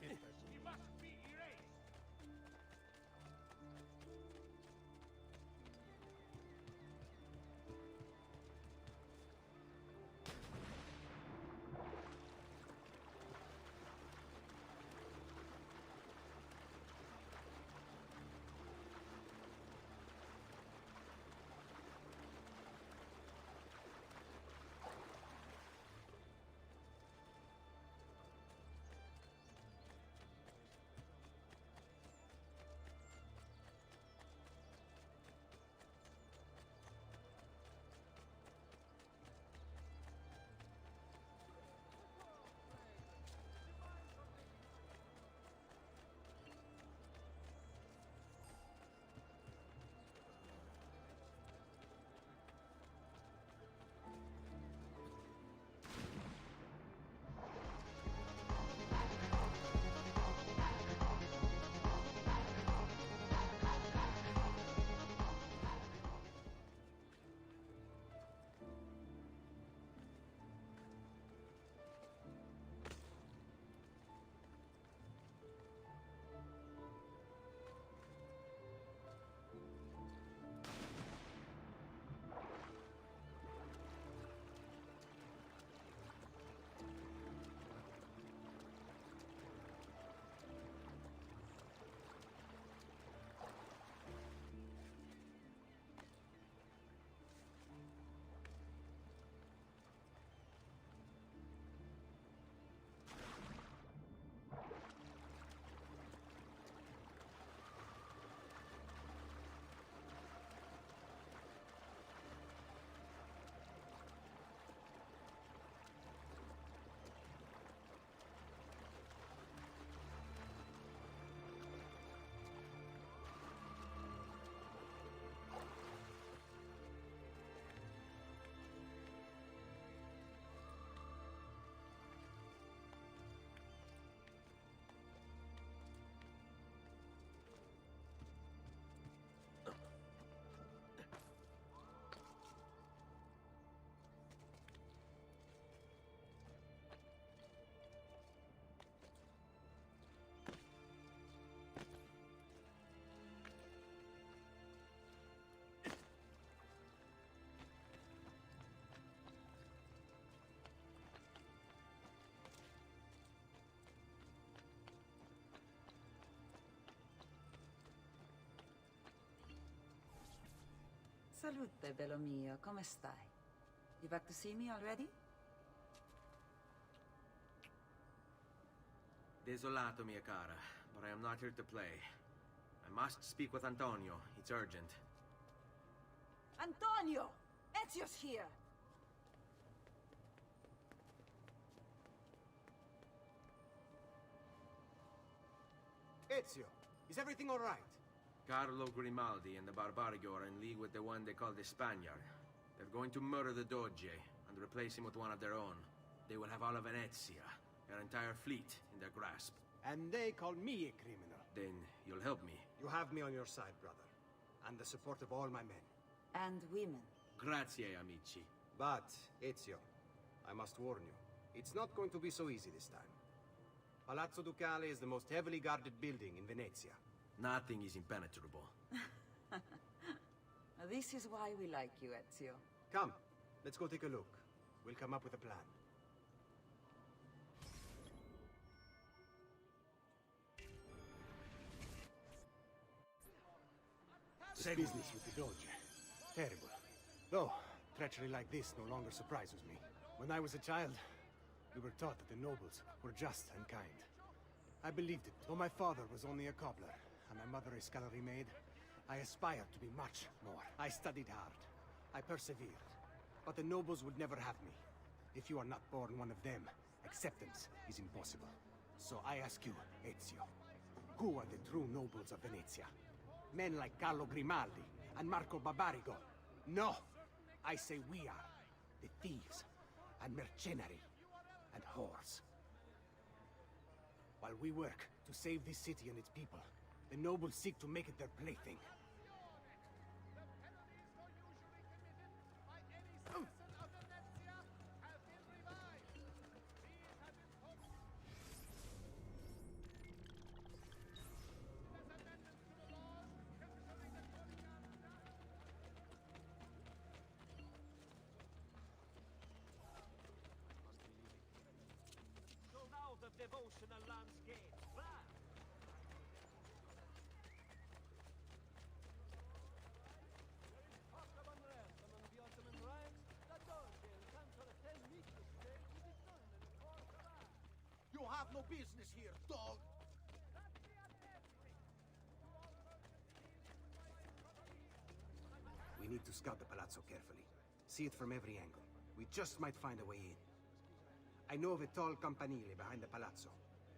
He must be erased! Salute, bello mio. Come stai? You back to see me already? Desolato, mia cara, but I am not here to play. I must speak with Antonio. It's urgent. Antonio! Ezio's here! Ezio, is everything all right? Carlo Grimaldi and the Barbarigo are in league with the one they call the Spaniard. They're going to murder the Doge and replace him with one of their own. They will have all of Venezia, their entire fleet, in their grasp. And they call me a criminal. Then you'll help me. You have me on your side, brother. And the support of all my men. And women. Grazie, amici. But, Ezio, I must warn you. It's not going to be so easy this time. Palazzo Ducale is the most heavily guarded building in Venezia. Nothing is impenetrable. This is why we like you, Ezio. Come, let's go take a look. We'll come up with a plan. This business with the Doge. Terrible. Though, treachery like this no longer surprises me. When I was a child, we were taught that the nobles were just and kind. I believed it, though my father was only a cobbler, and my mother a scullery maid. I aspired to be much more. I studied hard. I persevered. But the nobles would never have me. If you are not born one of them, acceptance is impossible. So I ask you, Ezio, who are the true nobles of Venezia? Men like Carlo Grimaldi and Marco Barbarigo? No! I say we are. The thieves, and mercenary, and whores. While we work to save this city and its people, the nobles seek to make it their plaything. devotional landscape. But you have no business here, dog! We need to scout the palazzo carefully. See it from every angle. We just might find a way in. I know of a tall campanile behind the palazzo.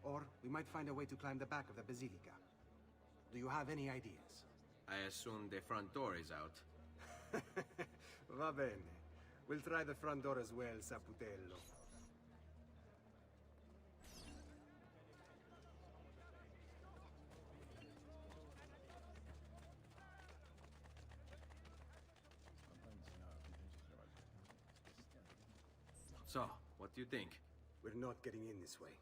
Or we might find a way to climb the back of the basilica. Do you have any ideas? I assume the front door is out. Va bene. We'll try the front door as well, Saputello. So, what do you think? We're not getting in this way.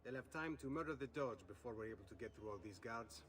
They'll have time to murder the Doge before we're able to get through all these guards.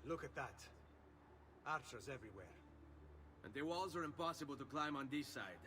Look at that. Archers everywhere. And the walls are impossible to climb on this side.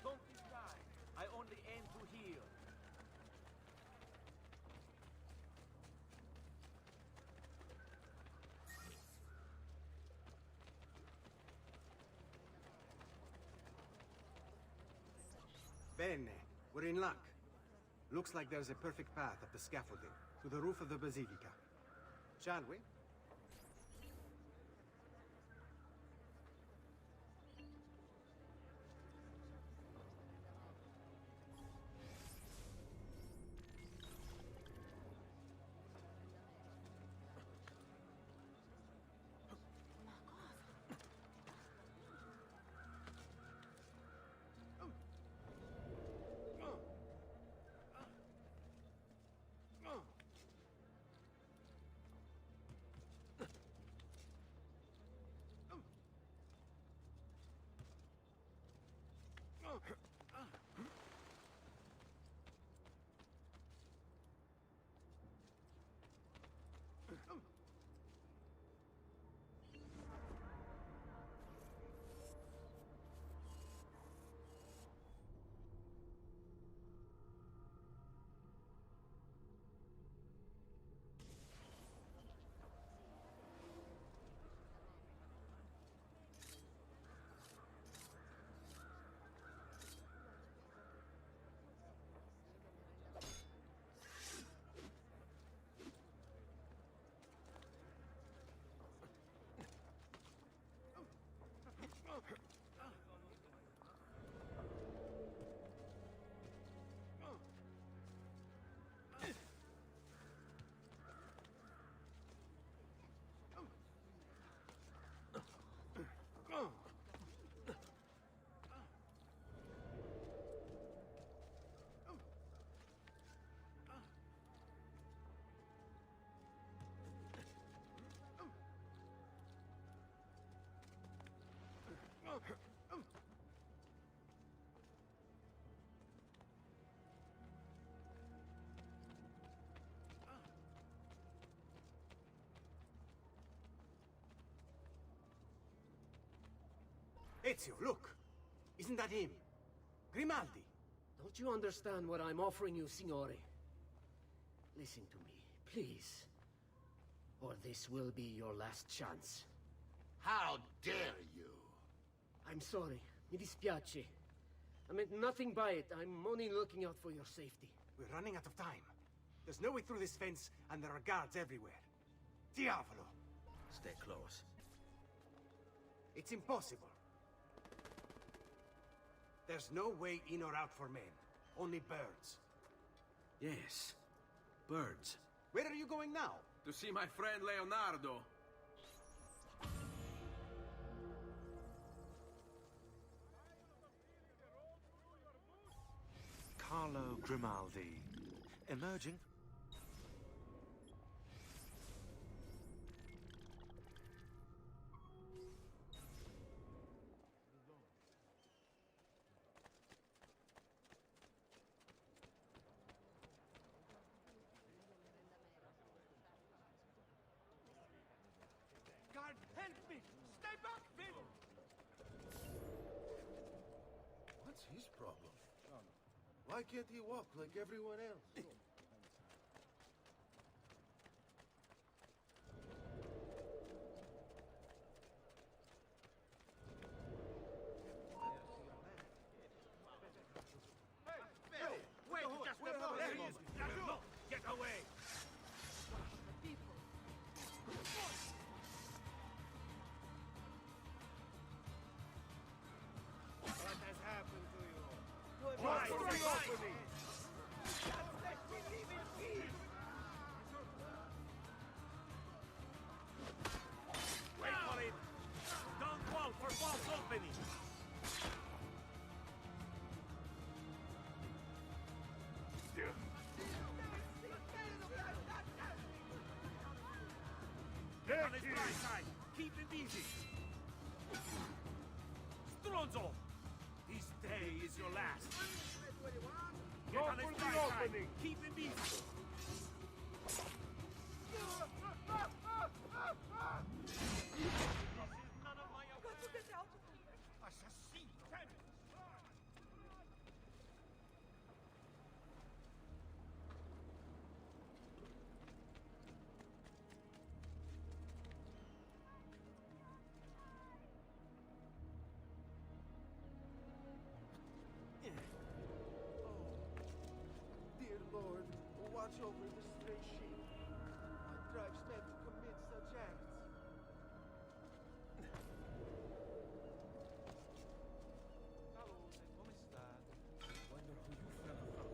don't disguise. I only aim to heal. Bene. We're in luck. Looks like there's a perfect path up the scaffolding to the roof of the basilica. Shall we? Ezio, look! Isn't that him? Grimaldi! Don't you understand what I'm offering you, Signore? Listen to me, please. Or this will be your last chance. How dare you? I'm sorry. Mi dispiace. I meant nothing by it. I'm only looking out for your safety. We're running out of time. There's no way through this fence, and there are guards everywhere. Diavolo! Stay close. It's impossible. There's no way in or out for men. Only birds. Yes. Birds. Where are you going now? To see my friend Leonardo. Carlo Grimaldi. Emerging. Guard, help me! Stay back, Bill! What's his problem? Why can't he walk like everyone else? Wait, just a moment! There he is! No, get away! What has happened to you? Why? Wait for it! Don't call for false opening! Get on his right side! Keep him busy! Stronzo! This day is your last! Get on his right side! Keep him busy! Assassino! Damn it! Dear Lord, watch over the stray sheep. My tribes never commit such acts. Salute, come sta? Wonder who you fella from.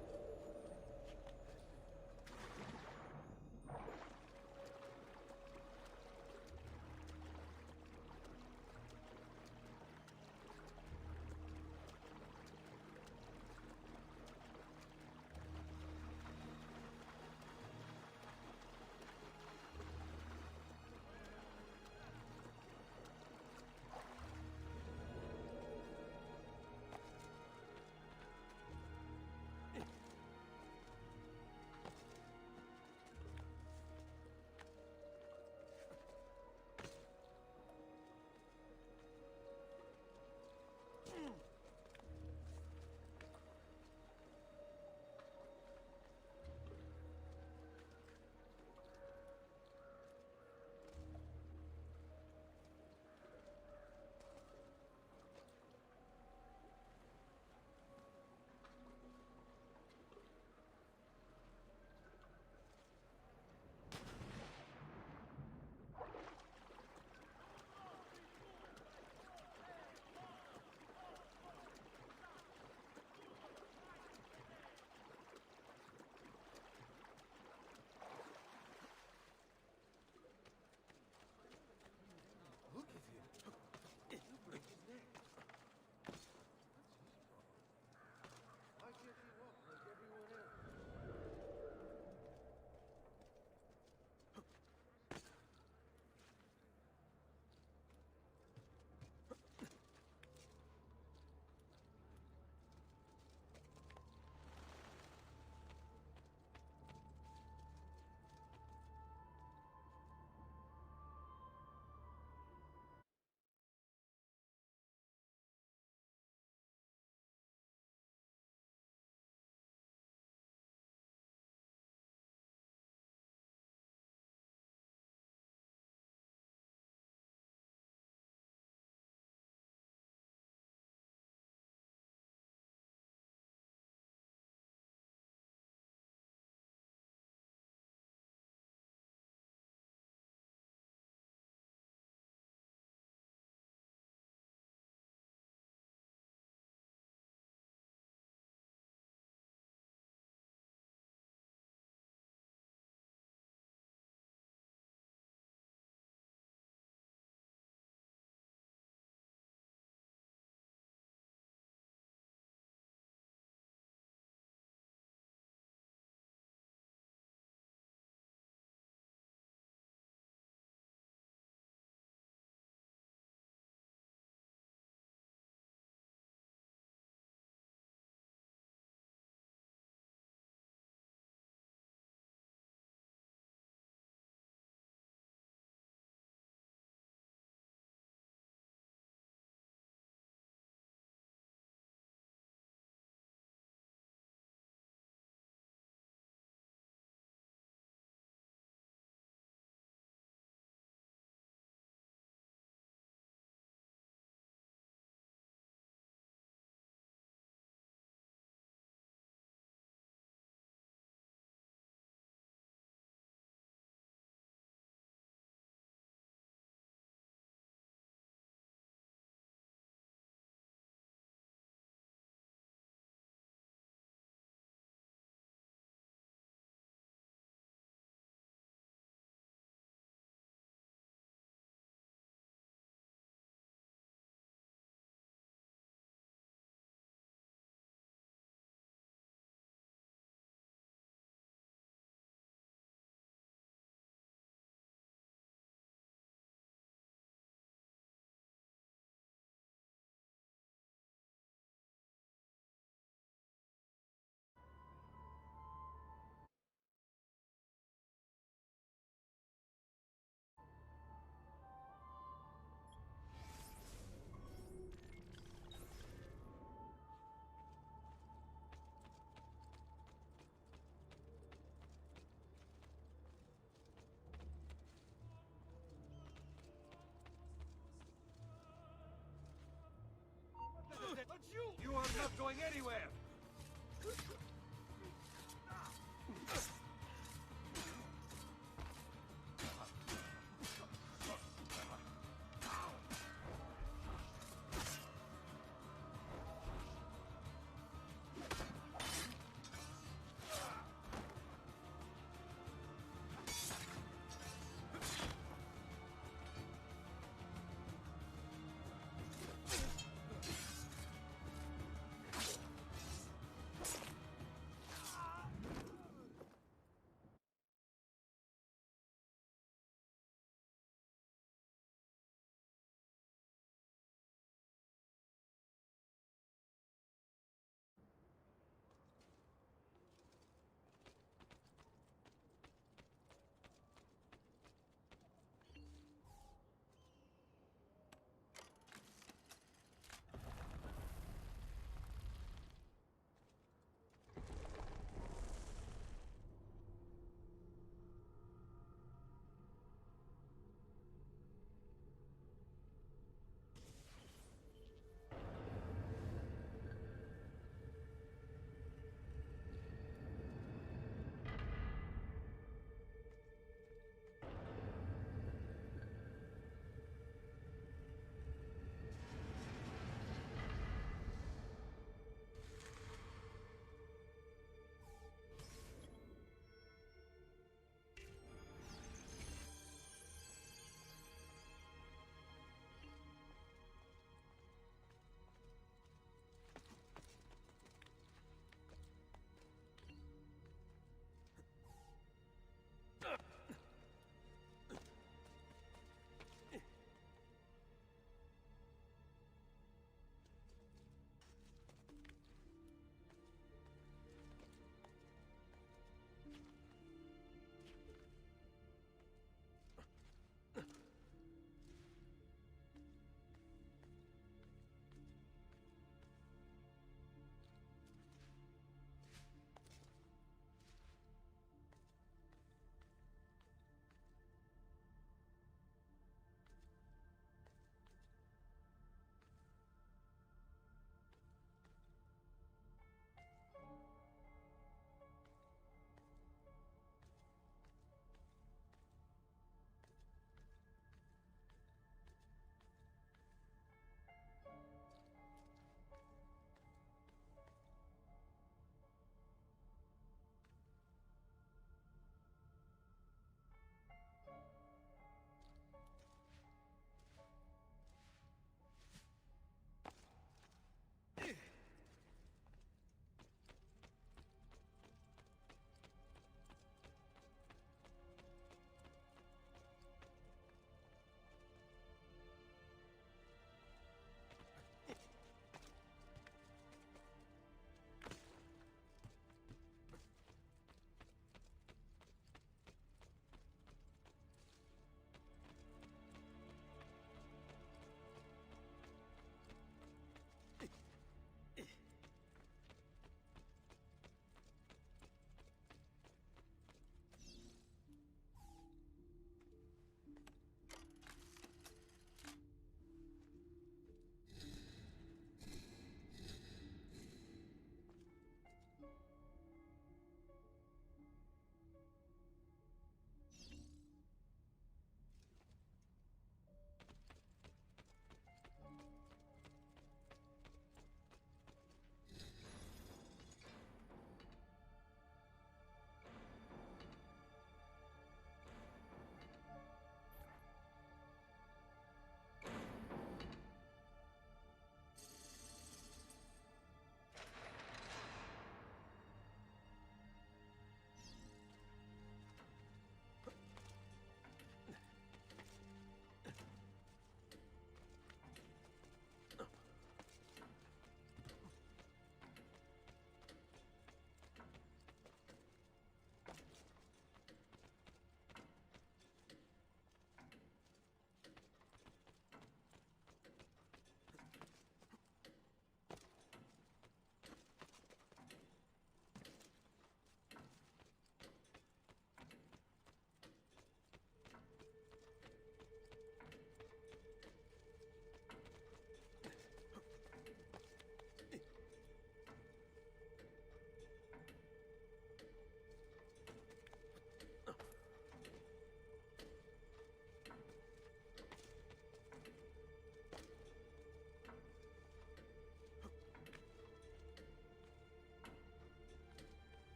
But you are not going anywhere!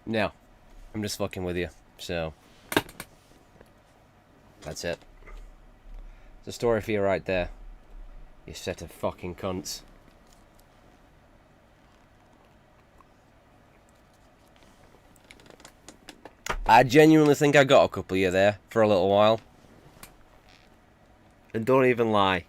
No. I'm just fucking with you. So. That's it. It's a story for you right there. You set of fucking cunts. I genuinely think I got a couple of you there for a little while. And don't even lie.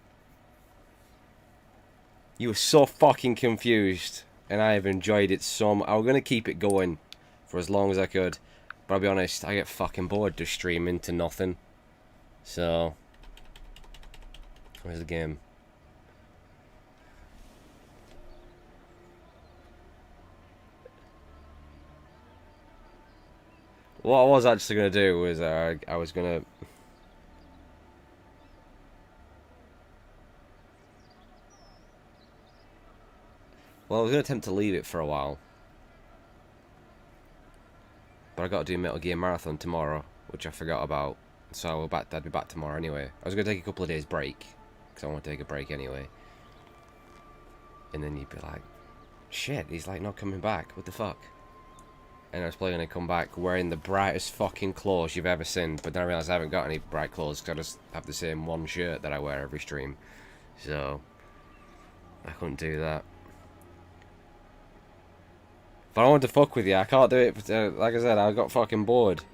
You were so fucking confused. And I have enjoyed it so much. I was going to keep it going for as long as I could. But I'll be honest, I get fucking bored just streaming to nothing. So. Where's the game? What I was actually going to do was I was going to... Well, I was going to attempt to leave it for a while. But I got to do Metal Gear Marathon tomorrow, which I forgot about. So I'd be back tomorrow anyway. I was going to take a couple of days break, because I want to take a break anyway. And then you'd be like, shit, he's like not coming back, what the fuck? And I was probably going to come back wearing the brightest fucking clothes you've ever seen. But then I realised I haven't got any bright clothes, because I just have the same one shirt that I wear every stream. So, I couldn't do that. If I wanted to fuck with you, I can't do it. Like I said, I got fucking bored.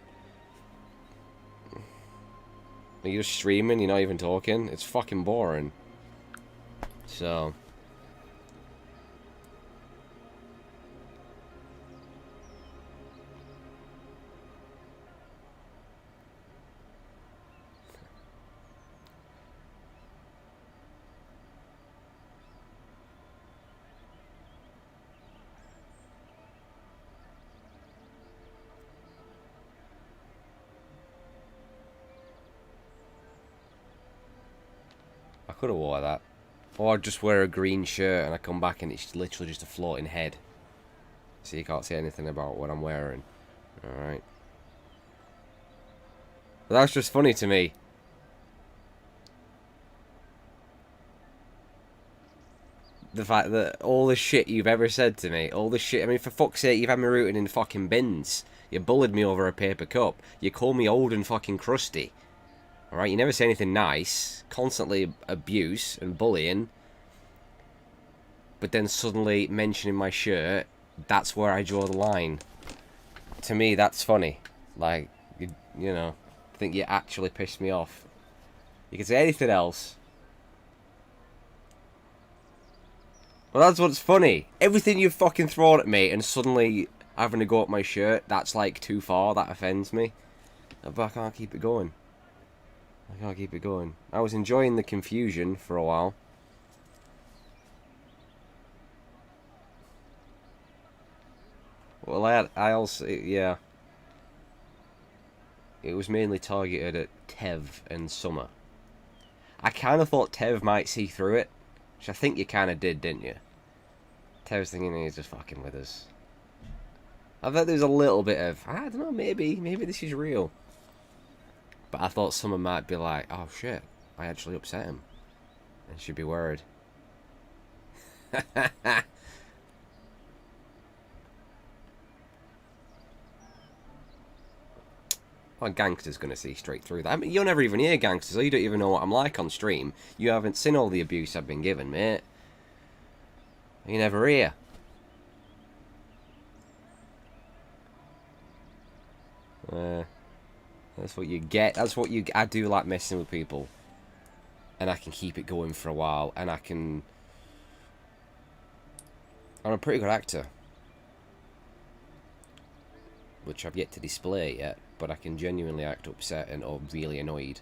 You're just streaming, you're not even talking. It's fucking boring. So. I could have wore that. Or I'd just wear a green shirt and I come back and it's literally just a floating head. So you can't see anything about what I'm wearing. Alright. But that's just funny to me. The fact that all the shit you've ever said to me, all the shit, I mean, for fuck's sake, you've had me rooting in fucking bins. You bullied me over a paper cup. You call me old and fucking crusty. Alright, you never say anything nice. Constantly abuse and bullying. But then suddenly mentioning my shirt, that's where I draw the line. To me, that's funny. Like, you know, I think you actually pissed me off. You can say anything else. Well, that's what's funny. Everything you've fucking thrown at me and suddenly having to go up my shirt, that's like too far. That offends me. But I can't keep it going. I can't keep it going. I was enjoying the confusion for a while. Well, I also, yeah. It was mainly targeted at Tev and Summer. I kind of thought Tev might see through it. Which I think you kind of did, didn't you? Tev's thinking he's just fucking with us. I thought there was a little bit of, I don't know, maybe this is real. But I thought someone might be like, oh shit, I actually upset him. And she'd be worried. Well, Gangster's gonna see straight through that. I mean, you'll never even hear Gangster, so you don't even know what I'm like on stream. You haven't seen all the abuse I've been given, mate. You never hear. That's what you get. That's what you... I do like messing with people. And I can keep it going for a while. And I can... I'm a pretty good actor. Which I've yet to display yet. But I can genuinely act upset and or really annoyed.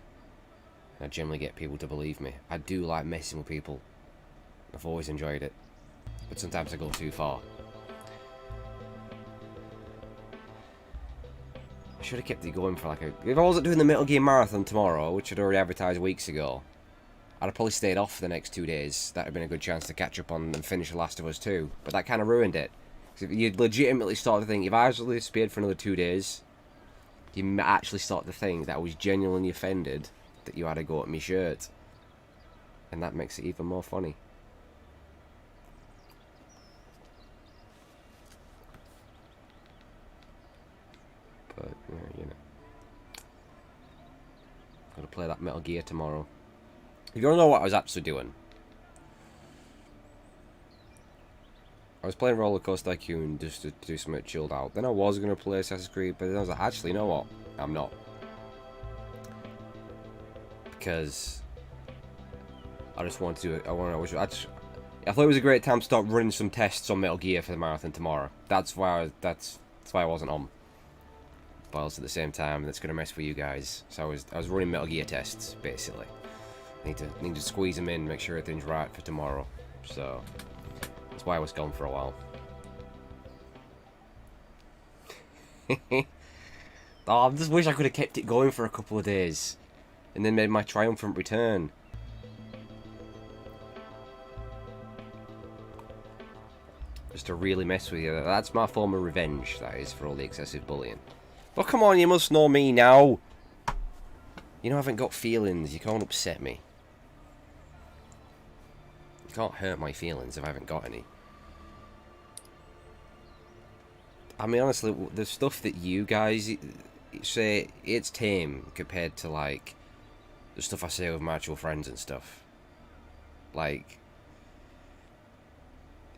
And I generally get people to believe me. I do like messing with people. I've always enjoyed it. But sometimes I go too far. I should have kept it going for like a... If I wasn't doing the Metal Gear Marathon tomorrow, which I'd already advertised weeks ago, I'd have probably stayed off for the next 2 days. That would have been a good chance to catch up on and finish The Last of Us 2. But that kind of ruined it. Because if you'd legitimately start to think, if I actually disappeared for another 2 days, you actually start to think that I was genuinely offended that you had to go at me shirt. And that makes it even more funny. play that Metal Gear tomorrow. If you want to know what I was actually doing, I was playing Roller Coaster Tycoon just to do something chilled out. Then I was going to play Assassin's Creed, but then I was like, actually, you know what? I'm not. Because I just wanted to. I thought it was a great time to start running some tests on Metal Gear for the marathon tomorrow. That's why I wasn't on. But also at the same time, that's going to mess with you guys. So I was running Metal Gear tests basically. Need to squeeze them in, make sure everything's right for tomorrow. So that's why I was gone for a while. Oh, I just wish I could have kept it going for a couple of days, and then made my triumphant return. Just to really mess with you. That's my form of revenge, that is, for all the excessive bullying. But come on, you must know me now. You know I haven't got feelings. You can't upset me. You can't hurt my feelings if I haven't got any. I mean, honestly, the stuff that you guys say, it's tame compared to, like, the stuff I say with my actual friends and stuff. Like,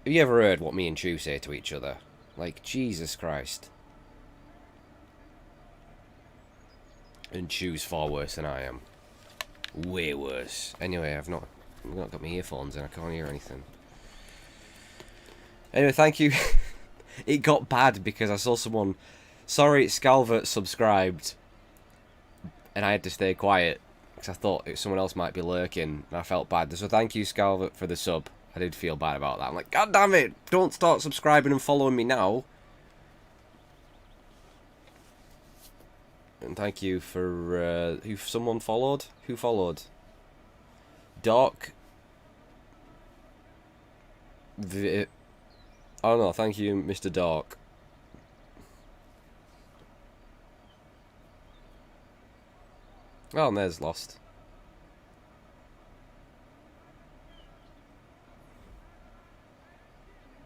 have you ever heard what me and Chew say to each other? Like, Jesus Christ. And Chew's far worse than I am. Way worse. Anyway, I've not got my earphones in, I can't hear anything. Anyway, thank you. It got bad because I saw someone... Sorry, Scalvert subscribed. And I had to stay quiet. Because I thought someone else might be lurking. And I felt bad. So thank you, Scalvert, for the sub. I did feel bad about that. I'm like, God damn it! Don't start subscribing and following me now. And thank you for... who someone followed? Who followed? Doc... Oh no, thank you, Mr. Dark. Oh, and there's Lost.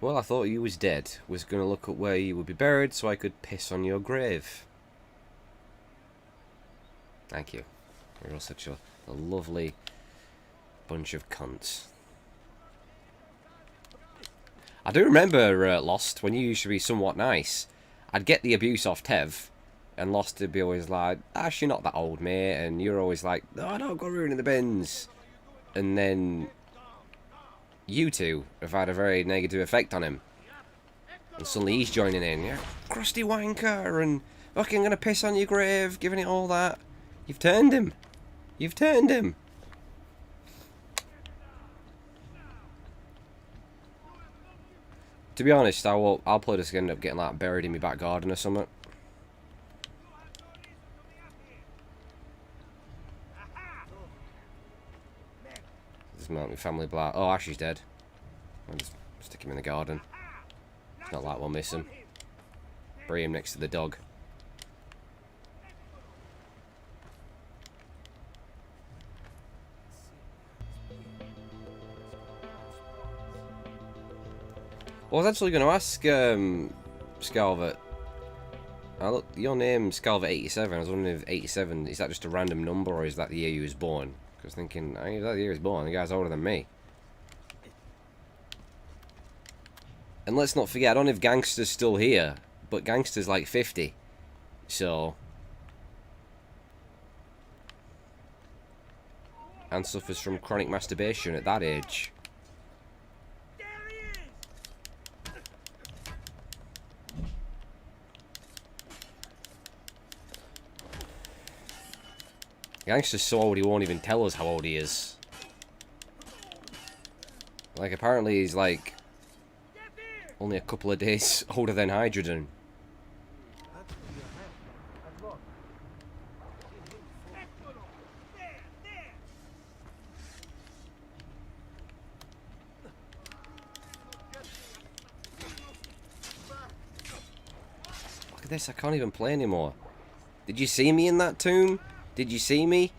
Well, I thought you was dead. Was gonna look at where you would be buried so I could piss on your grave. Thank you. You're all such a lovely bunch of cunts. I do remember Lost, when you used to be somewhat nice. I'd get the abuse off Tev, and Lost would be always like, you're not that old, mate, and you're always like, oh, don't go ruining the bins. And then you two have had a very negative effect on him. And suddenly he's joining in, yeah, crusty wanker, and fucking gonna piss on your grave, giving it all that. You've turned him. You've turned him. To be honest, I'll probably just end up getting like buried in my back garden or something. This might be family black. Oh, Ash is dead. I'll just stick him in the garden. It's not like we'll miss him. Bury him next to the dog. Well, I was actually going to ask Scalvert. Look, your name's Scalvert87. I was wondering if 87, is that just a random number or is that the year you was born? Because I was thinking, I mean, that the year he was born, the guy's older than me. And let's not forget, I don't know if Gangster's still here, but Gangster's like 50. So... and suffers from chronic masturbation at that age. Gangster's so old he won't even tell us how old he is. Like, apparently he's like only a couple of days older than Hydrogen. Look at this, I can't even play anymore. Did you see me in that tomb? Did you see me?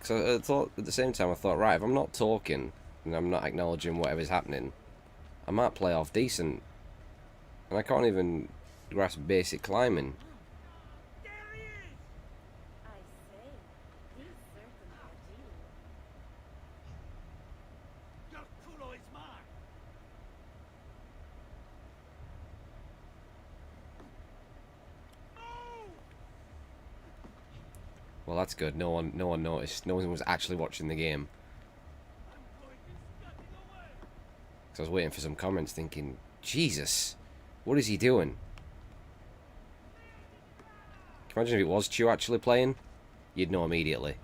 So I thought, at the same time, I thought, right, if I'm not talking and I'm not acknowledging whatever's happening, I might play off decent. And I can't even grasp basic climbing. Well, that's good. No one noticed. No one was actually watching the game. So I was waiting for some comments thinking, Jesus, what is he doing? Can you imagine if it was Chew actually playing? You'd know immediately.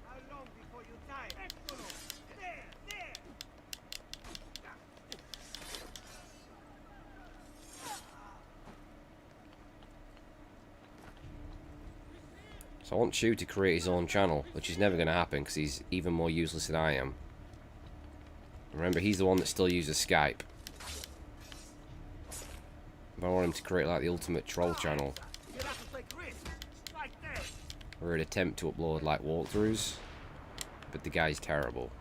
How long before you die? There, there. So I want Chew to create his own channel, which is never going to happen because he's even more useless than I am. Remember, he's the one that still uses Skype. But I want him to create like the ultimate troll channel. You have to take risks. Like that. Or an attempt to upload like walkthroughs. But the guy's terrible.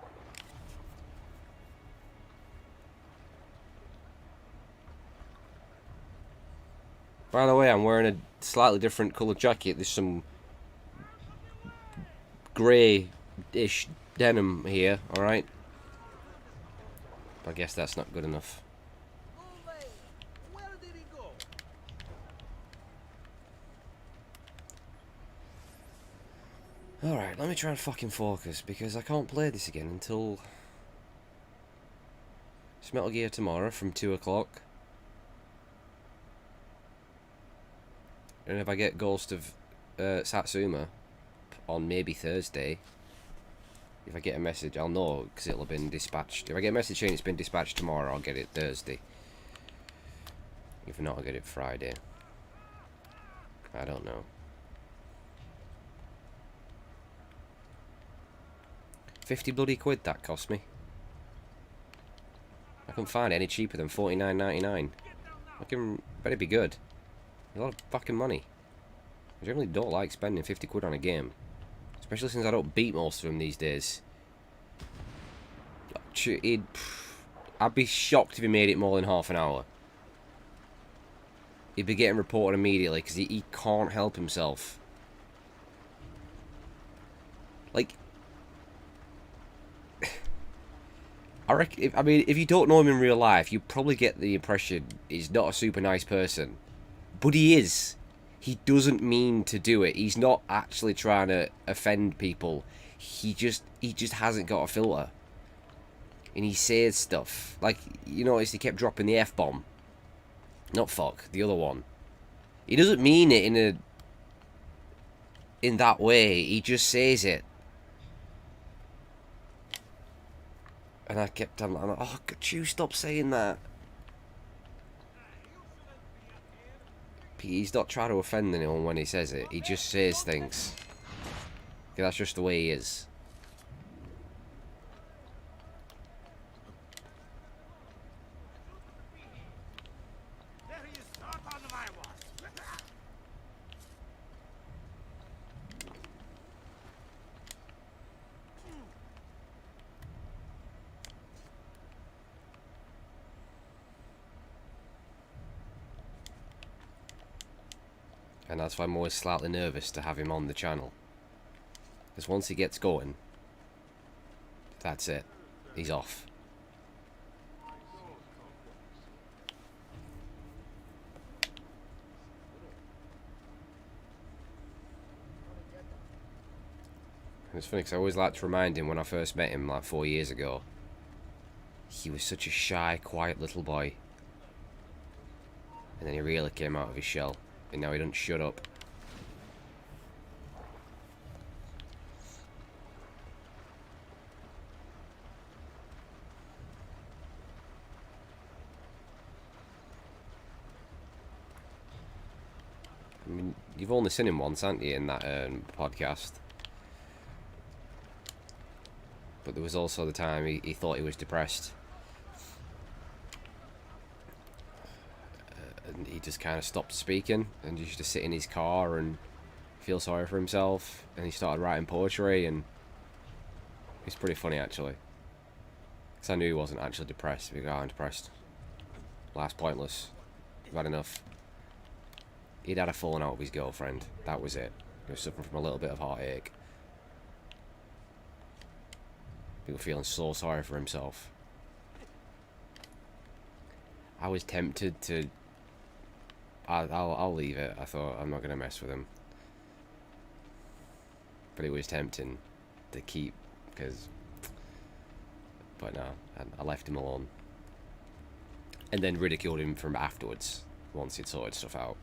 By the way, I'm wearing a slightly different coloured jacket. There's some grey-ish denim here, alright? I guess that's not good enough. Where did he go? Alright, let me try and fucking focus, because I can't play this again until... It's Metal Gear tomorrow from 2 o'clock. And if I get Ghost of Satsuma on maybe Thursday, if I get a message, I'll know, because it'll have been dispatched. If I get a message saying it's been dispatched tomorrow, I'll get it Thursday. If not, I'll get it Friday. I don't know. 50 bloody quid that cost me. I couldn't find it any cheaper than $49.99. I can better be good. A lot of fucking money. I generally don't like spending 50 quid on a game. Especially since I don't beat most of them these days. I'd be shocked if he made it more than half an hour. He'd be getting reported immediately because he can't help himself. Like... I reckon, if you don't know him in real life, you probably get the impression he's not a super nice person. But he is. He doesn't mean to do it. He's not actually trying to offend people. He just hasn't got a filter. And he says stuff. Like, you notice he kept dropping the F-bomb. Not fuck, the other one. He doesn't mean it in that way. He just says it. And I kept I'm like, oh, could you stop saying that? He's not trying to offend anyone when he says it. He just says things. Okay, that's just the way he is. There he is, up on my watch. And that's why I'm always slightly nervous to have him on the channel. Because once he gets going, that's it. He's off. And it's funny because I always like to remind him when I first met him like 4 years ago. He was such a shy, quiet little boy. And then he really came out of his shell. And now he doesn't shut up. I mean, you've only seen him once, haven't you, in that podcast? But there was also the time he thought he was depressed. And he just kind of stopped speaking and used to sit in his car and feel sorry for himself. And he started writing poetry, and it's pretty funny actually. Because I knew he wasn't actually depressed. We got depressed. Life's pointless. I've had enough. He'd had a falling out with his girlfriend. That was it. He was suffering from a little bit of heartache. He was feeling so sorry for himself. I was tempted to... I'll leave it. I thought, I'm not going to mess with him. But it was tempting to keep, but no, I left him alone. And then ridiculed him from afterwards, once he'd sorted stuff out.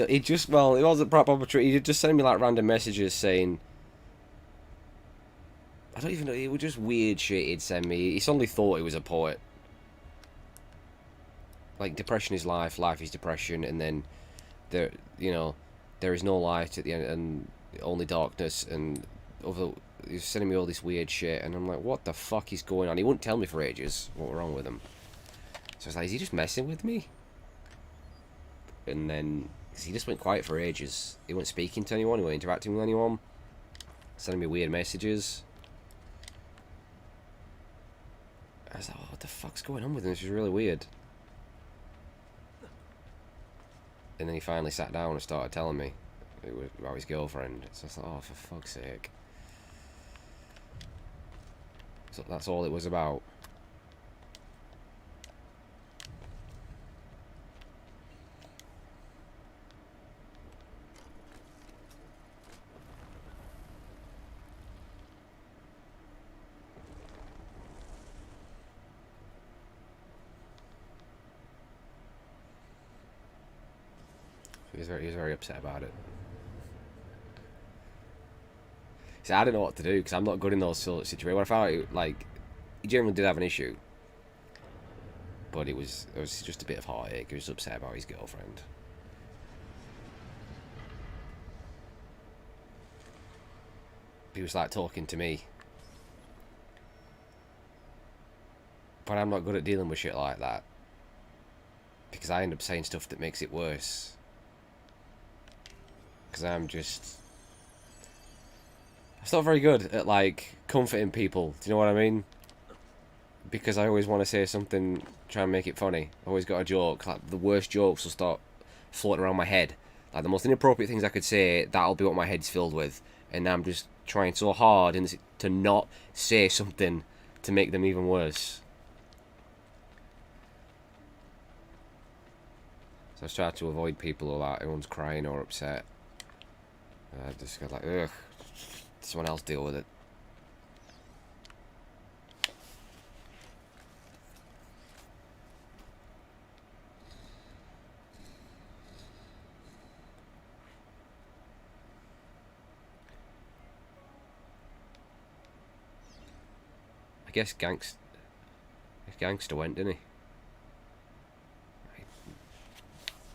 He just, well, it wasn't proper true. He just sent me like random messages saying, I don't even know, it was just weird shit he'd send me. He suddenly thought he was a poet. Like, depression is life, life is depression, and then there, you know, there is no light at the end, and only darkness, and other. He was sending me all this weird shit, and I'm like, what the fuck is going on? He wouldn't tell me for ages what was wrong with him. So I was like, is he just messing with me? And then, cause he just went quiet for ages. He wasn't speaking to anyone, he wasn't interacting with anyone. Sending me weird messages. I was like, oh, what the fuck's going on with him? This is really weird. And then he finally sat down and started telling me it was about his girlfriend. So I was like, oh, for fuck's sake. So that's all it was about. He was very upset about it. See, I didn't know what to do because I'm not good in those sort of situations. When I found out, like, he generally did have an issue, but it was just a bit of heartache. He was upset about his girlfriend. He was like talking to me, but I'm not good at dealing with shit like that because I end up saying stuff that makes it worse. Because I'm not very good at, like, comforting people. Do you know what I mean? Because I always want to say something, try and make it funny. I always got a joke. Like, the worst jokes will start floating around my head. Like, the most inappropriate things I could say, that'll be what my head's filled with. And I'm just trying so hard to not say something to make them even worse. So I just try to avoid people who are like, everyone's crying or upset. I just got like, ugh, someone else deal with it. I guess Gangster went, didn't he?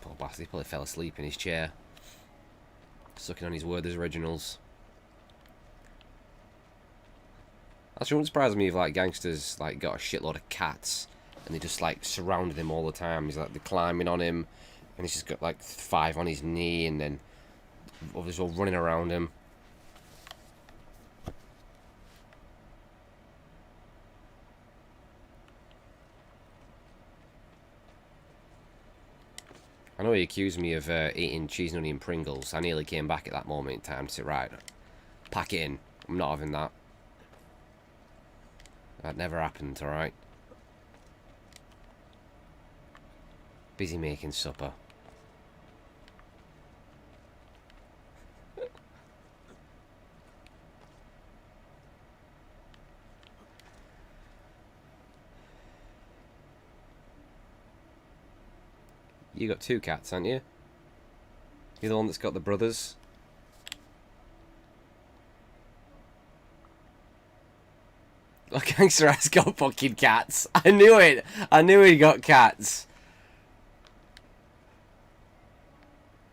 Poor bastard, he probably fell asleep in his chair, sucking on his Werther's Originals. Actually, it wouldn't surprise me if, like, Gangster's, like, got a shitload of cats and they just, like, surrounded him all the time. He's like, they're climbing on him and he's just got, like, 5 on his knee and then others all running around him. I know he accused me of eating cheese and onion Pringles. I nearly came back at that moment in time to say, right, pack it in. I'm not having that. That never happened, alright? Busy making supper. You got 2 cats, haven't you? You're the one that's got the brothers. Oh, Gangster has got fucking cats. I knew it. I knew he got cats.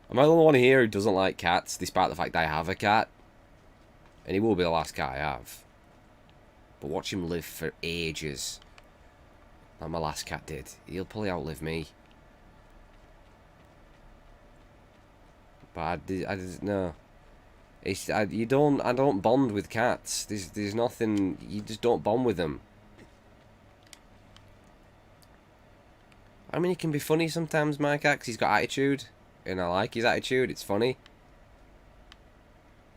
Am I the only one here who doesn't like cats, despite the fact that I have a cat? And he will be the last cat I have. But watch him live for ages. Like my last cat did. He'll probably outlive me. But I did no. I don't bond with cats. There's nothing. You just don't bond with them. I mean, he can be funny sometimes, my cat, 'cause he's got attitude, and I like his attitude. It's funny.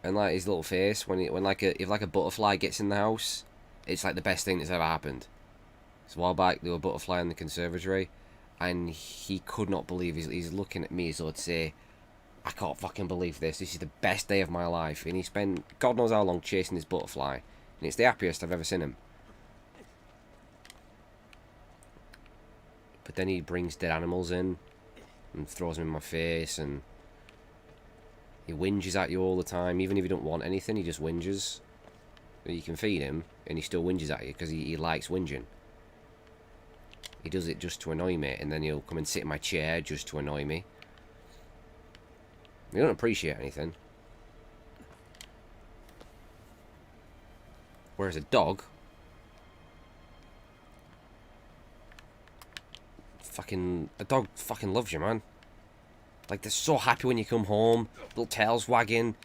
And like his little face when if like a butterfly gets in the house, it's like the best thing that's ever happened. So a while back there was a butterfly in the conservatory, and he could not believe, he's looking at me as though to say, I can't fucking believe this. This is the best day of my life. And he spent God knows how long chasing this butterfly. And it's the happiest I've ever seen him. But then he brings dead animals in and throws them in my face, and he whinges at you all the time. Even if you don't want anything, he just whinges. You can feed him and he still whinges at you because he likes whinging. He does it just to annoy me, and then he'll come and sit in my chair just to annoy me. You don't appreciate anything. Whereas a dog... A dog fucking loves you, man. Like, they're so happy when you come home. Little tails wagging.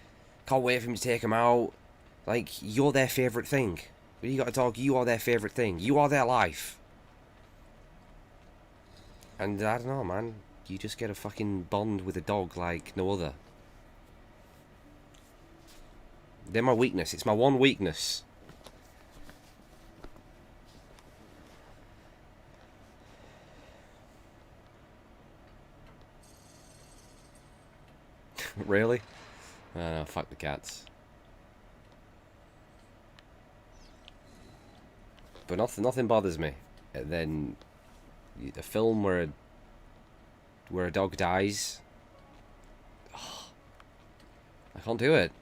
Can't wait for him to take them out. Like, you're their favourite thing. When you got a dog, you are their favourite thing. You are their life. And I don't know, man. You just get a fucking bond with a dog like no other. They're my weakness. It's my one weakness. Really? No, fuck the cats. But nothing bothers me. And then a film where a dog dies. Oh, I can't do it.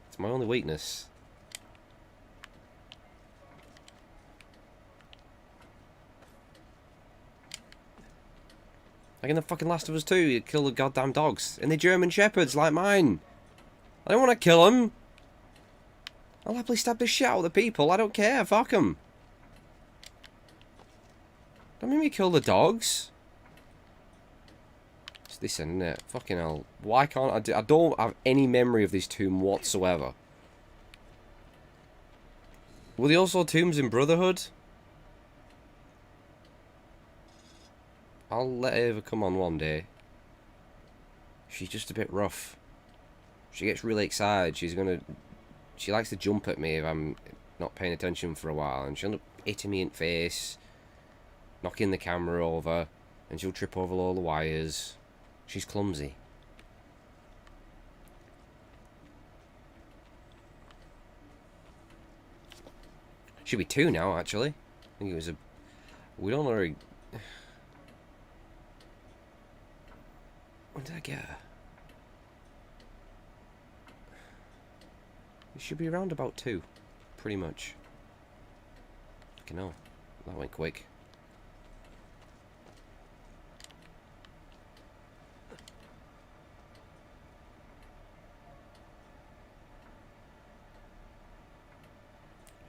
It's my only weakness. Like in the fucking Last of Us 2, you kill the goddamn dogs. And they're German Shepherds like mine. I don't want to kill them. I'll happily stab the shit out of the people. I don't care. Fuck them. Don't make me kill the dogs. It's this, isn't it? Fucking hell. Why can't I do... I don't have any memory of this tomb whatsoever. Were there also tombs in Brotherhood? I'll let Ava come on one day. She's just a bit rough. She gets really excited. She likes to jump at me if I'm not paying attention for a while. And she'll end up hitting me in the face. Knocking the camera over. And she'll trip over all the wires. She's clumsy. Should be 2 now, actually. I think it was a... We don't know... When did I get her? It should be around about 2. Pretty much. Fucking hell. That went quick.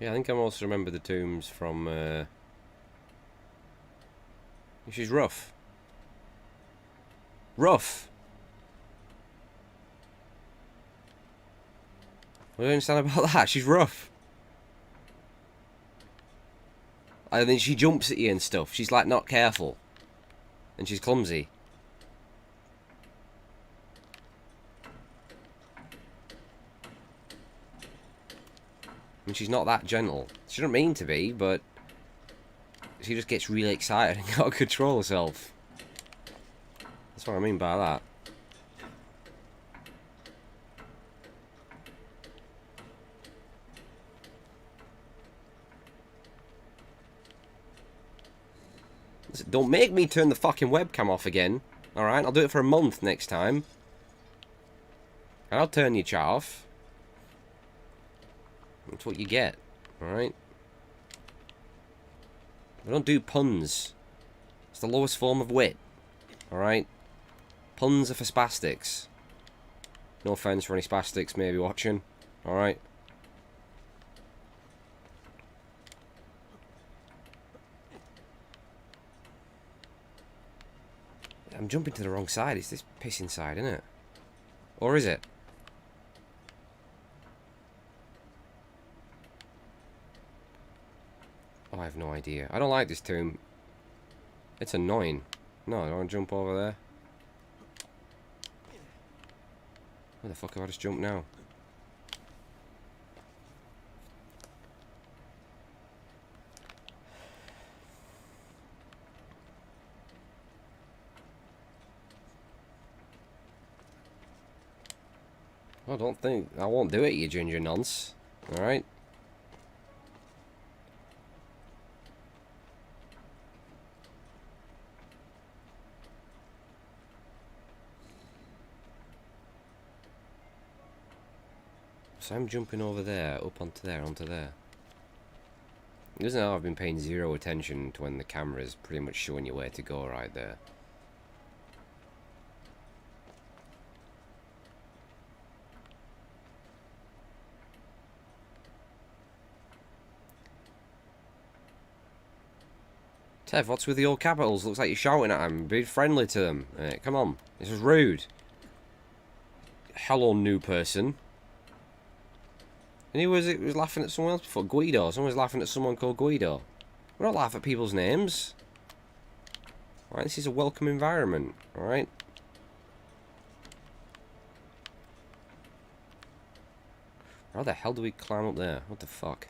Yeah, I think I also remember the tombs from... She's rough. Rough! What do you understand about that? She's rough. And then she jumps at you and stuff. She's like not careful. And she's clumsy. And she's not that gentle. She doesn't mean to be, but she just gets really excited and can't control herself. That's what I mean by that. Don't make me turn the fucking webcam off again. Alright, I'll do it for a month next time. And I'll turn your chat off. That's what you get. Alright? I don't do puns. It's the lowest form of wit. Alright? Puns are for spastics. No offense for any spastics maybe watching. Alright? I'm jumping to the wrong side. It's this pissing side, isn't it? Or is it? Oh, I have no idea. I don't like this tomb. It's annoying. No, I don't want to jump over there. Where the fuck have I just jumped now? I don't think... I won't do it, you ginger nonce. Alright? So I'm jumping over there, up onto there, onto there. It doesn't know I've been paying zero attention to when the camera's pretty much showing you where to go right there. Tev, what's with the old capitals? Looks like you're shouting at them. Be friendly to them. Come on. This is rude. Hello, new person. And who was it? Was laughing at someone else before? Guido. Someone was laughing at someone called Guido. We don't laugh at people's names. Alright, this is a welcome environment. Alright? How the hell do we climb up there? What the fuck?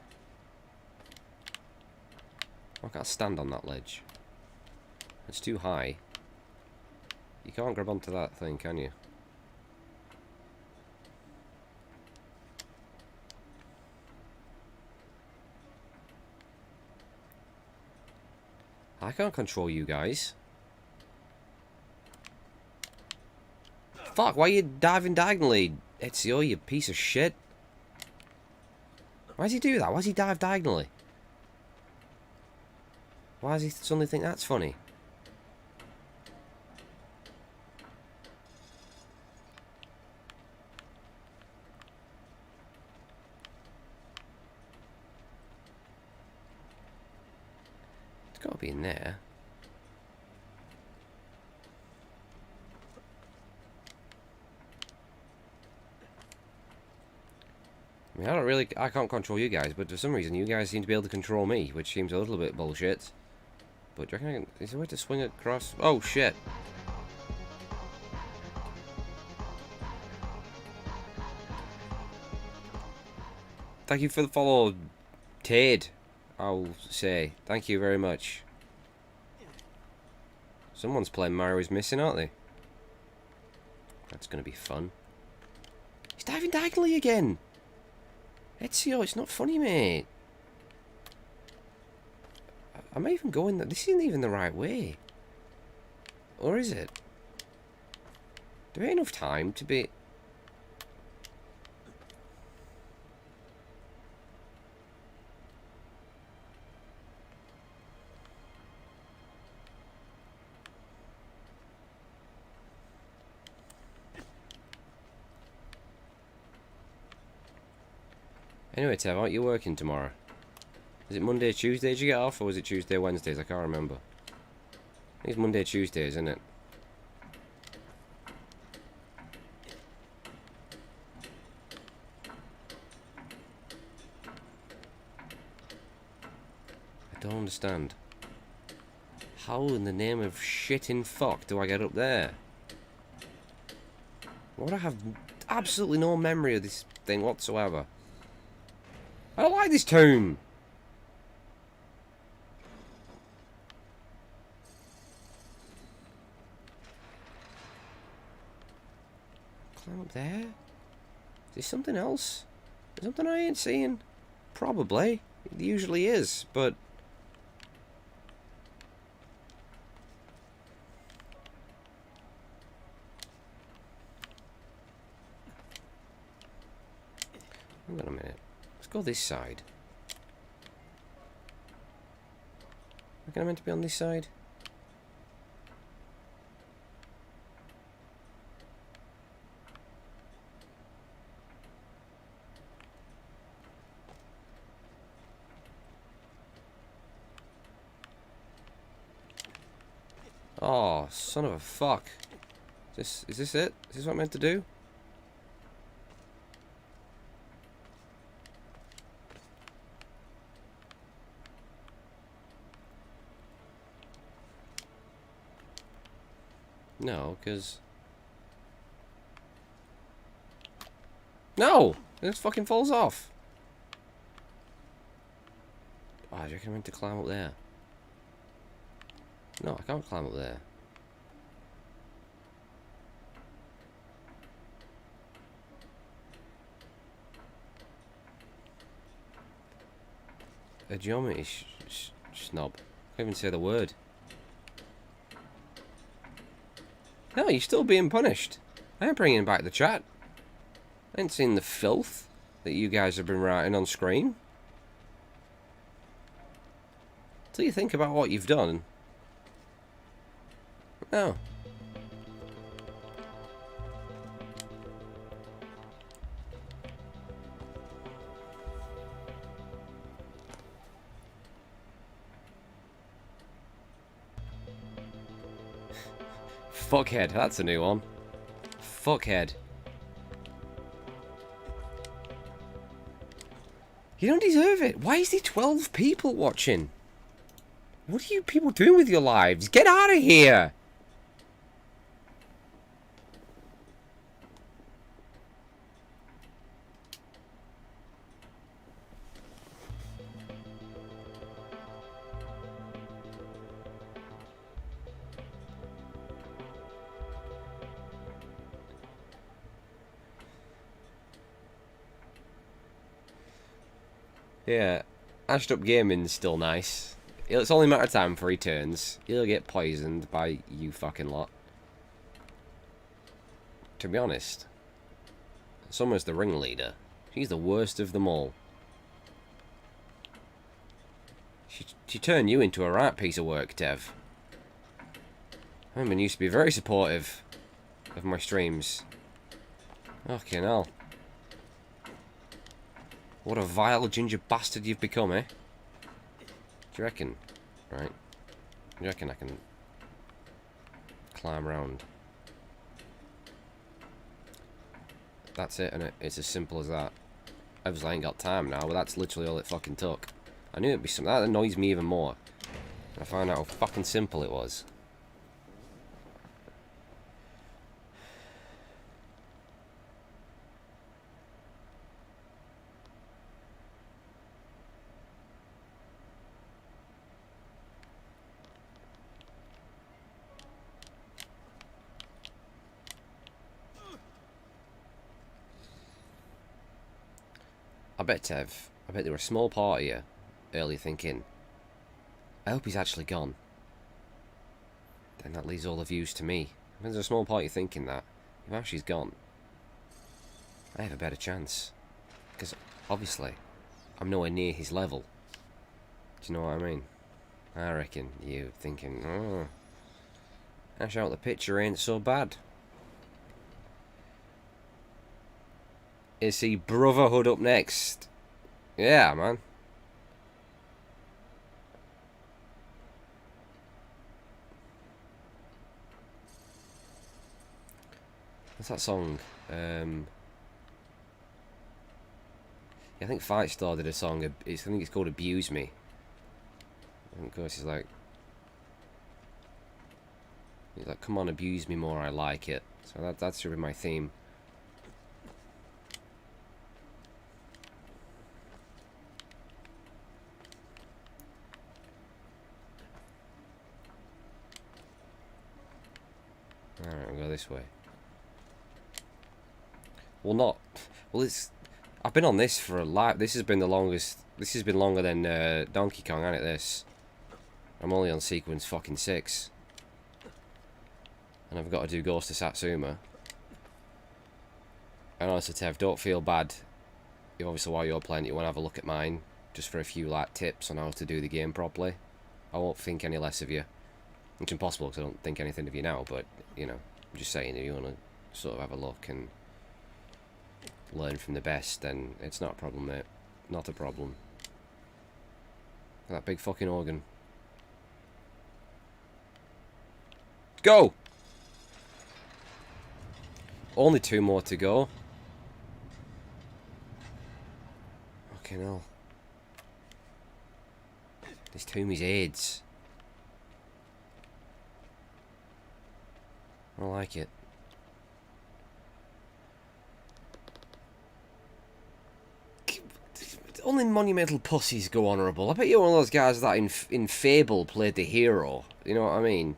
I can't stand on that ledge. It's too high. You can't grab onto that thing, can you? I can't control you guys. Fuck, why are you diving diagonally? Ezio, you piece of shit. Why does he do that? Why does he dive diagonally? Why does he suddenly think that's funny? It's got to be in there. I mean, I can't control you guys, but for some reason you guys seem to be able to control me, which seems a little bit bullshit. But do you reckon is there a way to swing across? Oh shit! Thank you for the follow, Ted. I'll say thank you very much. Someone's playing Mario is Missing, aren't they? That's gonna be fun. He's diving diagonally again. Ezio, it's not funny, mate. Am I even going that? This isn't even the right way. Or is it? There ain't enough time to be... Anyway, Tev, aren't you working tomorrow? Is it Monday, Tuesday did you get off, or was it Tuesday, Wednesdays? I can't remember. I think it's Monday, Tuesdays, isn't it? I don't understand. How in the name of shitting fuck do I get up there? Why would I have absolutely no memory of this thing whatsoever? I don't like this tomb! Climb up there? Is there something else? Is there something I ain't seeing? Probably. It usually is, but... Hang on a minute. Let's go this side. Am I meant to be on this side? Oh, son of a fuck. Is this it? Is this what I'm meant to do? No, because... No! It just fucking falls off. Oh, do you reckon I'm meant to climb up there? No, I can't climb up there. a geometry snob. Can't even say the word. No, you're still being punished. I ain't bringing back the chat. I ain't seen the filth that you guys have been writing on screen. Till you think about what you've done. No. Fuckhead, that's a new one. Fuckhead. You don't deserve it. Why is there 12 people watching? What are you people doing with your lives? Get out of here! Yeah, Ashed Up Gaming's still nice. It's only a matter of time before he turns. He'll get poisoned by you fucking lot. To be honest, Summer's the ringleader. She's the worst of them all. She turned you into a right piece of work, Dev. Herman used to be very supportive of my streams. Fucking hell. What a vile ginger bastard you've become, eh? Do you reckon? Right. Do you reckon I can climb around? That's it, innit? It's as simple as that. Obviously I ain't got time now, but that's literally all it fucking took. I knew it'd be something. That annoys me even more. I found out how fucking simple it was. I bet, Tev, there were a small part of you earlier thinking, I hope he's actually gone. Then that leaves all the views to me. There's a small part of you thinking that, if Ashley's gone, I have a better chance. Because, obviously, I'm nowhere near his level. Do you know what I mean? I reckon you thinking, oh, Ash out the picture ain't so bad. Is he Brotherhood up next? Yeah, man. What's that song? Yeah, I think Fightstar did a song. I think it's called "Abuse Me." And of course, he's like, "Come on, abuse me more. I like it." So that's sort of my theme. Alright, we'll go this way. Well, not. Well, it's. I've been on this for a lot. This has been the longest. This has been longer than Donkey Kong, hasn't it? This. I'm only on sequence fucking 6. And I've got to do Ghost of Satsuma. And honestly, Tev, don't feel bad. Obviously, while you're playing, you want to have a look at mine. Just for a few, like, tips on how to do the game properly. I won't think any less of you. It's impossible because I don't think anything of you now, but, you know, I'm just saying if you want to sort of have a look and learn from the best, then it's not a problem, mate. Not a problem. That big fucking organ. Go! Only 2 more to go. Fucking hell. This Toomey's AIDS. I like it. Only monumental pussies go honourable. I bet you're one of those guys that in Fable played the hero. You know what I mean?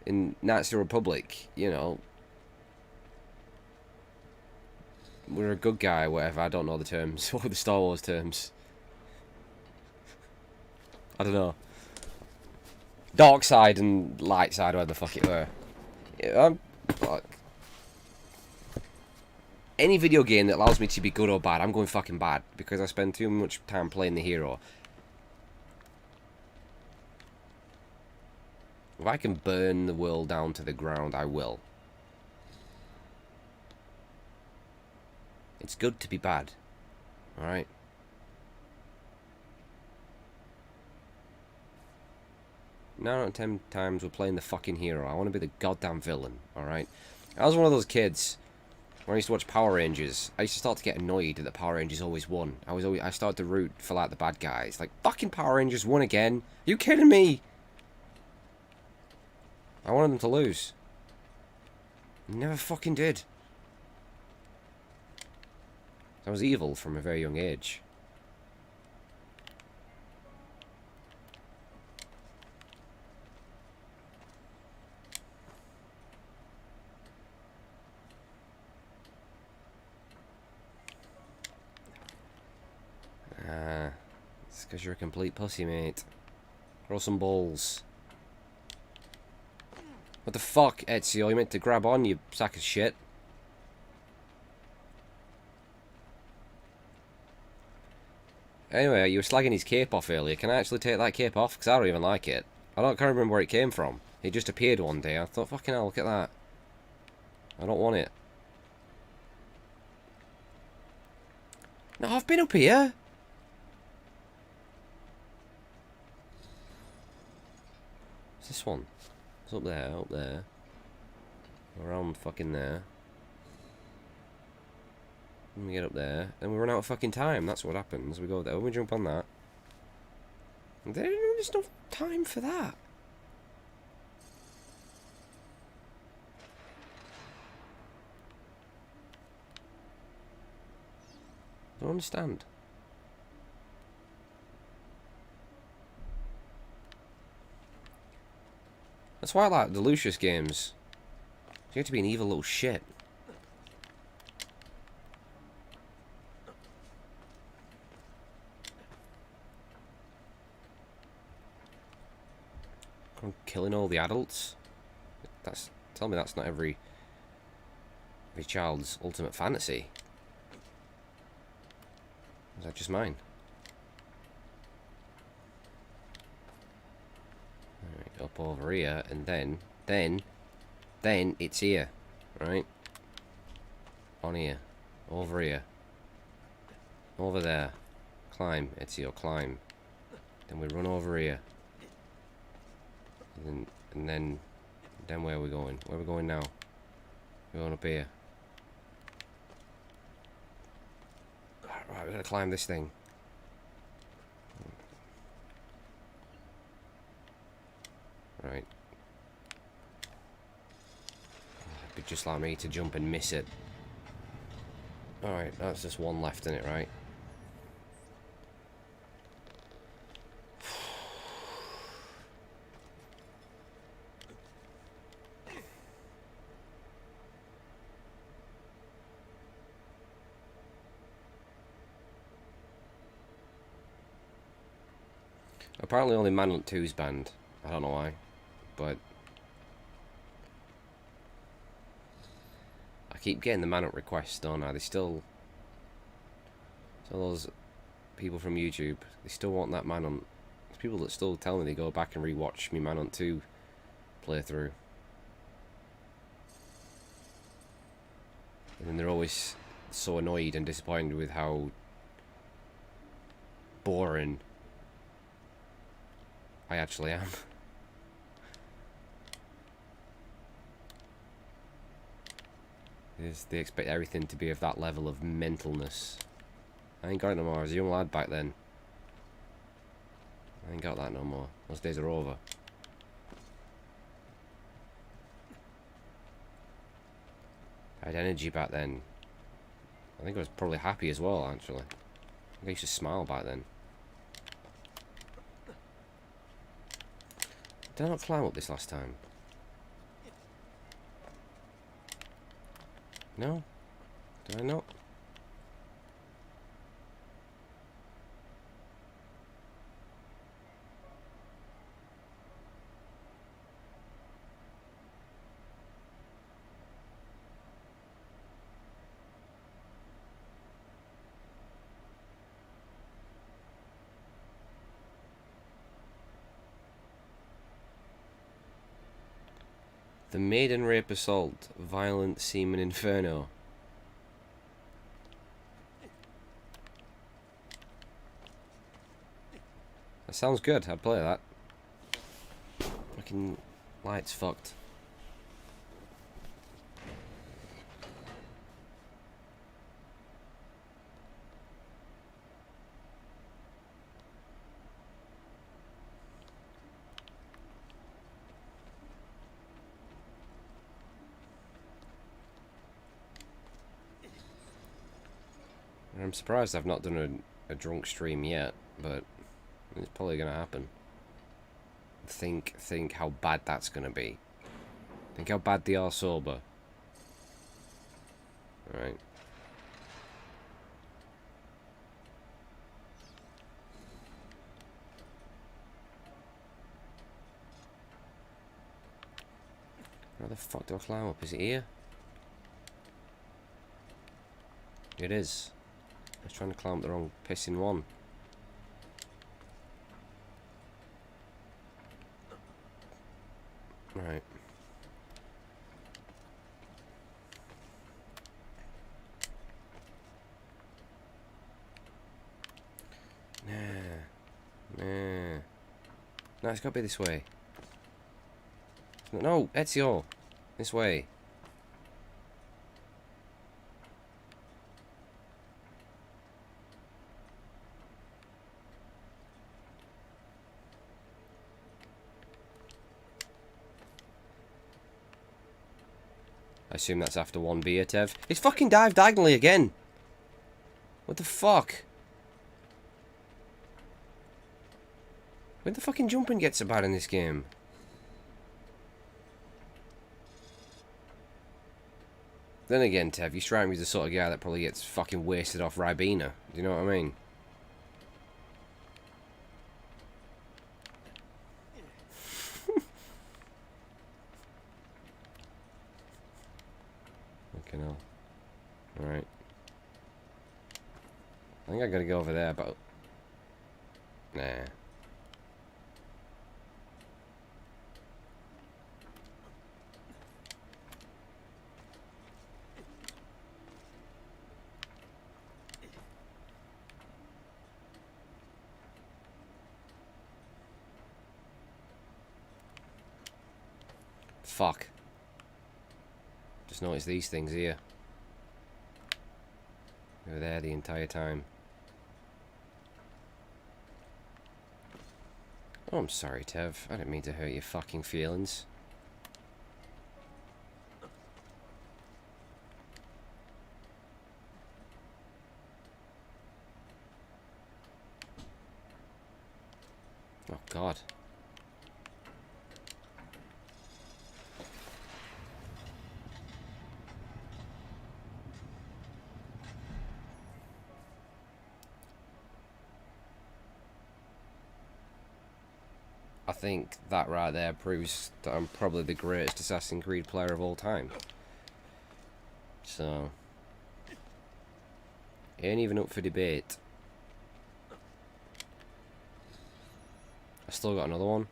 In Knights of the Republic, you know. We're a good guy, whatever. I don't know the terms. What are the Star Wars terms? I don't know. Dark side and light side, whatever the fuck it were. Yeah, fuck. Any video game that allows me to be good or bad, I'm going fucking bad. Because I spend too much time playing the hero. If I can burn the world down to the ground, I will. It's good to be bad. Alright? 9 out of 10 times we're playing the fucking hero. I want to be the goddamn villain. Alright? I was one of those kids when I used to watch Power Rangers. I used to start to get annoyed that the Power Rangers always won. I started to root for like the bad guys. Like, fucking Power Rangers won again. Are you kidding me? I wanted them to lose. Never fucking did. I was evil from a very young age. It's because you're a complete pussy, mate. Throw some balls. What the fuck, Ezio? You meant to grab on, you sack of shit. Anyway, you were slagging his cape off earlier. Can I actually take that cape off? Because I don't even like it. Can't remember where it came from. It just appeared one day. I thought, fucking hell, look at that. I don't want it. No, I've been up here. What's this one? It's up there, up there. Around fucking there. When we get up there, then we run out of fucking time. That's what happens. We go there, we jump on that. There's no time for that. I don't understand. That's why I like the Lucius games. You have to be an evil little shit. I'm killing all the adults. Tell me that's not every child's ultimate fantasy. Is that just mine? Alright, up over here, and then it's here, right? On here, over here, over there. Climb, Ezio, climb. Then we run over here. And then where are we going? Where are we going now? We're going up here. Right, we're gonna climb this thing. Right. It'd be just like me to jump and miss it. Alright, that's just one left in it, right? Apparently only Manhunt 2's banned. I don't know why, but I keep getting the Manhunt requests, don't I? They still those people from YouTube, they still want that Manhunt. There's people that still tell me they go back and rewatch me Manhunt 2 playthrough. And then they're always so annoyed and disappointed with how boring I actually am. They expect everything to be of that level of mentalness. I ain't got it no more. I was a young lad back then. I ain't got that no more. Those days are over. I had energy back then. I think I was probably happy as well, actually. I think I used to smile back then. Did I not climb up this last time? No? Did I not? The Maiden Rape Assault. Violent Seaman Inferno. That sounds good. I'd play that. Fucking lights fucked. I'm surprised I've not done a drunk stream yet, but it's probably gonna happen. Think how bad that's gonna be. Think how bad they are sober. Alright. Where the fuck do I climb up? Is it here? It is. I was trying to climb up the wrong pissing one. Right. Nah. No, it's got to be this way. No, Ezio. This way. I assume that's after one beer, Tev. It's fucking dived diagonally again. What the fuck? When the fucking jumping gets so bad in this game? Then again, Tev, you strike me as the sort of guy that probably gets fucking wasted off Ribena. Do you know what I mean? Fucking hell. Alright. I think I gotta go over there, but... Nah. Fuck. Just noticed these things here. They were there the entire time. Oh, I'm sorry, Tev. I didn't mean to hurt your fucking feelings. Oh, God. I think that right there proves that I'm probably the greatest Assassin's Creed player of all time. So, ain't even up for debate. I still got another one.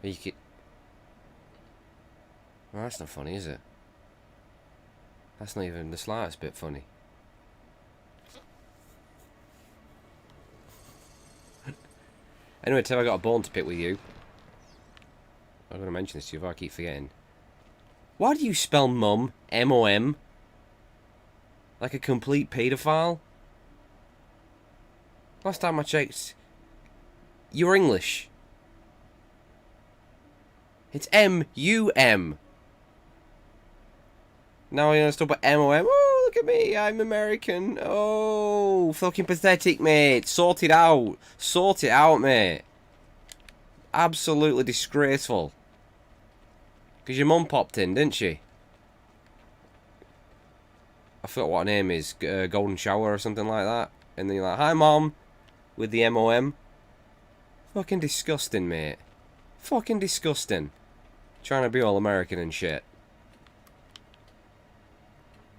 You could... Well, that's not funny, is it? That's not even the slightest bit funny. Anyway, Tim, I got a bone to pick with you. I'm going to mention this to you if I keep forgetting. Why do you spell mum, M-O-M? Like a complete paedophile? Last time I checked, you're English. It's M-U-M. Now I understand about M-O-M. Oh, look at me, I'm American. Oh, fucking pathetic, mate. Sort it out. Sort it out, mate. Absolutely disgraceful. Because your mum popped in, didn't she? I forgot what her name is. Golden Shower or something like that. And then you're like, hi, Mom. With the M-O-M. Fucking disgusting, mate. Fucking disgusting. Trying to be all American and shit.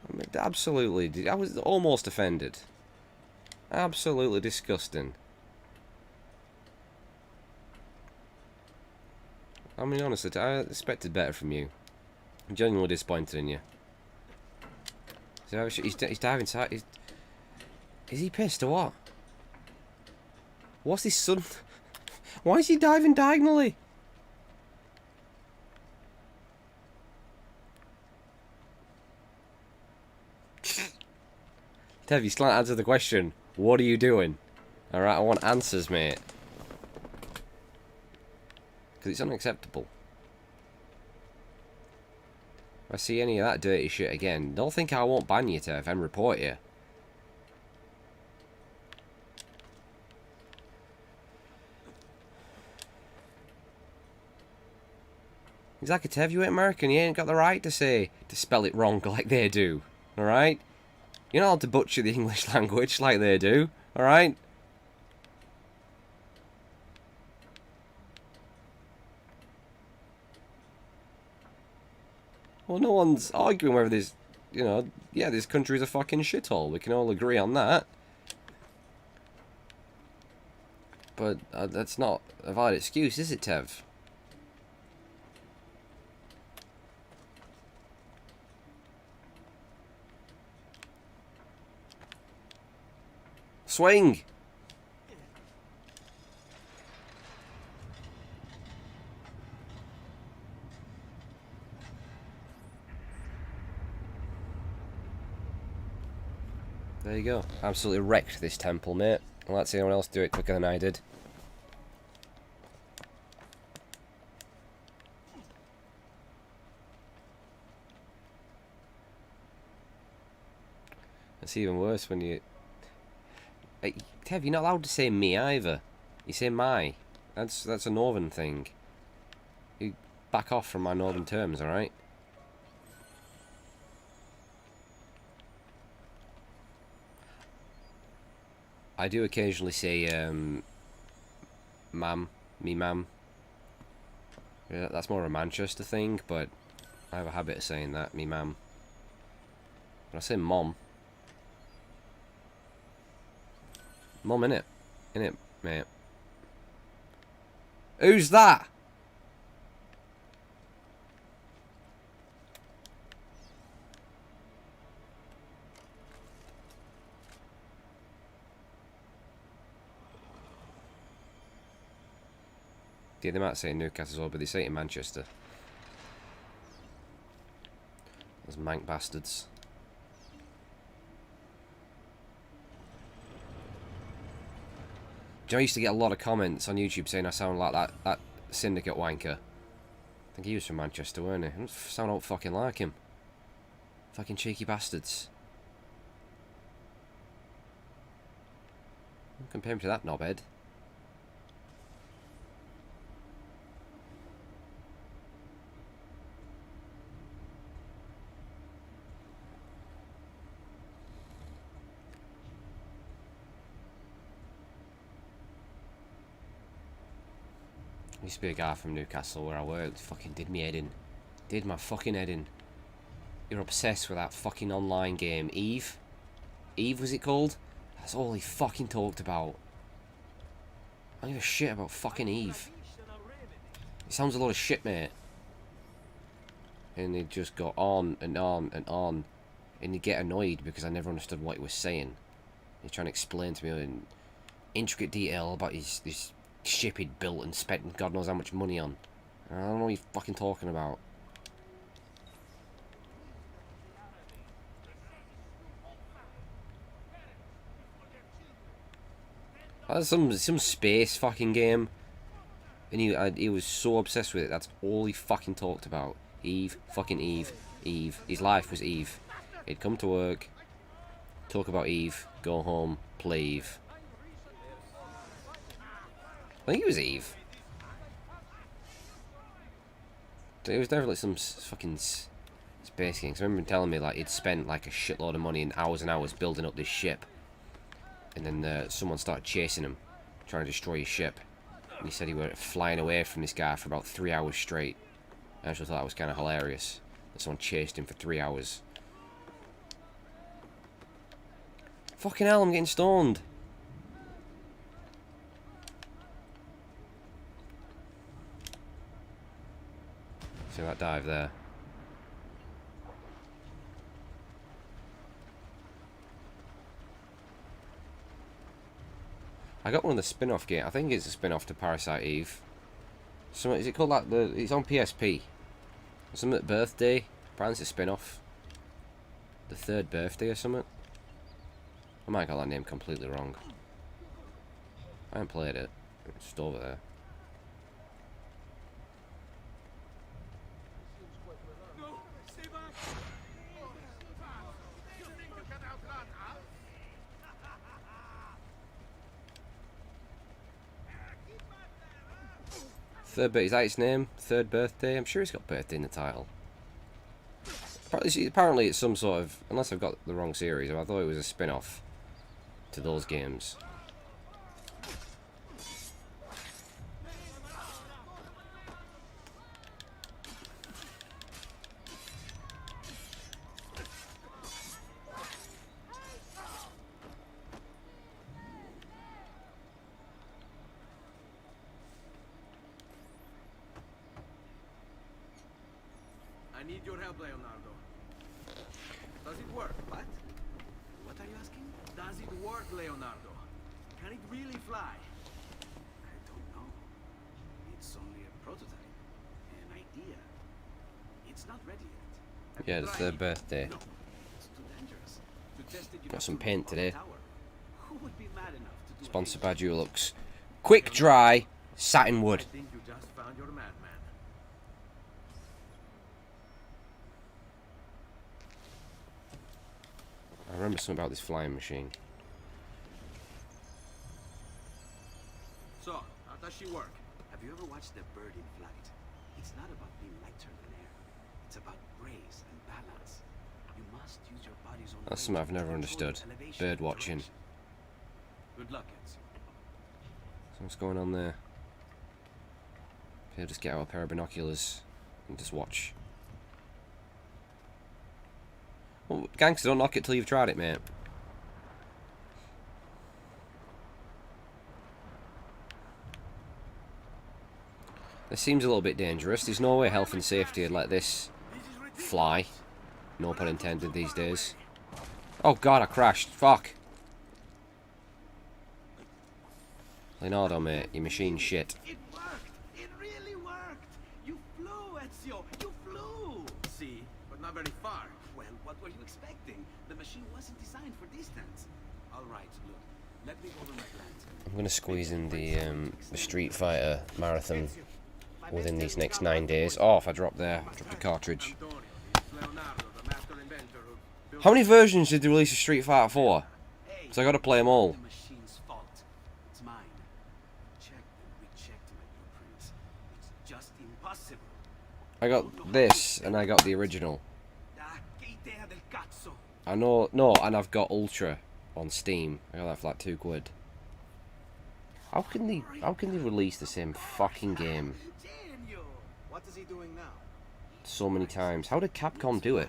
I mean, absolutely. I was almost offended. Absolutely disgusting. I mean, honestly, I expected better from you. I'm genuinely disappointed in you. He's diving side. Is he pissed or what? What's his son? Why is he diving diagonally? Tev, you still haven't answered the question. What are you doing? Alright, I want answers, mate. Because it's unacceptable. If I see any of that dirty shit again, don't think I won't ban you, Tev, and report you. Exactly, Tev, you ain't American, you ain't got the right to spell it wrong like they do. Alright? You're not allowed to butcher the English language like they do. Alright? Well, no one's arguing whether this, you know, yeah, this country's a fucking shithole. We can all agree on that. But that's not a valid excuse, is it, Tev? Swing! There you go. Absolutely wrecked this temple, mate. Let's see anyone else do it quicker than I did. It's even worse when you... Hey, Tev, you're not allowed to say me either. You say my. That's a northern thing. You back off from my northern terms, alright? I do occasionally say, ma'am, me ma'am. Yeah, that's more of a Manchester thing, but I have a habit of saying that, me ma'am. When I say mom. Mom, innit? Innit, mate? Who's that? Yeah, they might say Newcastle as well, but they say it in Manchester. Those mank bastards. I used to get a lot of comments on YouTube saying I sound like that syndicate wanker. I think he was from Manchester, weren't he? I don't sound fucking like him. Fucking cheeky bastards. Don't compare him to that knobhead. Used to be a guy from Newcastle where I worked, fucking did me head in. Did my fucking head in. You're obsessed with that fucking online game, Eve? Eve was it called? That's all he fucking talked about. I don't give a shit about fucking Eve. It sounds a lot of shit, mate. And he'd just go on and on and on. And he'd get annoyed because I never understood what he was saying. He's trying to explain to me in intricate detail about this ship he'd built and spent God knows how much money on. I don't know what you're fucking talking about. That's some space fucking game. And he was so obsessed with it. That's all he fucking talked about. Eve, fucking Eve, Eve. His life was Eve. He'd come to work, talk about Eve, go home, play Eve. I think it was Eve. It was definitely some fucking space game. I remember him telling me like he'd spent like a shitload of money and hours building up this ship. And then someone started chasing him, trying to destroy his ship. And he said he were flying away from this guy for about 3 hours straight. I actually thought that was kind of hilarious. That someone chased him for 3 hours. Fucking hell, I'm getting stoned. See that dive there? I got one of the spin-off games. I think it's a spin-off to Parasite Eve. So is it called that? It's on PSP. Something Birthday. Apparently it's a spin-off. The Third Birthday or something. I might have got that name completely wrong. I haven't played it. It's just over there. Third birthday, is that its name? Third Birthday? I'm sure it's got birthday in the title. Apparently it's some sort of, unless I've got the wrong series, I thought it was a spin-off to those games. I need your help, Leonardo. Does it work? What? What are you asking? Does it work, Leonardo? Can it really fly? I don't know. It's only a prototype. An idea. It's not ready yet. Yeah, it's Third Birthday. No, it's too dangerous. To test it, you Got have some to paint move on a today. tower. Who would be mad enough to do Sponsored a by Dulux. Quick dry satin wood. I think you just found your madman. I remember something about this flying machine. So, how does she work? Have you ever watched a bird in flight? It's not about being lighter than air. It's about grace and balance. You must use your body's own That's weight something I've to never control understood. elevation Bird and watching. direction. Good luck, Ezio. So what's going on there? Maybe I'll just get out a pair of binoculars and just watch. Well, gangster, don't knock it till you've tried it, mate. This seems a little bit dangerous. There's no way health and safety would let this fly. No pun intended these days. Oh god, I crashed. Fuck. Leonardo, mate, your machine's shit. It worked! It really worked! You flew, Ezio! You flew! See, but not very far. Well, what were you expecting? The machine wasn't designed for distance. All right, look. Let me go over my plans. I'm gonna squeeze in the Street Fighter marathon within these next 9 days. Oh, if I drop there, drop the cartridge. Antonio, it's Leonardo, the master inventor who built How many versions did they release of Street Fighter 4? Hey, So I gotta play them all. the machine's fault. It's mine. Checked and rechecked my blueprints. It's just impossible. I got this, and I got the original. Ah, che idea del cazzo! I know, no, and I've got Ultra on Steam. I got that for like £2. How can they release the same fucking game Genio! What is he doing now? so many times? How did Capcom do it?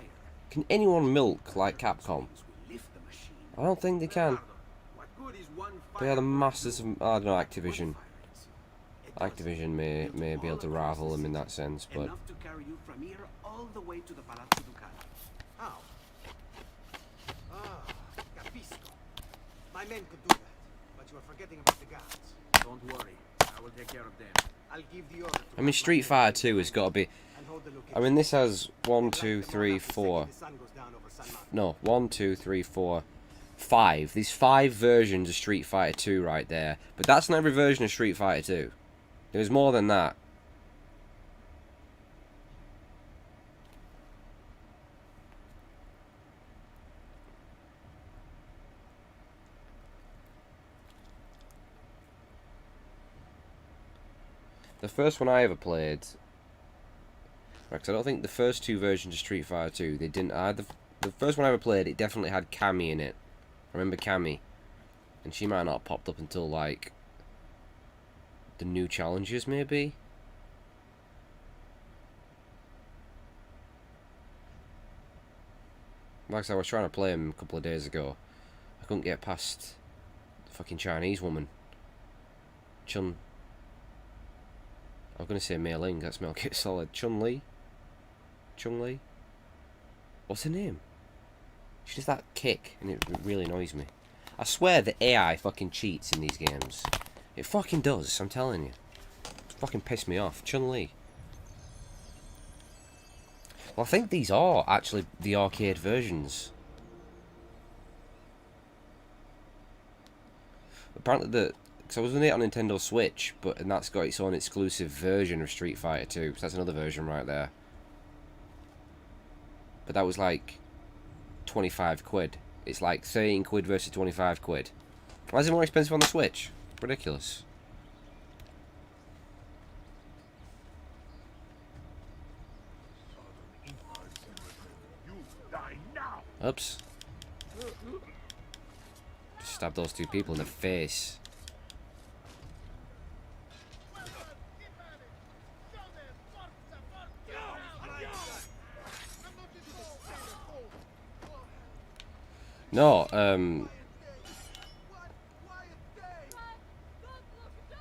Can anyone milk like Capcom? We lift the machine. I don't think they can. What good is one They are the fire- masters of, I don't know, Activision. It does Activision may be able to rival them in that sense, but enough to carry you from here all the way to the Palazzo Ducale. How? Ah, capisco. My men could do that, but you are forgetting about the guards. Don't worry, I will take care of them. I'll give the order to I mean, Street Fighter 2 has got to be. and hold the location. I mean, this has 1, 2, 3, 4. The sun goes down over San Marco. No, 1, 2, 3, 4, 5. There's 5 versions of Street Fighter 2 right there. But that's not every version of Street Fighter 2. There's more than that. The first one I ever played, because I don't think the first 2 versions of Street Fighter 2, they didn't. The first one I ever played, it definitely had Cammy in it. I remember Cammy, and she might not have popped up until like the new challenges, maybe. Like I said, I was trying to play him a couple of days ago. I couldn't get past the fucking Chinese woman. I was going to say Mei Ling, that's Metal Gear Solid. Chun-Li? Chun-Li? What's her name? She does that kick, and it really annoys me. I swear the AI fucking cheats in these games. It fucking does, I'm telling you. It's fucking pissed me off. Chun-Li. Well, I think these are actually the arcade versions. Apparently because I was doing it on Nintendo Switch, and that's got its own exclusive version of Street Fighter 2, so that's another version right there. But that was like 25 quid. It's like 13 quid versus 25 quid. Why is it more expensive on the Switch? Ridiculous. Oops. Just stabbed those two people in the face. No,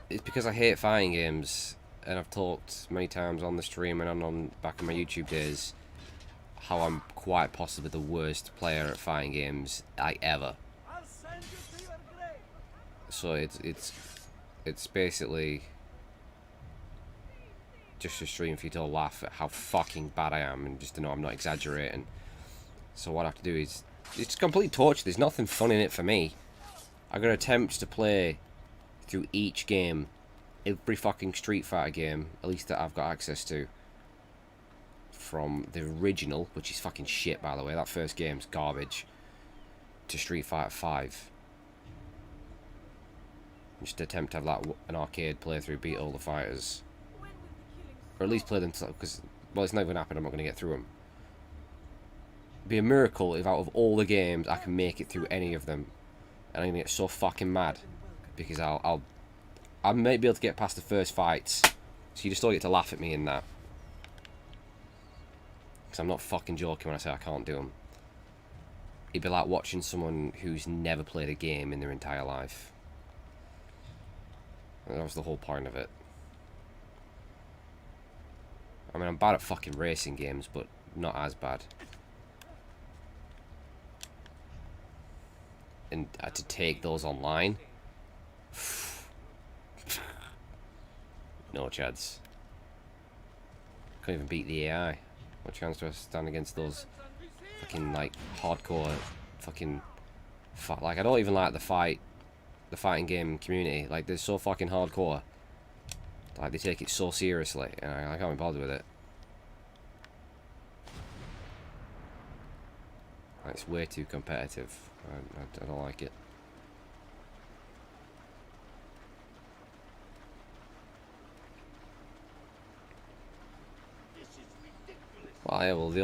it's because I hate fighting games, and I've talked many times on the stream and on back in my YouTube days how I'm quite possibly the worst player at fighting games like ever. So it's basically just a stream for you to laugh at how fucking bad I am and just to know I'm not exaggerating. So what I have to do is, it's complete torture. There's nothing fun in it for me. I'm gonna attempt to play through each game, every fucking Street Fighter game, at least that I've got access to, from the original, which is fucking shit by the way. That first game's garbage, to Street Fighter 5. Just attempt to have like an arcade playthrough, beat all the fighters, or at least play them, because well, it's not gonna happen. I'm not gonna get through them. It'd be a miracle if out of all the games I can make it through any of them, and I'm gonna get so fucking mad because I may be able to get past the first fights, so you just all get to laugh at me in that, because I'm not fucking joking when I say I can't do them. It'd be like watching someone who's never played a game in their entire life. And that was the whole point of it. I mean, I'm bad at fucking racing games, but not as bad. And to take those online, no chance. Can't even beat the AI. What chance do I stand against those fucking like hardcore fucking like, I don't even like the fighting game community. Like, they're so fucking hardcore. Like, they take it so seriously, and I can't be bothered with it. Like, it's way too competitive. I don't like it. Well, yeah, well, the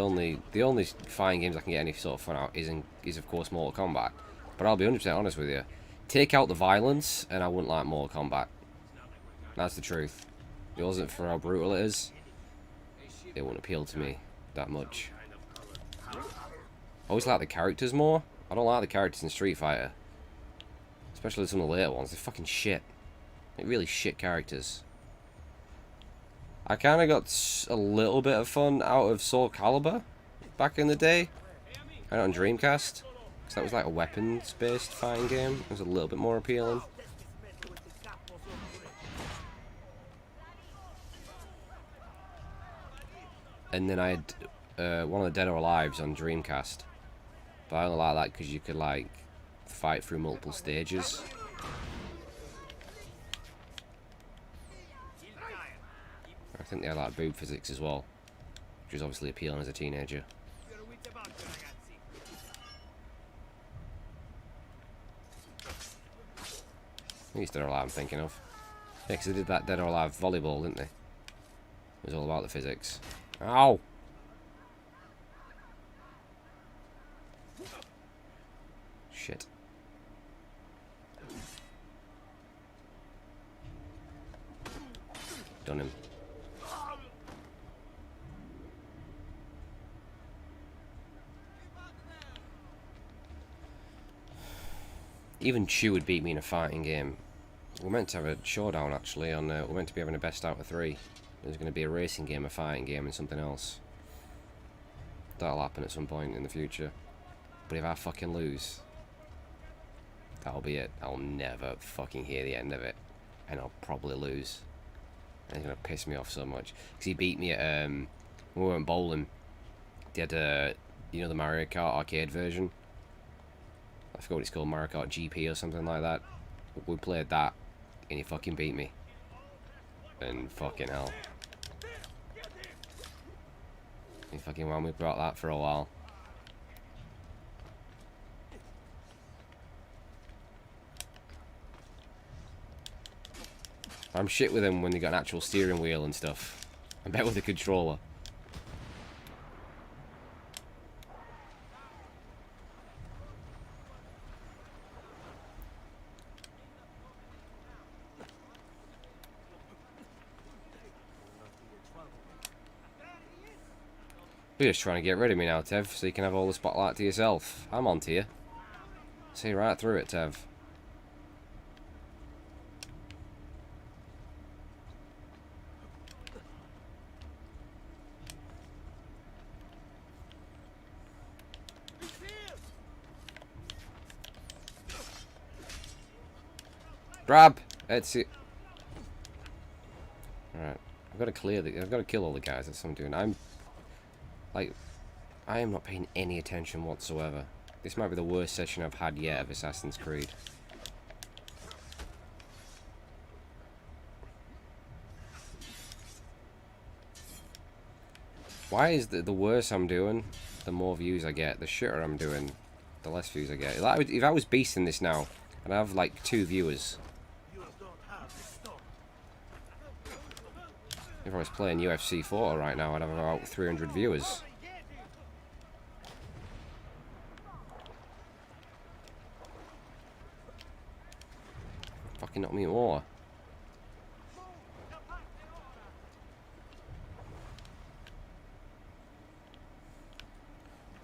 only fighting games I can get any sort of fun out is of course Mortal Kombat. But I'll be 100% honest with you. Take out the violence, and I wouldn't like Mortal Kombat. That's the truth. If it wasn't for how brutal it is, it wouldn't appeal to me that much. I always like the characters more. I don't like the characters in Street Fighter. Especially some of the later ones. They're fucking shit. Like, really shit characters. I kind of got a little bit of fun out of Soul Calibur back in the day. I on Dreamcast. Because that was like a weapons-based fighting game. It was a little bit more appealing. And then I had one of the Dead or Alives on Dreamcast. But I only like that because you could like fight through multiple stages. I think they had like boob physics as well, which was obviously appealing as a teenager. I think it's Dead or Alive I'm thinking of. Yeah, because they did that Dead or Alive volleyball, didn't they? It was all about the physics. Ow! Shit. Done him. Even Chu would beat me in a fighting game. We're meant to have a showdown actually on. We're meant to be having a best out of 3. There's going to be a racing game, a fighting game, and something else. That'll happen at some point in the future. But if I fucking lose, that'll be it. I'll never fucking hear the end of it. And I'll probably lose. And it's gonna piss me off so much. Because he beat me at, when we went bowling. They had, you know, the Mario Kart arcade version? I forgot what it's called, Mario Kart GP or something like that. We played that, and he fucking beat me. And fucking hell. He fucking wound me about that for a while. I'm shit with him when they got an actual steering wheel and stuff. I'm better with the controller. You're just trying to get rid of me now, Tev, so you can have all the spotlight to yourself. I'm on to you. See right through it, Tev. Grab! It's it. Alright. I've got to clear the. I've got to kill all the guys. That's what I'm doing. I am not paying any attention whatsoever. This might be the worst session I've had yet of Assassin's Creed. Why is the worse I'm doing, the more views I get? The shitter I'm doing, the less views I get. Like, if I was beasting this now, I'd have like 2 viewers. If I was playing UFC 4 right now, I'd have about 300 viewers. Fucking knock me more.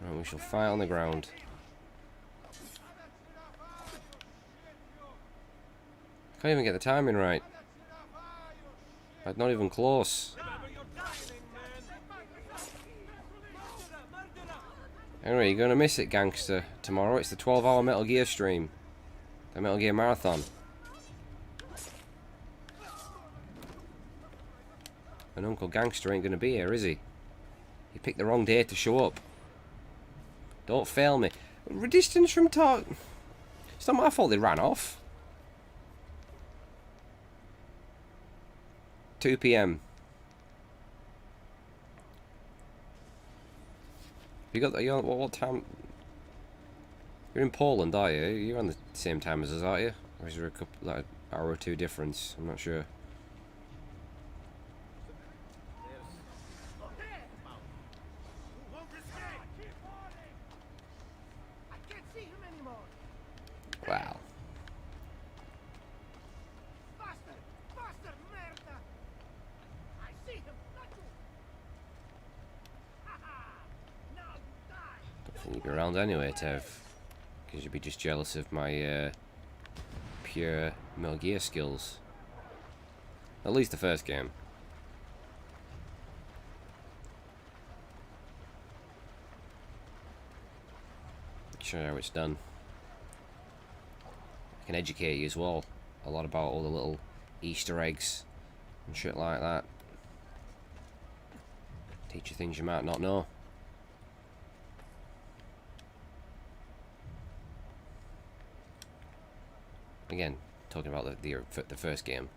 Right, we shall fight on the ground. Can't even get the timing right. Like, not even close. Anyway, you're gonna miss it, gangster. Tomorrow it's the 12-hour Metal Gear stream. The Metal Gear Marathon. And Uncle Gangster ain't gonna be here, is he? He picked the wrong day to show up. Don't fail me. Distance from talk. It's not my fault they ran off. 2 PM. You got what time? You're in Poland, are you? You're on the same time as us, aren't you? Or is there a couple, like, hour or 2 difference? I'm not sure. Wow. You'd be around anyway, Tev, because you'd be just jealous of my pure Metal Gear skills. At least the first game. Show you how it's done. I can educate you as well, a lot about all the little Easter eggs and shit like that. Teach you things you might not know. Again, talking about the first game.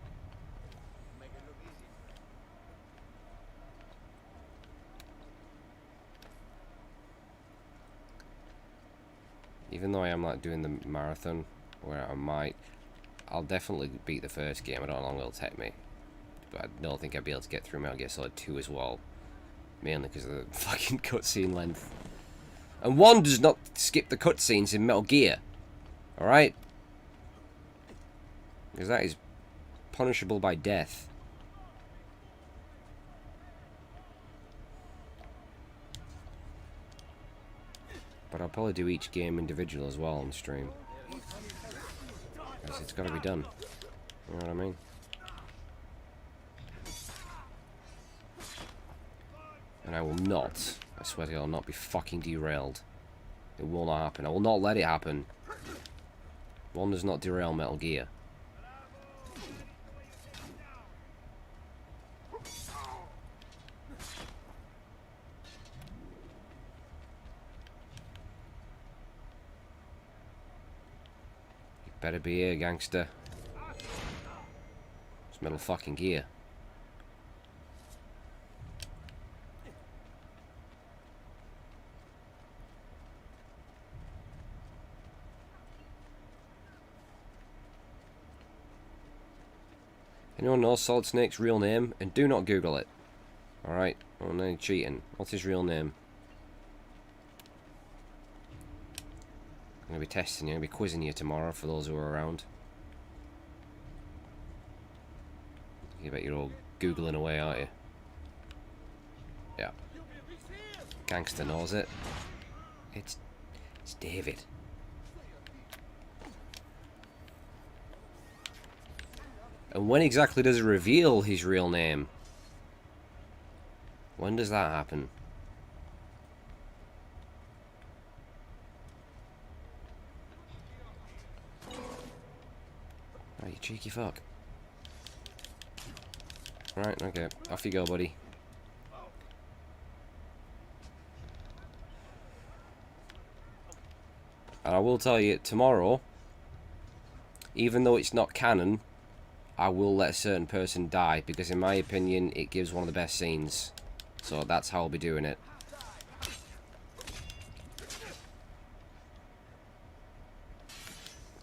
Even though I am like doing the marathon, where I'll definitely beat the first game. I don't know how long it'll take me, but I don't think I'd be able to get through Metal Gear Solid 2 as well, mainly because of the fucking cutscene length. And one does not skip the cutscenes in Metal Gear, all right? Because that is punishable by death. But I'll probably do each game individual as well on stream. Because it's got to be done. You know what I mean? And I will not I swear to God, I'll not be fucking derailed. It will not happen. I will not let it happen. One does not derail Metal Gear. You better be here, gangster. It's Metal fucking Gear. Anyone knows Solid Snake's real name? And do not Google it. Alright? I don't need cheating. What's his real name? I'm going to be testing you. I'm going to be quizzing you tomorrow for those who are around. You bet you're all Googling away, aren't you? Yeah. Gangster knows it. It's David. And when exactly does it reveal his real name? When does that happen? Oh, you cheeky fuck. Right, okay. Off you go, buddy. And I will tell you, tomorrow, even though it's not canon, I will let a certain person die, because in my opinion, it gives one of the best scenes. So that's how I'll be doing it.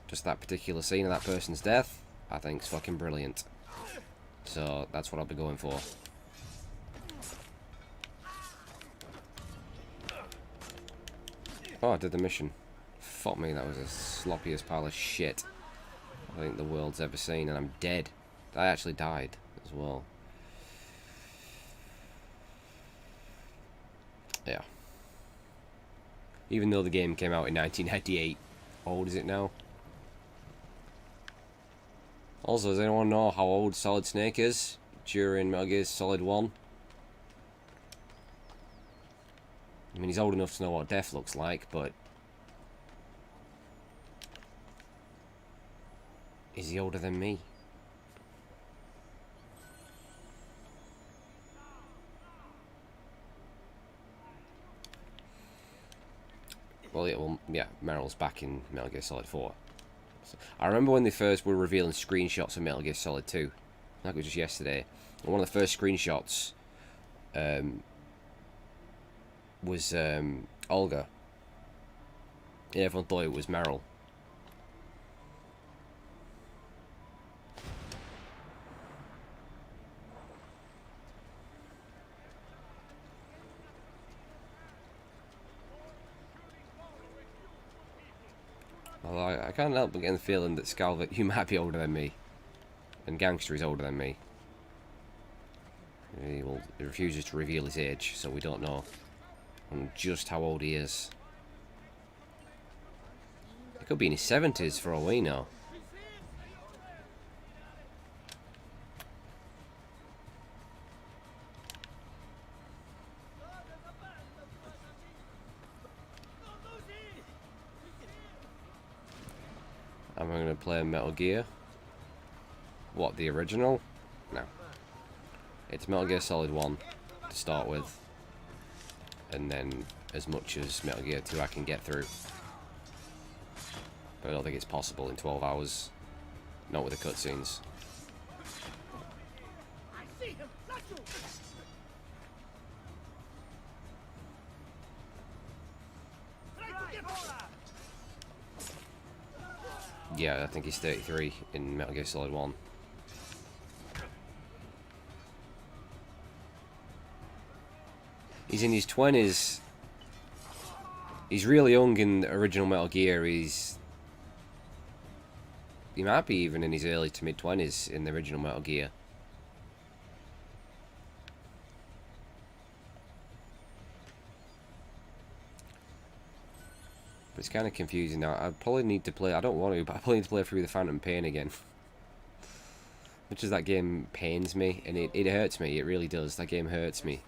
Just that particular scene of that person's death, I think is fucking brilliant. So that's what I'll be going for. Oh, I did the mission. Fuck me, that was the sloppiest pile of shit I think the world's ever seen, and I'm dead. I actually died as well. Yeah. Even though the game came out in 1998. How old is it now? Also, does anyone know how old Solid Snake is during Metal Gear Solid 1? I mean, he's old enough to know what death looks like, but... is he older than me? Well, yeah, Meryl's back in Metal Gear Solid 4. So, I remember when they first were revealing screenshots of Metal Gear Solid 2. That was just yesterday. And one of the first screenshots was Olga. And everyone thought it was Meryl. Although I can't help but get the feeling that Scalvik, you might be older than me. And Gangster is older than me. He refuses to reveal his age, so we don't know just how old he is. He could be in his 70s for all we know. Am I going to play Metal Gear? What, the original? No. It's Metal Gear Solid 1 to start with. And then as much as Metal Gear 2 I can get through. But I don't think it's possible in 12 hours. Not with the cutscenes. Yeah, I think he's 33 in Metal Gear Solid 1. He's in his 20s. He's really young in the original Metal Gear. He might be even in his early to mid 20s in the original Metal Gear. But it's kind of confusing now. I probably need to play... I don't want to, but I probably need to play through the Phantom Pain again. Much as that game pains me, and it hurts me. It really does. That game hurts me.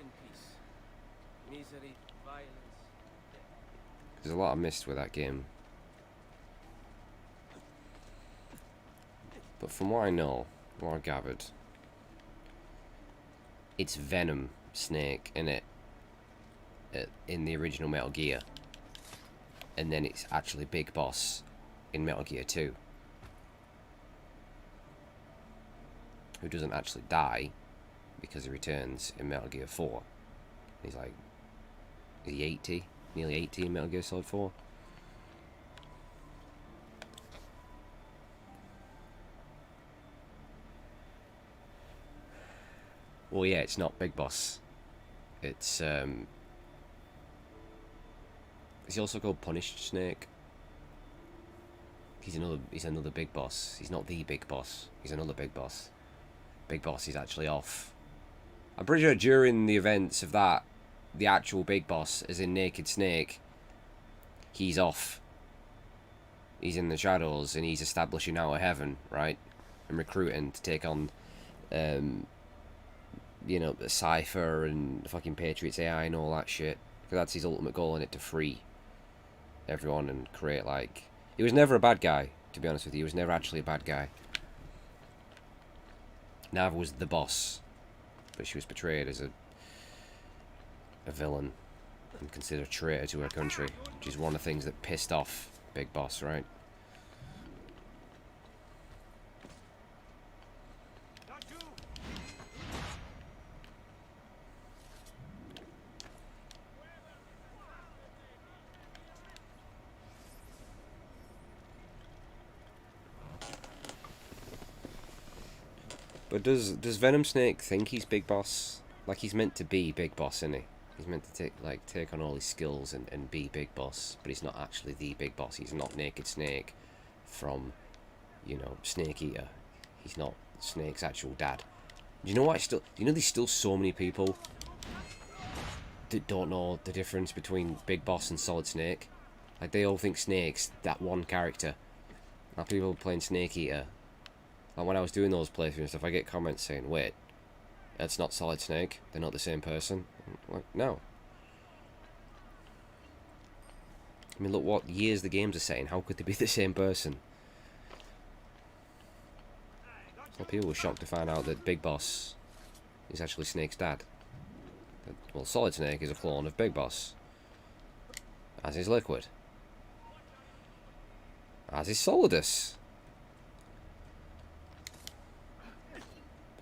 There's a lot I missed with that game. But from what I know, what I gathered, it's Venom Snake in it, in the original Metal Gear. And then it's actually Big Boss in Metal Gear 2. Who doesn't actually die, because he returns in Metal Gear 4. He's like, is he 80? Nearly 80 in Metal Gear Solid 4. Well, yeah, it's not Big Boss. It's is he also called Punished Snake? He's another Big Boss. He's not the Big Boss. He's another Big Boss. Big Boss is actually off. I'm pretty sure during the events of that, the actual Big Boss, as in Naked Snake, he's off. He's in the shadows and he's establishing Outer Heaven, right? And recruiting to take on, you know, the Cypher and the fucking Patriots AI and all that shit. Because that's his ultimate goal in it, to free everyone and create, like... He was never a bad guy, to be honest with you. He was never actually a bad guy. Nava was the boss, but she was portrayed as a villain and considered a traitor to her country, which is one of the things that pissed off Big Boss, right? But does Venom Snake think he's Big Boss? Like, he's meant to be Big Boss, isn't he? He's meant to take on all his skills and be Big Boss, but he's not actually the Big Boss. He's not Naked Snake from, you know, Snake Eater. He's not Snake's actual dad. Do you know what? Do you know there's still so many people that don't know the difference between Big Boss and Solid Snake? Like, they all think Snake's that one character. Now people playing Snake Eater. And when I was doing those playthroughs and stuff, I get comments saying, wait, that's not Solid Snake, they're not the same person. I'm like, no. I mean, look what years the games are saying, how could they be the same person? Well, people were shocked to find out that Big Boss is actually Snake's dad. Well, Solid Snake is a clone of Big Boss. As is Liquid. As is Solidus.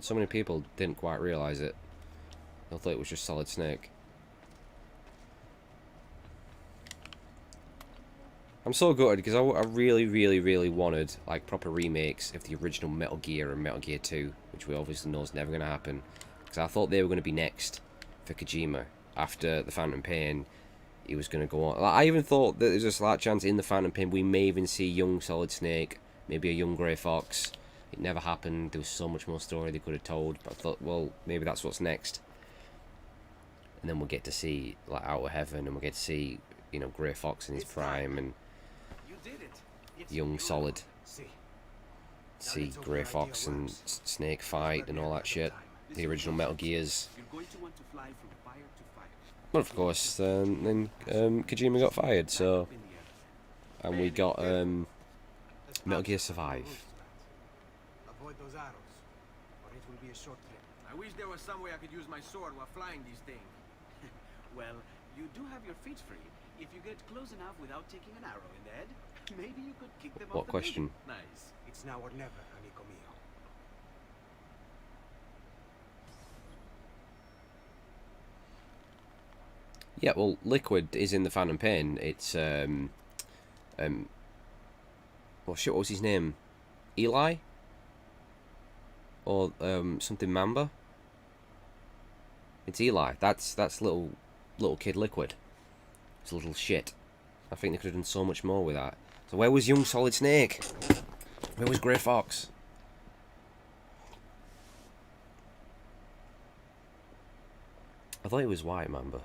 So many people didn't quite realise it. They thought it was just Solid Snake. I'm so gutted because I really, really, really wanted like proper remakes of the original Metal Gear and Metal Gear 2, which we obviously know is never going to happen. Because I thought they were going to be next for Kojima. After the Phantom Pain, he was going to go on. Like, I even thought that there's a slight chance in the Phantom Pain we may even see young Solid Snake, maybe a young Grey Fox. It never happened. There was so much more story they could have told. But I thought, well, maybe that's what's next. And then we'll get to see like Outer Heaven, and we'll get to see, you know, Grey Fox in his prime, and young Solid. See Grey Fox and Snake fight and all that shit. The original Metal Gears. But of course, then Kojima got fired. So, and we got Metal Gear Survive. Those arrows, or it will be a short trip. I wish there was some way I could use my sword while flying these things. Well, you do have your feet free. If you get close enough without taking an arrow in the head, maybe you could kick them off. What question? Nice. It's now or never, amico mio. Yeah, well, Liquid is in the Phantom Pain. It's well, shit, what was his name? Eli? Or something Mamba? It's Eli. That's little kid Liquid. It's a little shit. I think they could have done so much more with that. So where was young Solid Snake? Where was Grey Fox? I thought he was White Mamba.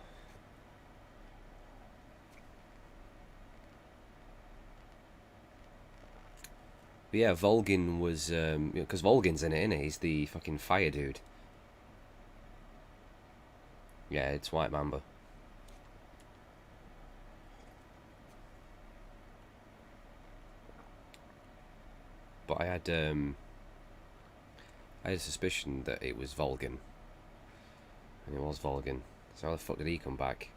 But yeah, Volgin was, because Volgin's in it, innit? He's the fucking fire dude. Yeah, it's White Mamba. I had a suspicion that it was Volgin. And it was Volgin. So how the fuck did he come back?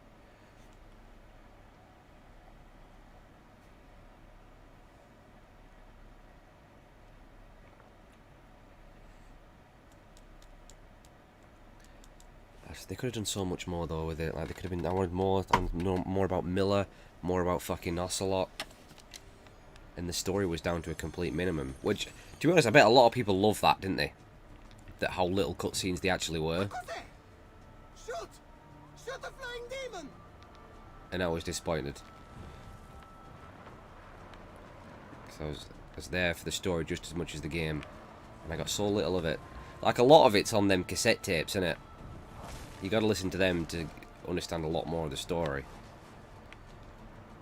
They could have done so much more though with it. Like they could have been. I wanted more. More about Miller. More about fucking Ocelot. And the story was down to a complete minimum. Which, to be honest, I bet a lot of people love that, didn't they? That how little cutscenes they actually were. Shoot! Shoot the flying demon! And I was disappointed. Because I was there for the story just as much as the game. And I got so little of it. Like a lot of it's on them cassette tapes, innit? You gotta listen to them to understand a lot more of the story.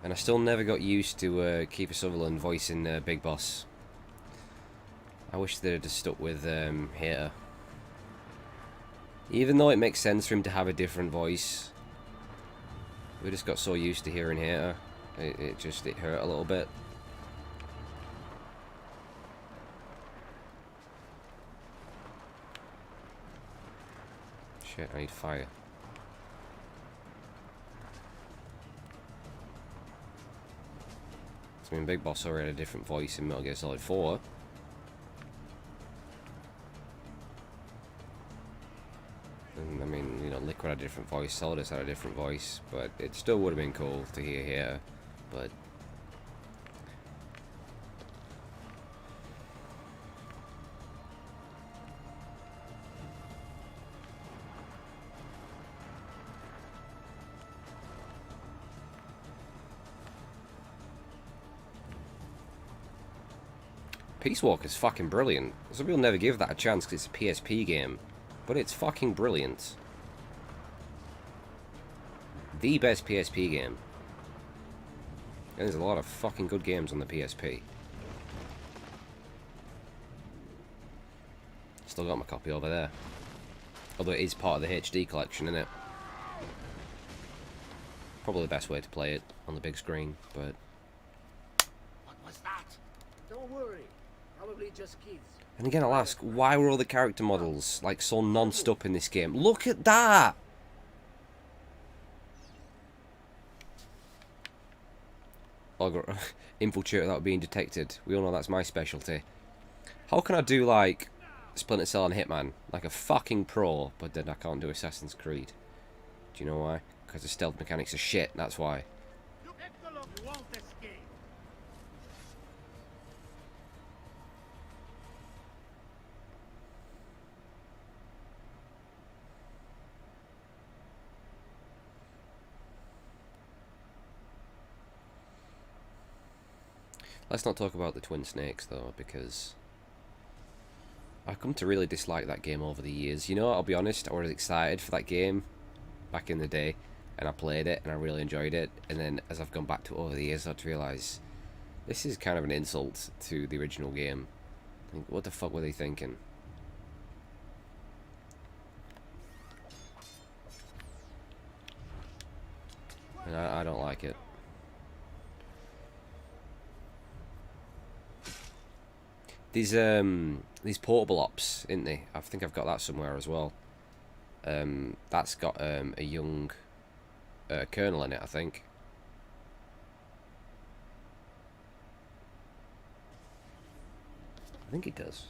And I still never got used to Kiefer Sutherland voicing Big Boss. I wish they'd have stuck with Hater. Even though it makes sense for him to have a different voice, we just got so used to hearing Hater. It hurt a little bit. Shit, I need fire. I mean, Big Boss already had a different voice in Metal Gear Solid 4. And, I mean, you know, Liquid had a different voice, Solidus had a different voice, but it still would have been cool to hear here, but... Peace Walker's fucking brilliant. Some people never give that a chance because it's a PSP game, but it's fucking brilliant. The best PSP game. And there's a lot of fucking good games on the PSP. Still got my copy over there. Although it is part of the HD collection, isn't it? Probably the best way to play it on the big screen, but... What was that? Don't worry. Probably just kids. And again, I'll ask, why were all the character models like so non-stop in this game? Look at that! Infiltrate without being detected. We all know that's my specialty. How can I do like Splinter Cell and Hitman like a fucking pro, but then I can't do Assassin's Creed? Do you know why? Because the stealth mechanics are shit, that's why. You won't escape. Let's not talk about the Twin Snakes though, because I've come to really dislike that game over the years. You know, I'll be honest, I was excited for that game back in the day, and I played it and I really enjoyed it, and then as I've gone back to it over the years, I've realised this is kind of an insult to the original game. I think, what the fuck were they thinking? And I don't like it. These portable ops, isn't they? I think I've got that somewhere as well. That's got a young Colonel in it, I think. I think it does.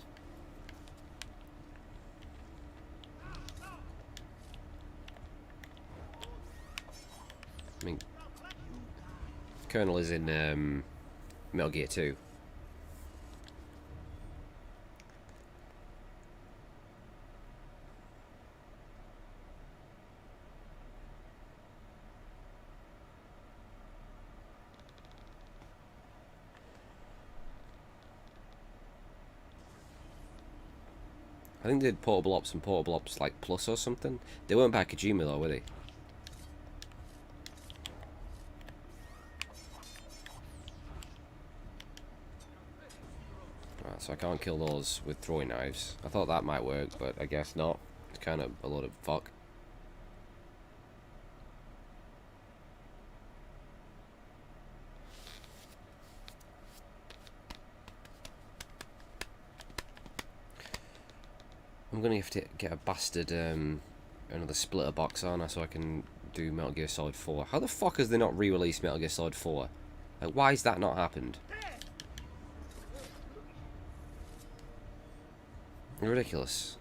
I mean, Colonel is in Metal Gear 2. I think they did Portable Ops and Portable Ops like Plus or something. They weren't by Kojima though, were they? Right, so I can't kill those with throwing knives. I thought that might work, but I guess not. It's kind of a load of fuck. I'm gonna have to get a bastard another splitter box on so I can do Metal Gear Solid 4. How the fuck has they not re-released Metal Gear Solid 4? Like, why has that not happened? Ridiculous.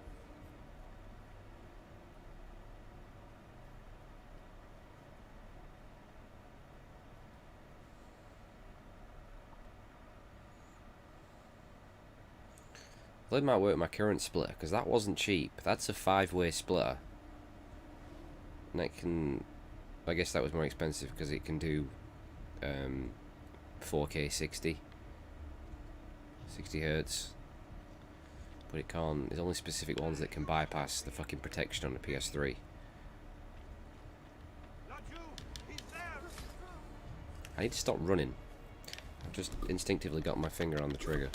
It might work my current splitter, because that wasn't cheap. That's a 5-way splitter. And it can... I guess that was more expensive because it can do 4K 60 Hertz. But it can't... There's only specific ones that can bypass the fucking protection on the PS3. I need to stop running. I've just instinctively got my finger on the trigger.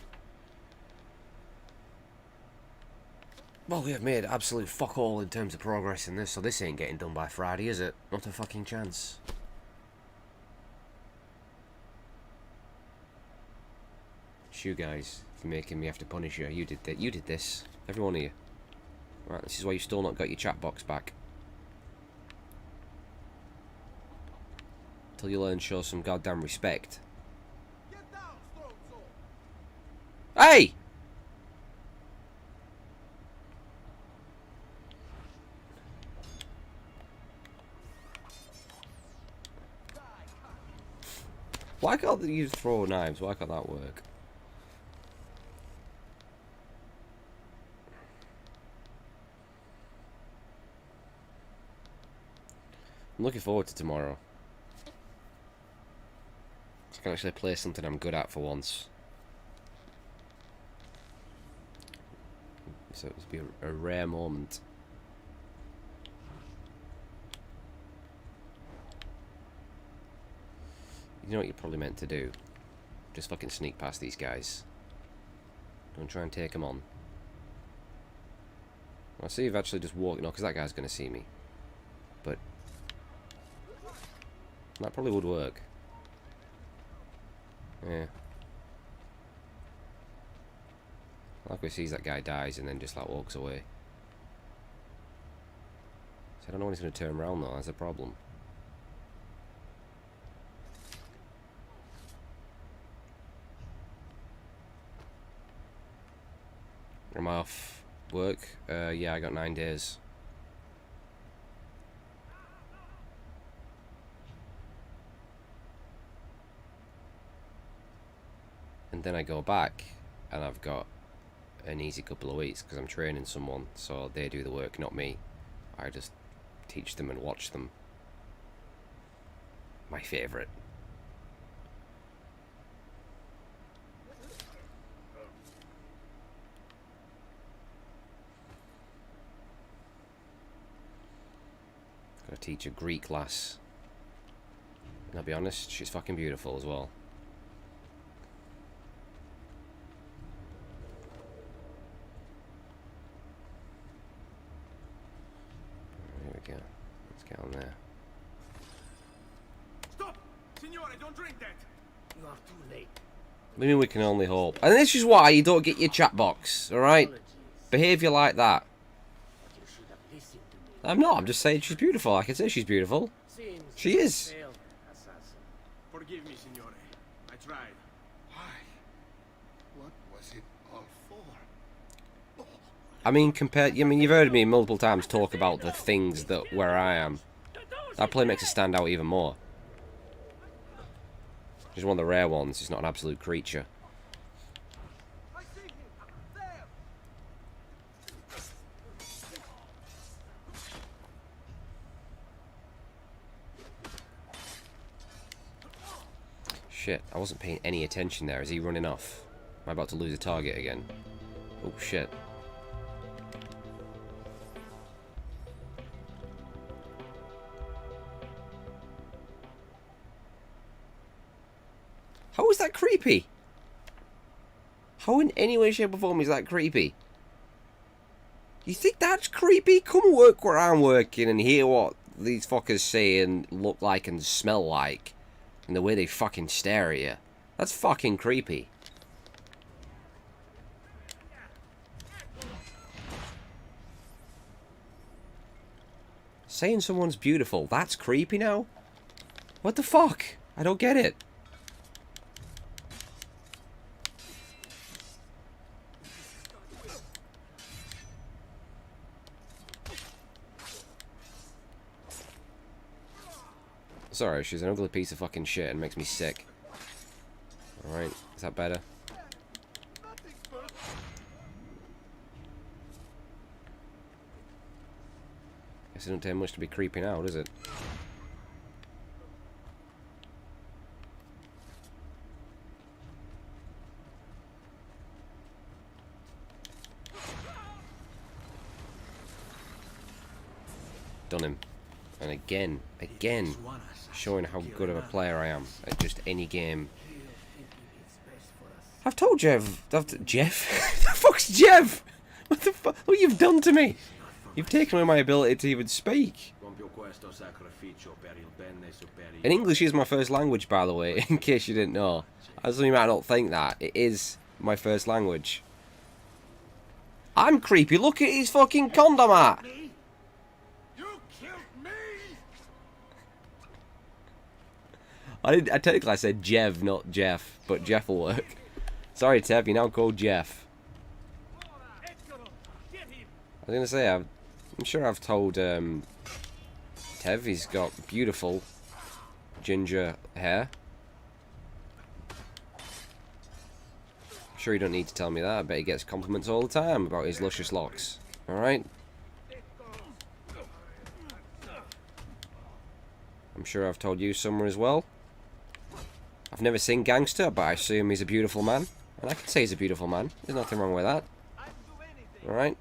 Well, we have made absolute fuck all in terms of progress in this, so this ain't getting done by Friday, is it? Not a fucking chance. It's you guys for making me have to punish you. You did that. You did this. Every one of you. Right, this is why you've still not got your chat box back. Till you learn to show some goddamn respect. Hey! Why can't you throw knives? Why can't that work? I'm looking forward to tomorrow. I can actually play something I'm good at for once. So it'll be a rare moment. You know what you're probably meant to do? Just fucking sneak past these guys. Don't try and take them on. I'll see if actually just walk... No, because that guy's going to see me. But... that probably would work. Yeah. Like we sees that guy dies and then just like walks away. So I don't know when he's going to turn around though, that's a problem. Am I off work? Yeah, I got 9 days. And then I go back and I've got an easy couple of weeks because I'm training someone, so they do the work, not me. I just teach them and watch them. My favourite. Gotta teach a Greek lass. And I'll be honest, she's fucking beautiful as well. There we go. Let's get on there. Stop! Signore, don't drink that! You are too late. I mean, we can only hope. And this is why you don't get your chat box, alright? Behaviour like that. You should have listened to me. I'm not, I'm just saying she's beautiful. I can say she's beautiful. Since She is. you failed, assassin. Forgive me, signore. I tried. Why? What was it all for? I mean, you've heard me multiple times talk about the things that where I am. That play makes it stand out even more. She's one of the rare ones. She's not an absolute creature. I see him! There! Shit, I wasn't paying any attention there. Is he running off? Am I about to lose a target again? Oh, shit. How is that creepy? How in any way, shape or form is that creepy? You think that's creepy? Come work where I'm working and hear what these fuckers say and look like and smell like. And the way they fucking stare at you. That's fucking creepy. Saying someone's beautiful, that's creepy now? What the fuck? I don't get it. Sorry, she's an ugly piece of fucking shit and makes me sick. Alright, is that better? Guess it don't take much to be creeping out, does it? Done him. And again, showing how good of a player I am at just any game. I've told Jeff. Jeff? The fuck's Jeff? What the fuck? What you've done to me? You've taken away my ability to even speak. And English is my first language, by the way, in case you didn't know. As you might not think that, it is my first language. I'm creepy. Look at his fucking condom hat. I technically I said Jev, not Jeff, but Jeff will work. Sorry, Tev, you're now called Jeff. I was gonna say I'm sure I've told Tev he's got beautiful ginger hair. I'm sure you don't need to tell me that. I bet he gets compliments all the time about his luscious locks. All right. I'm sure I've told you somewhere as well. I've never seen Gangster, but I assume he's a beautiful man. And I can say he's a beautiful man. There's nothing wrong with that. Alright?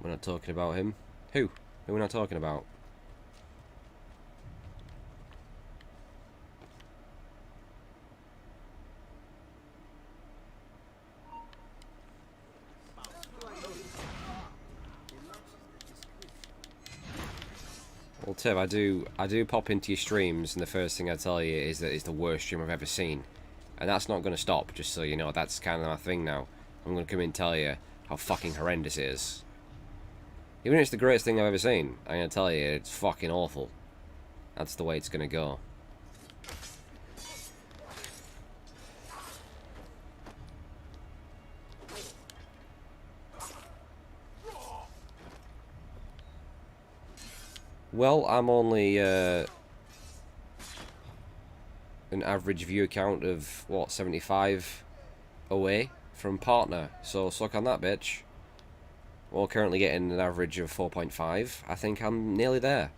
We're not talking about him. Who? Who are we not talking about? Well, Tev, I do pop into your streams, and the first thing I tell you is that it's the worst stream I've ever seen, and that's not going to stop. Just so you know, that's kind of my thing now. I'm going to come in and tell you how fucking horrendous it is. Even if it's the greatest thing I've ever seen, I'm going to tell you it's fucking awful. That's the way it's going to go. Well, I'm only an average view count of, what, 75 away from partner. So suck on that, bitch. We're currently getting an average of 4.5. I think I'm nearly there.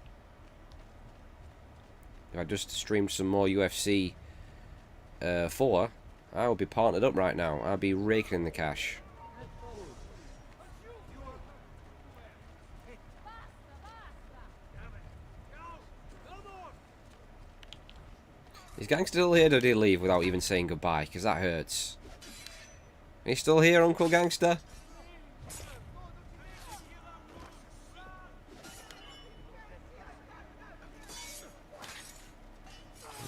If I just streamed some more UFC 4, I would be partnered up right now. I'd be raking in the cash. Is Gangster still here, or did he leave without even saying goodbye? Because that hurts. Are you still here, Uncle Gangster?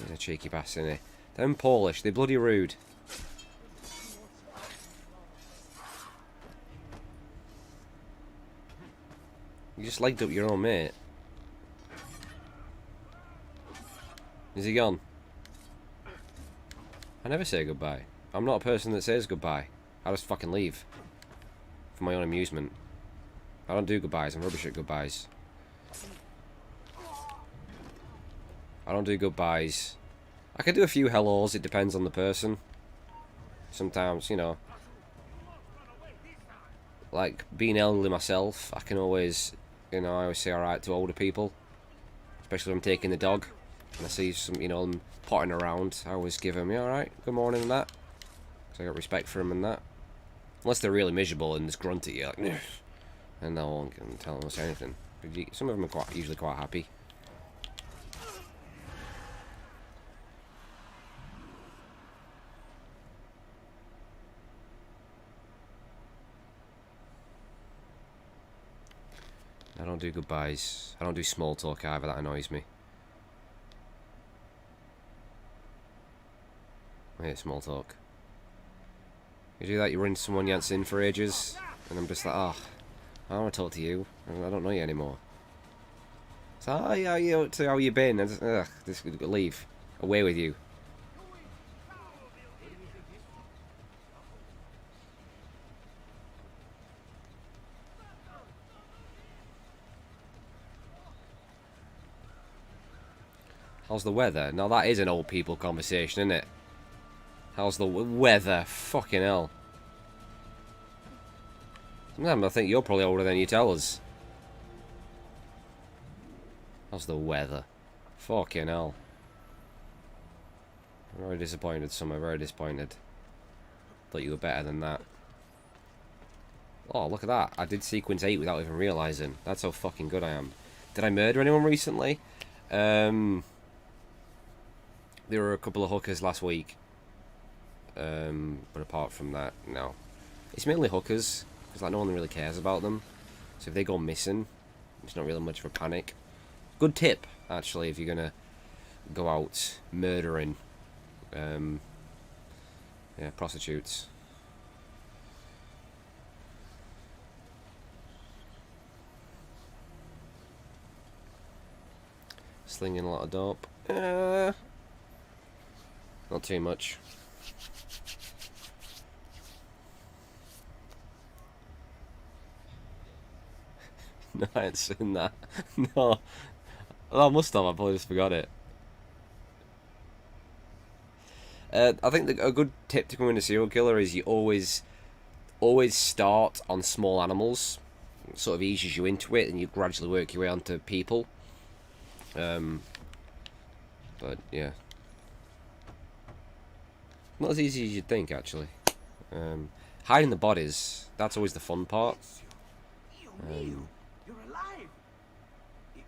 He's a cheeky bastard, isn't he? Them Polish, they're bloody rude. You just legged up your own mate. Is he gone? I never say goodbye. I'm not a person that says goodbye. I just fucking leave. For my own amusement. I don't do goodbyes. I'm rubbish at goodbyes. I don't do goodbyes. I can do a few hellos. It depends on the person. Sometimes, you know. Like, being elderly myself, I can always, you know, I always say alright to older people. Especially when I'm taking the dog. And I see some, you know, them potting around. I always give them, you alright, good morning and that. Because I got respect for them and that. Unless they're really miserable and just grunt at you, like, and no one can tell them to say anything. Some of them are usually quite happy. I don't do goodbyes. I don't do small talk either, that annoys me. I hate small talk. You do that, you run into someone you haven't seen for ages, and I'm just like, oh, I don't want to talk to you. I don't know you anymore. So, oh, yeah, how you been? And just leave. Away with you. How's the weather? Now that is an old people conversation, isn't it? How's the weather? Fucking hell. Sometimes I think you're probably older than you tell us. How's the weather? Fucking hell. I'm very disappointed, Summer. Very disappointed. Thought you were better than that. Oh, look at that. I did sequence 8 without even realising. That's how fucking good I am. Did I murder anyone recently? There were a couple of hookers last week. But apart from that, no. It's mainly hookers, because like no one really cares about them. So if they go missing, it's not really much of a panic. Good tip, actually, if you're gonna go out murdering, yeah, prostitutes. Slinging a lot of dope. Not too much. No, I ain't seen that. No. Oh, I must have. I probably just forgot it. I think a good tip to becoming a serial killer is you always start on small animals. It sort of eases you into it, and you gradually work your way onto people. But yeah, not as easy as you'd think, actually. Hiding the bodies, that's always the fun part. You're alive!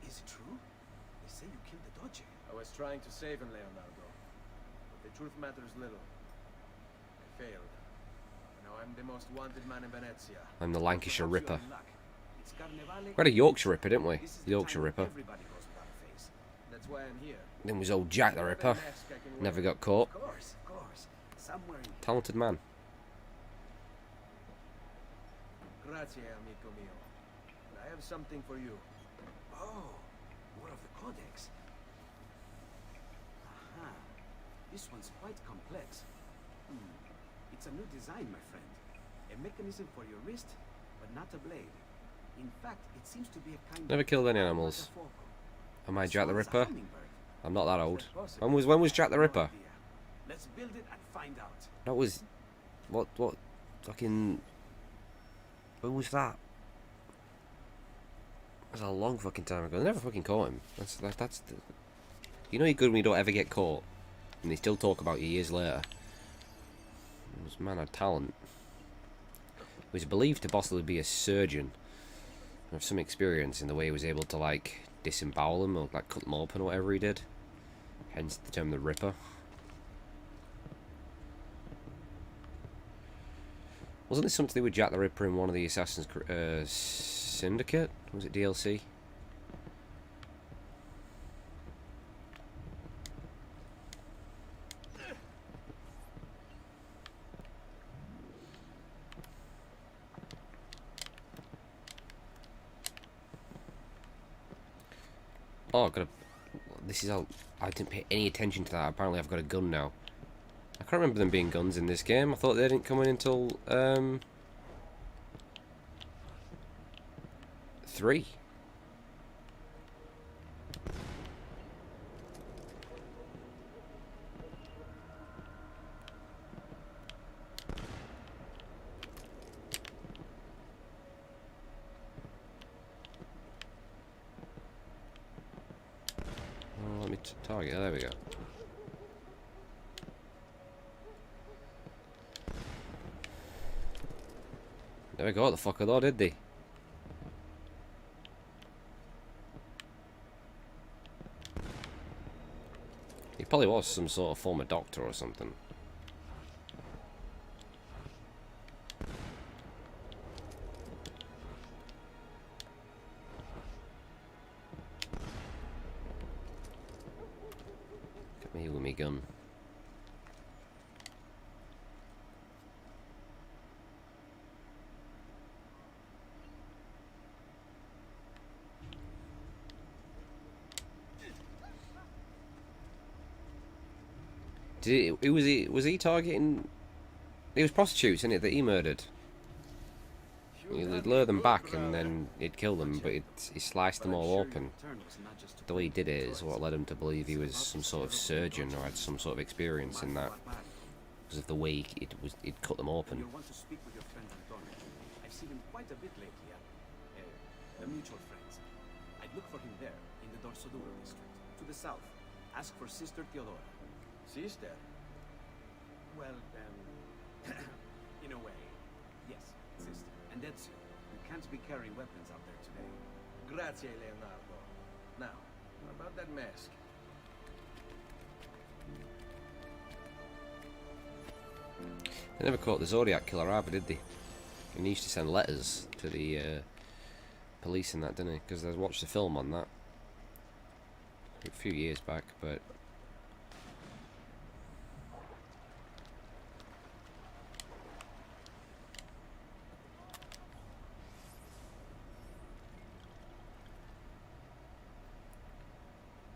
Is it true? They say you killed the Doge. I was trying to save him, Leonardo. But the truth matters little. I failed. Now I'm the most wanted man in Venezia. I'm the Lancashire Ripper. It's Carnevale. We had a Yorkshire Ripper, didn't we? The Yorkshire Ripper. Everybody goes without a face. That's why I'm here. Then was old Jack the Ripper. Never got caught. Of course. Somewhere in Talented man. Grazie, amico mio. I have something for you. Oh, more of the Codex. Aha. This one's quite complex. It's a new design, my friend. A mechanism for your wrist, but not a blade. In fact, it seems to be a kind Never of killed any animals. Am I Jack the Ripper? I'm not that old. When was Jack the Ripper? Let's build it and find out. That was... What fucking... When was that? That was a long fucking time ago. They never fucking caught him. That's the... You know you're good when you don't ever get caught. And they still talk about you years later. This man had talent. He was believed to possibly be a surgeon. Have some experience in the way he was able to, like, disembowel them or, like, cut them open or whatever he did. Hence the term the Ripper. Wasn't there something to do with Jack the Ripper in one of the Assassin's Syndicate? Was it DLC? Oh, I've got a... This is how... I didn't pay any attention to that. Apparently I've got a gun now. I can't remember them being guns in this game. I thought they didn't come in until, 3. Oh, let me target. There we go. Never got the fucker though, did they? He probably was some sort of former doctor or something. gun. Was he targeting? It was prostitutes, isn't it, that he murdered? He'd lure them back and then he'd kill them, but he sliced them all open. The way he did it is what led him to believe he was some sort of surgeon or had some sort of experience in that. Because of the way he'd cut them open. You'll want to speak with your friend Antonio. I've seen him quite a bit lately at the mutual friends. I'd look for him there, in the Dorsoduro district. To the south. Ask for Sister Theodora. Sister? Well, in a way, yes, sister. And Ezio, you can't be carrying weapons out there today. Grazie, Leonardo. Now, about that mask. They never caught the Zodiac killer either, did they? And he used to send letters to the police and that, didn't he? Because I watched the film on that a few years back, but...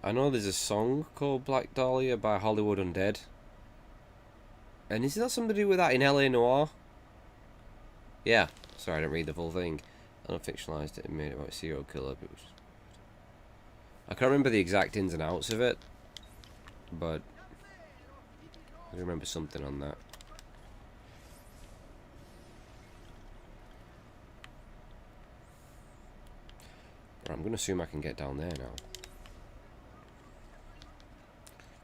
I know there's a song called Black Dahlia by Hollywood Undead. And is that something to do with that in LA Noire? Yeah. Sorry, I didn't read the full thing. I don't fictionalised it and made it about a serial killer. But it was... I can't remember the exact ins and outs of it. But I remember something on that. Right, I'm going to assume I can get down there now.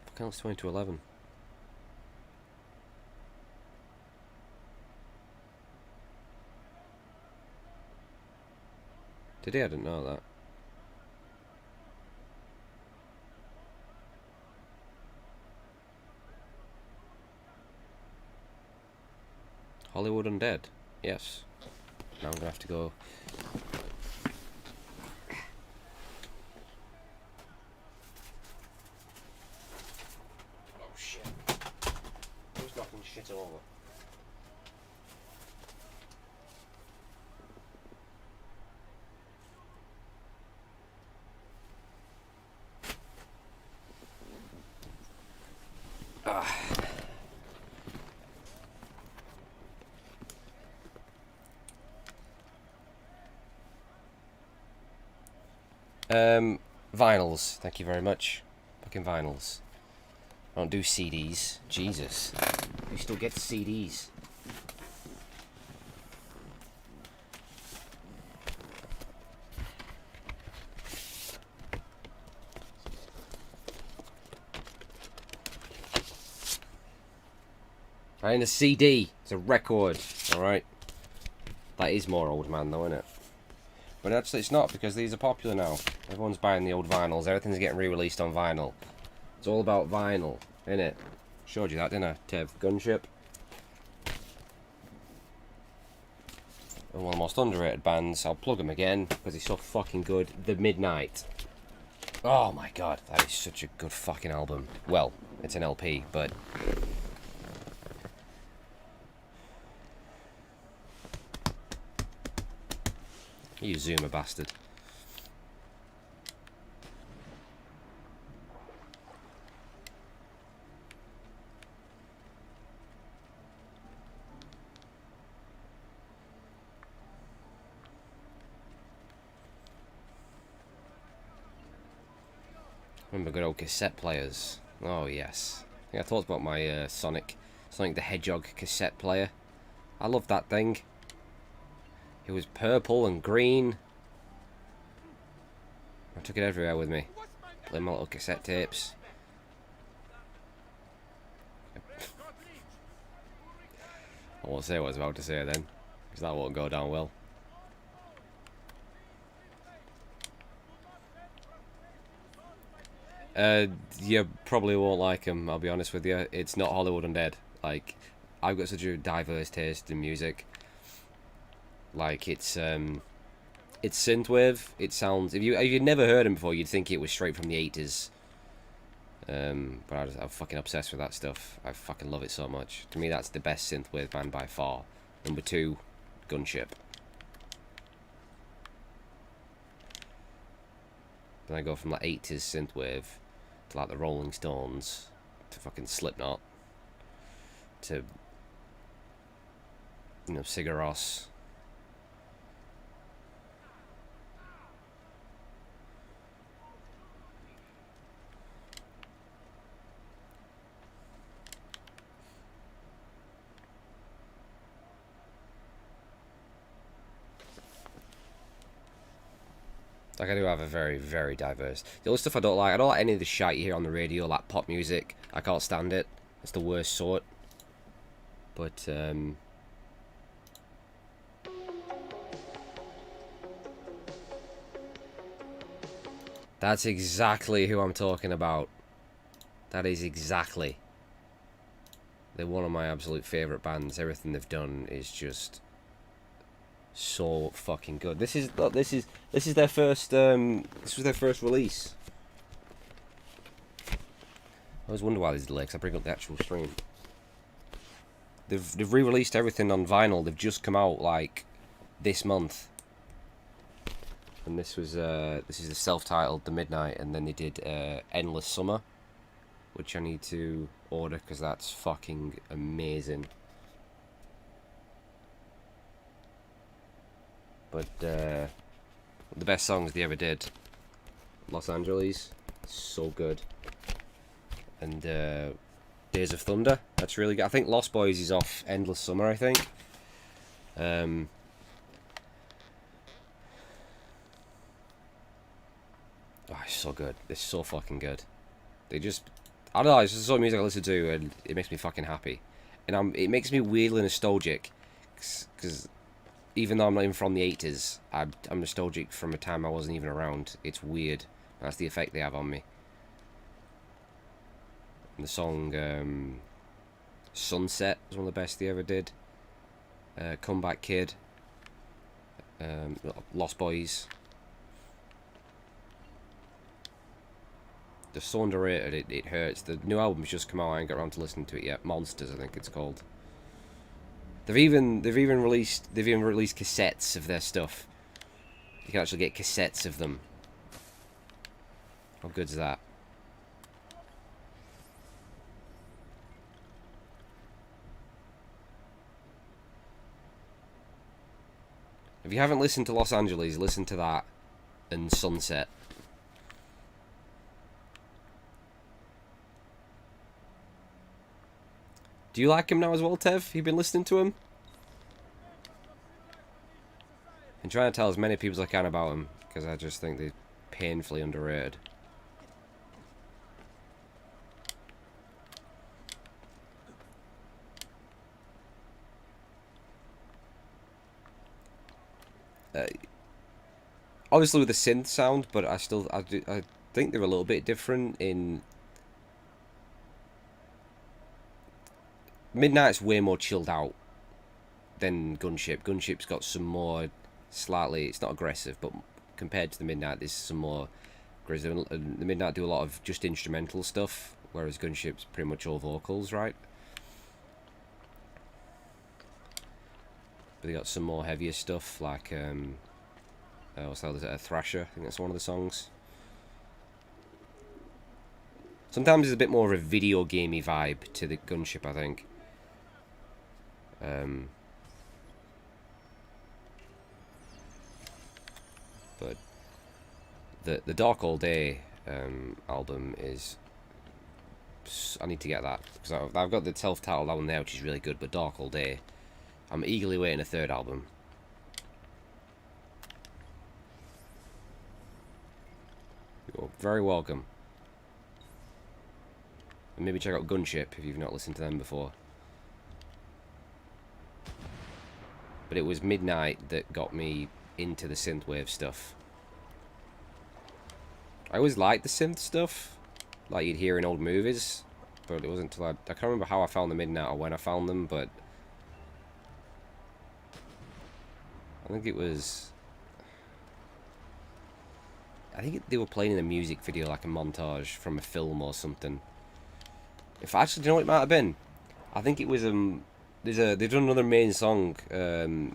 Fucking hell, it's 20 to 11. Did he? I didn't know that. Hollywood Undead. Yes. Now I'm gonna have to go. Oh shit. Who's knocking shit over? Vinyls, thank you very much. Fucking vinyls. I don't do CDs. Jesus. You still get CDs. I ain't a CD. It's a record. Alright. That is more old man though, isn't it? But actually it's not, because these are popular now. Everyone's buying the old vinyls. Everything's getting re-released on vinyl. It's all about vinyl, innit? Showed you that, didn't I, Tev? Gunship. And one of the most underrated bands. I'll plug them again, because he's so fucking good. The Midnight. Oh my god, that is such a good fucking album. Well, it's an LP, but... You Zoomer bastard. Remember good old cassette players. Oh yes. I think I talked about my Sonic the Hedgehog cassette player. I loved that thing. It was purple and green. I took it everywhere with me. Played my little cassette tapes. I won't say what I was about to say then, because that won't go down well. You probably won't like them, I'll be honest with you. It's not Hollywood Undead. Like, I've got such a diverse taste in music. Like, it's synthwave. It sounds... If you'd never heard him before, you'd think it was straight from the 80s. But I'm fucking obsessed with that stuff. I fucking love it so much. To me, that's the best synthwave band by far. Number 2, Gunship. Then I go from like 80s synthwave to like the Rolling Stones to fucking Slipknot to, you know, Sigur Rós. Like, I do have a very, very diverse... The only stuff I don't like any of the shite you hear on the radio, like pop music. I can't stand it. It's the worst sort. But, that's exactly who I'm talking about. That is exactly. They're one of my absolute favourite bands. Everything they've done is just so fucking good. This is their first this was their first release. I always wonder why there's delay, 'cause I bring up the actual stream. They've re-released everything on vinyl. They've just come out like this month. And this is the self-titled The Midnight, and then they did Endless Summer, which I need to order because that's fucking amazing. But the best songs they ever did, Los Angeles, so good, and Days of Thunder, that's really good. I think Lost Boys is off Endless Summer, I think. Oh, it's so good. It's so fucking good. They just, I don't know, it's just the sort of music I listen to and it makes me fucking happy. And it makes me weirdly nostalgic, because even though I'm not even from the 80s, I'm nostalgic from a time I wasn't even around. It's weird. That's the effect they have on me. And the song Sunset was one of the best they ever did. Comeback Kid. Lost Boys. They're so underrated, it hurts. The new album's just come out, I ain't got around to listening to it yet. Monsters, I think it's called. They've even released cassettes of their stuff. You can actually get cassettes of them. How good's that? If you haven't listened to Los Angeles, listen to that and Sunset. Do you like him now as well, Tev? You been listening to him? I'm trying to tell as many people as I can about him, because I just think they're painfully underrated. Obviously with the synth sound, but I think they're a little bit different in... Midnight's way more chilled out than Gunship. Gunship's got some more slightly, it's not aggressive, but compared to the Midnight, there's some more aggressive. The Midnight do a lot of just instrumental stuff, whereas Gunship's pretty much all vocals, right? But they got some more heavier stuff, like, what's that, Thrasher, I think that's one of the songs. Sometimes there's a bit more of a video gamey vibe to the Gunship, I think. But the Dark All Day album is... I need to get that, because I've got the self-titled album there, which is really good, but Dark All Day, I'm eagerly waiting a third album. You're very welcome. And maybe check out Gunship if you've not listened to them before. But it was Midnight that got me into the synthwave stuff. I always liked the synth stuff, like you'd hear in old movies, but it wasn't until I can't remember how I found the Midnight or when I found them, but I think it was I think they were playing in a music video, like a montage from a film or something. If actually, do you know what it might have been? I think it was they've done another main song,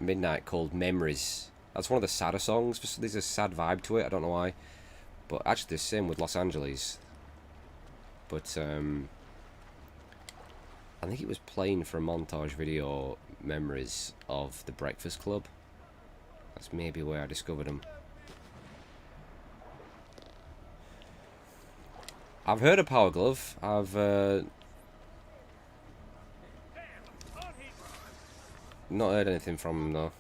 Midnight, called Memories. That's one of the sadder songs. There's a sad vibe to it. I don't know why, but actually the same with Los Angeles. But I think it was playing for a montage video, Memories of the Breakfast Club. That's maybe where I discovered them. I've heard of Power Glove. I've not heard anything from him though.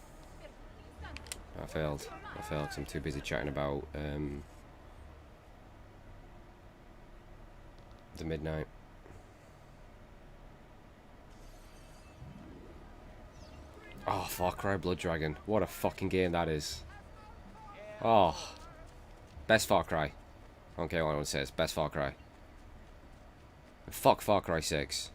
I failed because I'm too busy chatting about the Midnight. Oh, Far Cry Blood Dragon. What a fucking game that is. Oh. Best Far Cry. I don't care what anyone says. Best Far Cry. And fuck Far Cry 6.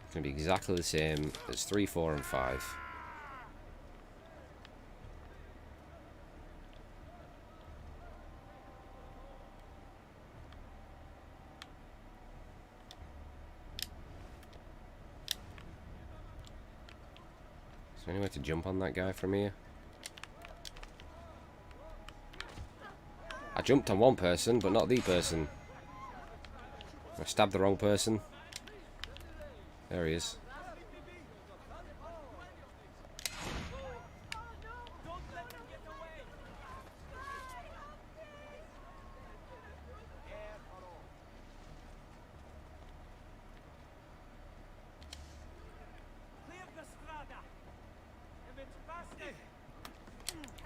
It's going to be exactly the same as 3, 4, and 5. Is there any way to jump on that guy from here? I jumped on one person, but not the person. I stabbed the wrong person. There he is.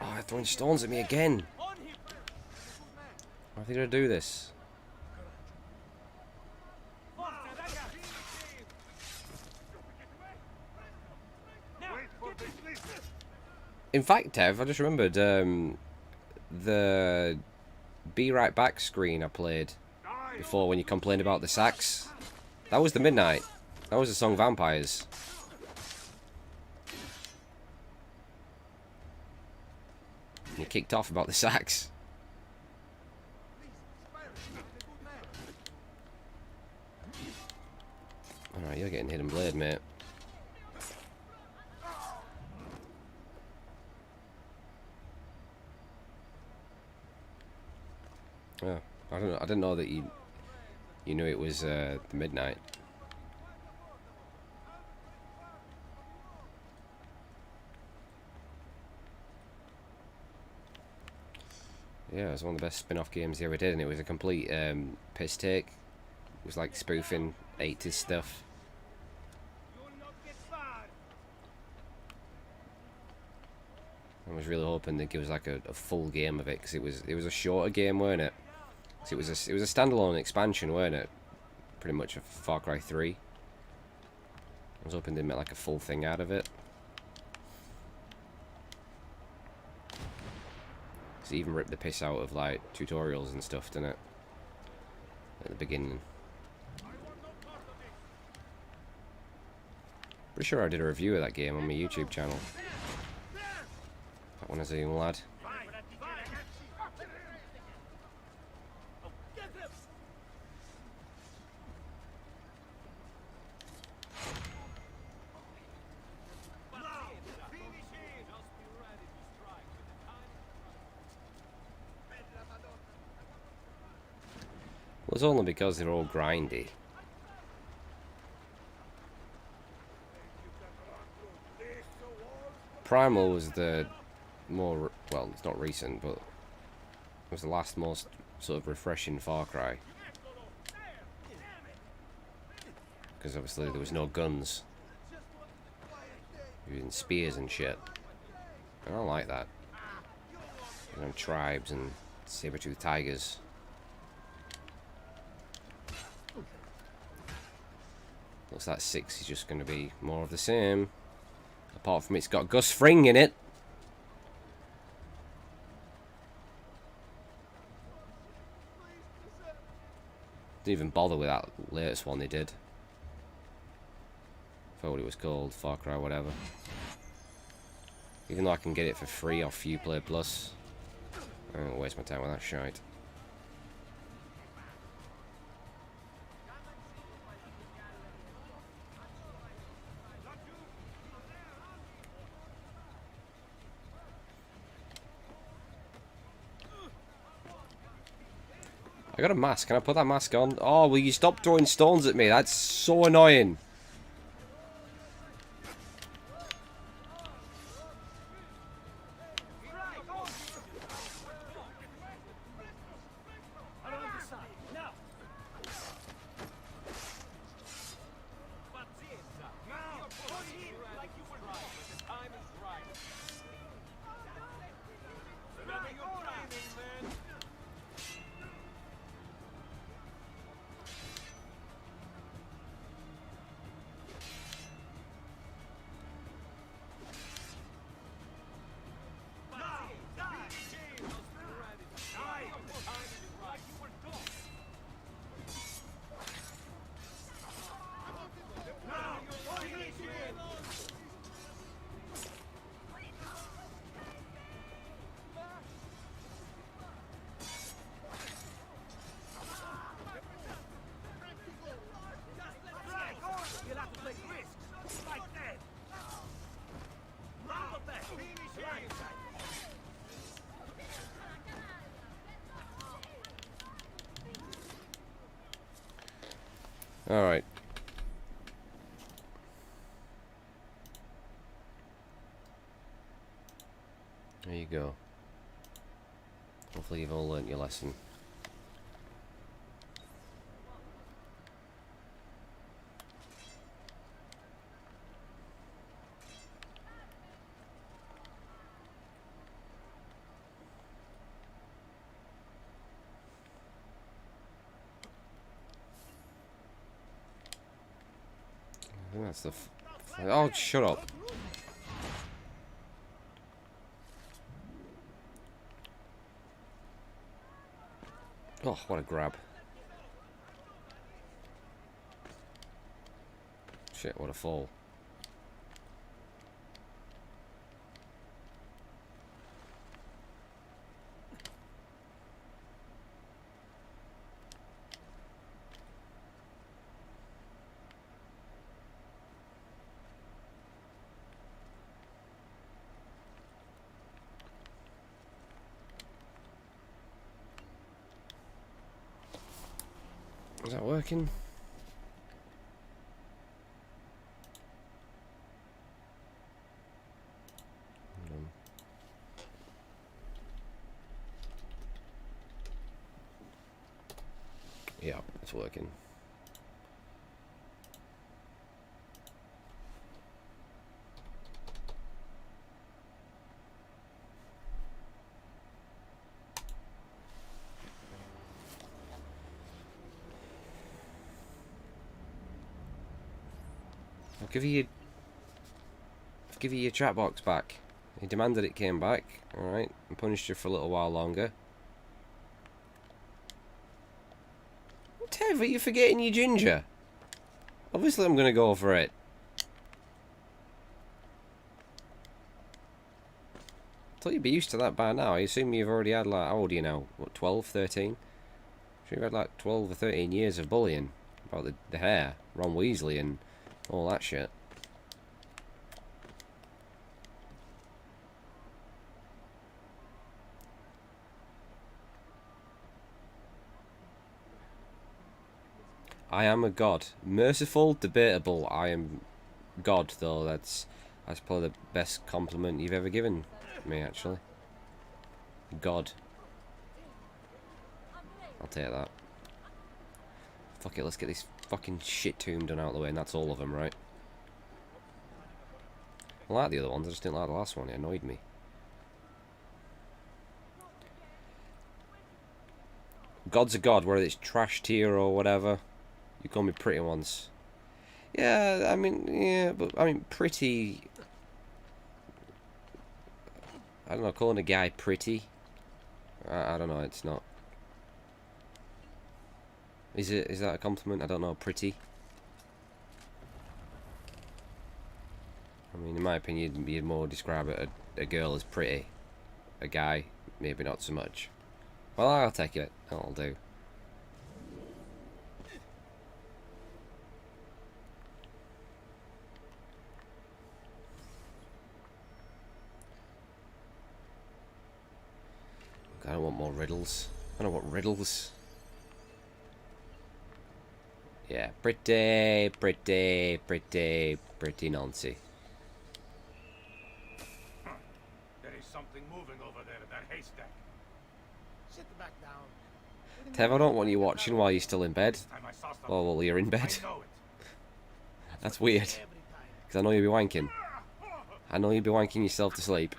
Oh, they're throwing stones at me again. Why are they going to do this? In fact, Tev, I just remembered the Be Right Back screen I played before when you complained about the sax. That was the Midnight. That was the song Vampires. And you kicked off about the sax. Alright, you're getting Hidden Blade, mate. Yeah, I don't know. I didn't know that you knew it was the Midnight. Yeah, it was one of the best spin-off games they ever did, and it was a complete piss take. It was like spoofing 80s stuff. I was really hoping they'd give us like a full game of it, because it was a shorter game, weren't it? It was a standalone expansion, weren't it? Pretty much a Far Cry 3. I was hoping they'd make like a full thing out of it. Because it even ripped the piss out of like tutorials and stuff, didn't it? At the beginning. Pretty sure I did a review of that game on my YouTube channel. That one as a young lad. Well, it's only because they're all grindy. Primal was the more, well, it's not recent, but it was the last most sort of refreshing Far Cry. Because obviously there was no guns. You're using spears and shit. I don't like that. You know, tribes and saber-toothed tigers. Looks like 6 is just going to be more of the same. Apart from it's got Gus Fring in it. Didn't even bother with that latest one they did. For what it was called, Far Cry, whatever. Even though I can get it for free off Uplay Plus. I don't waste my time with that shite. I got a mask. Can I put that mask on? Oh, will you stop throwing stones at me? That's so annoying. Alright. There you go. Hopefully you've all learnt your lesson. I think that's the oh, shut up. Oh, what a grab. Shit, what a fall. Is that working? Yeah, it's working. I'll give you your chat box back. He demanded it came back, alright, and punished you for a little while longer. Tev, are you forgetting your ginger? Obviously I'm gonna go for it. I thought you'd be used to that by now. I assume you've already had, like, how old are you now? What, 12, 13? Sure, you've had like 12 or 13 years of bullying about the hair, Ron Weasley and all that shit. I am a god. Merciful, debatable. I am god, though. That's probably the best compliment you've ever given me, actually. God. I'll take that. Fuck it, let's get this fucking shit tomb done out of the way, and that's all of them, right? I like the other ones, I just didn't like the last one, it annoyed me. God's a god, whether it's trash tier or whatever. You call me pretty once. Yeah, I mean, pretty... I don't know, calling a guy pretty... I don't know, it's not... Is that a compliment? I don't know, pretty? I mean, in my opinion, you'd more describe a girl as pretty. A guy, maybe not so much. Well, I'll take it. That'll do. I don't want more riddles. I don't want riddles. Yeah, pretty Nancy. There is something moving over there in that haystack. Sit back down. Tev, I don't want you watching while you're still in bed. This time I saw something. Or while you're in bed. I know it. That's weird. Every time. Because I know you'll be wanking. I know you'll be wanking yourself to sleep.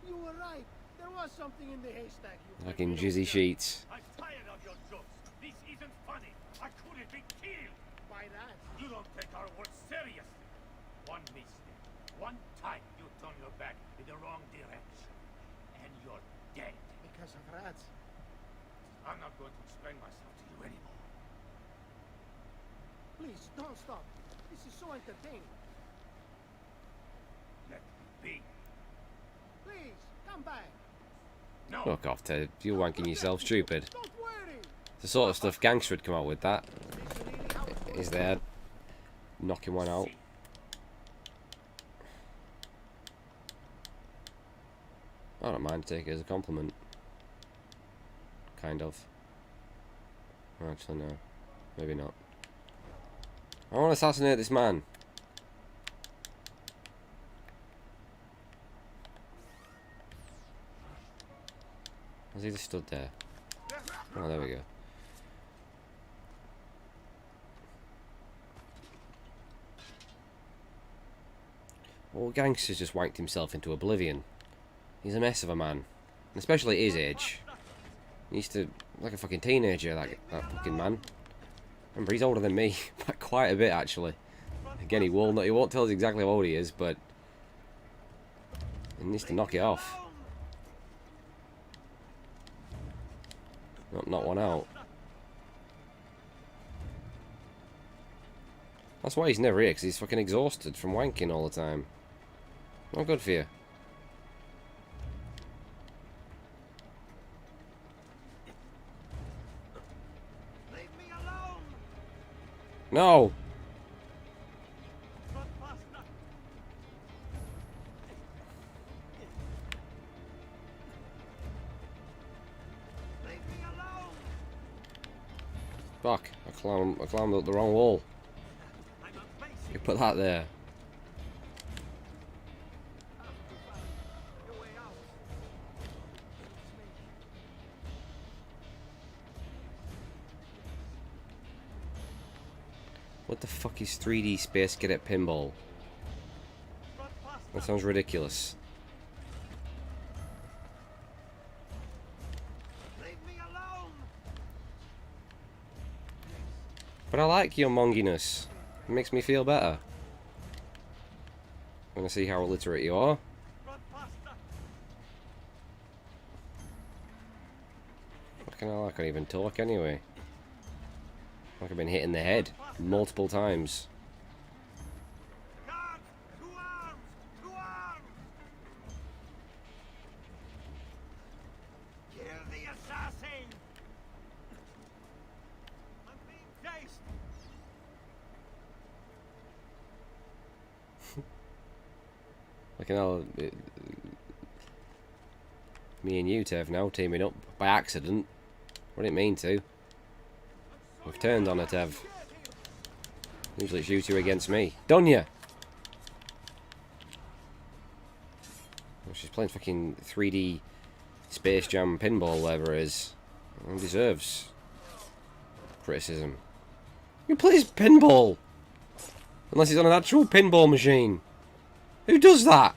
You were right. There was something in the haystack. You Fucking jizzy sheets. I'm tired of your jokes. This isn't funny. I could have been killed. By that. You don't take our work seriously. One mistake. One time you turn your back in the wrong direction. And you're dead. Because of rats. I'm not going to explain myself to you anymore. Please, don't stop. This is so entertaining. Let me be. Please, come back. No. Fuck off, Ted. You're wanking yourself stupid. Don't worry. The sort of stuff Gangster would come up with, that. This is really how it Is there. Knocking one out. I don't mind take it as a compliment. Kind of. Actually, no. Maybe not. I want to assassinate this man. Has he just stood there? Oh, there we go. Well, Gangster's just wanked himself into oblivion. He's a mess of a man. And especially at his age. He used to... like a fucking teenager, that fucking man. Remember, he's older than me. By quite a bit, actually. Again, he won't tell us exactly how old he is, but... he needs to knock it off. Not knock one out. That's why he's never here, because he's fucking exhausted from wanking all the time. Not good for you. Leave me alone. No! Leave me alone. Fuck, I climbed up the wrong wall. You put that there. Your way out. What the fuck is 3D Space Cadet Pinball? That sounds ridiculous. Leave me alone. But I like your monginess. It makes me feel better. Wanna see how illiterate you are? Fucking hell, I can't even talk anyway. Like I've been hit in the head multiple times. Guards! To arms! To arms! Kill the assassin. I'm being chased! Fucking hell. Me and you, Tev, now teaming up by accident. I didn't mean to. We've turned on her, Tev. Usually it's you two against me. Done ya! Well, she's playing fucking 3D Space Jam pinball, whatever it is. And deserves criticism. Who plays pinball? Unless he's on an actual pinball machine. Who does that?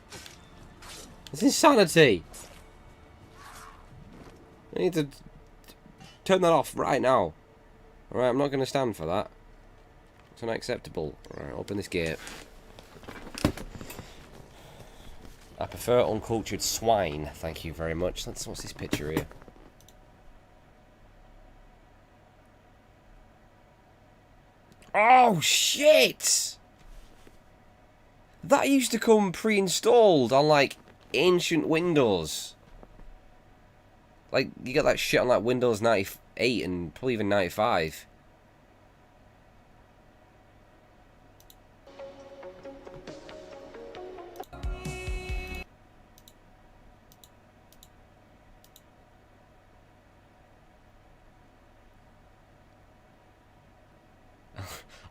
It's insanity. I need to turn that off right now. Alright, I'm not going to stand for that. It's unacceptable. Alright, open this gate. I prefer uncultured swine, thank you very much. What's this picture here? Oh, shit! That used to come pre-installed on, like, ancient Windows. Like, you got that shit on, like, Windows 98 and probably even 95.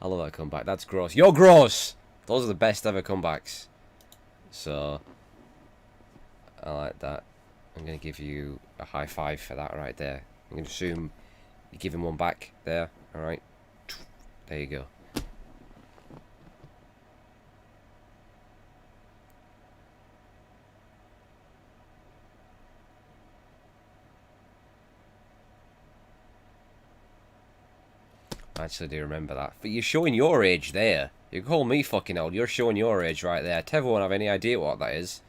I love that comeback. That's gross. You're gross! Those are the best ever comebacks. So, I like that. I'm going to give you a high five for that right there. I'm going to assume you give him one back there. Alright. There you go. I actually do remember that. But you're showing your age there. You call me fucking old. You're showing your age right there. Tev won't have any idea what that is.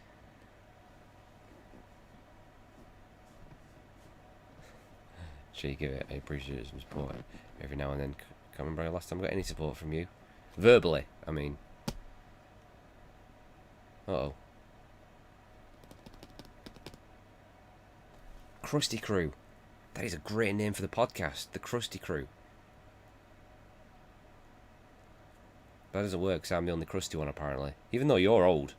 Cheeky of it. I appreciate some support every now and then. Can't remember the last time I got any support from you. Verbally, I mean. Uh-oh. Krusty Crew. That is a great name for the podcast. The Krusty Crew. That doesn't work because I'm the only crusty one apparently. Even though you're old.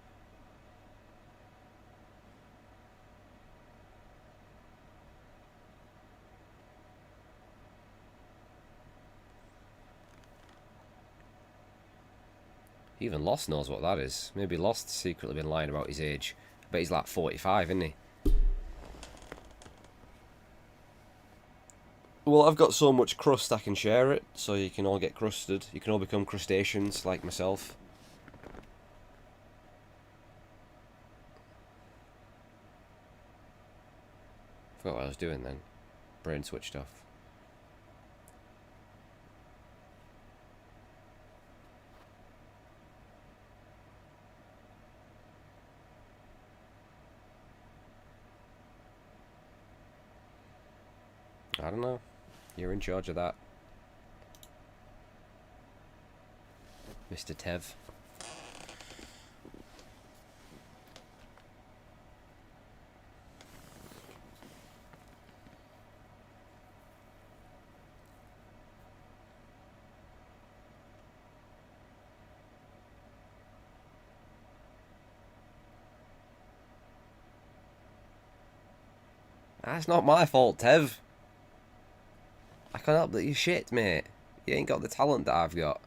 Even Lost knows what that is. Maybe Lost's secretly been lying about his age. I bet he's like 45, isn't he? Well, I've got so much crust I can share it, so you can all get crusted. You can all become crustaceans like myself. Forgot what I was doing then. Brain switched off. I don't know. You're in charge of that, Mr. Tev. That's not my fault, Tev. I can't help that you're shit, mate. You ain't got the talent that I've got.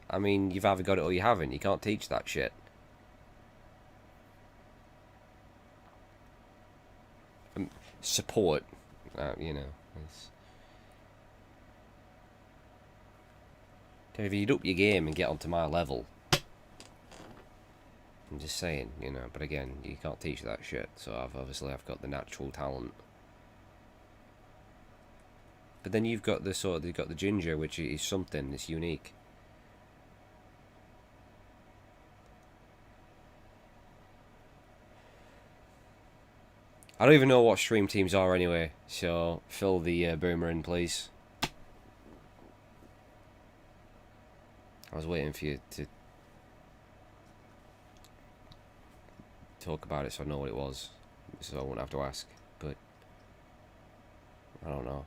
I mean, you've either got it or you haven't. You can't teach that shit. Support, you know. If you'd up your game and get onto my level. I'm just saying, you know. But again, you can't teach that shit. So I've got the natural talent. But then you've got the you've got the ginger, which is something that's unique. I don't even know what stream teams are anyway, so fill the boomer in, please. I was waiting for you to talk about it so I know what it was, so I won't have to ask, but I don't know.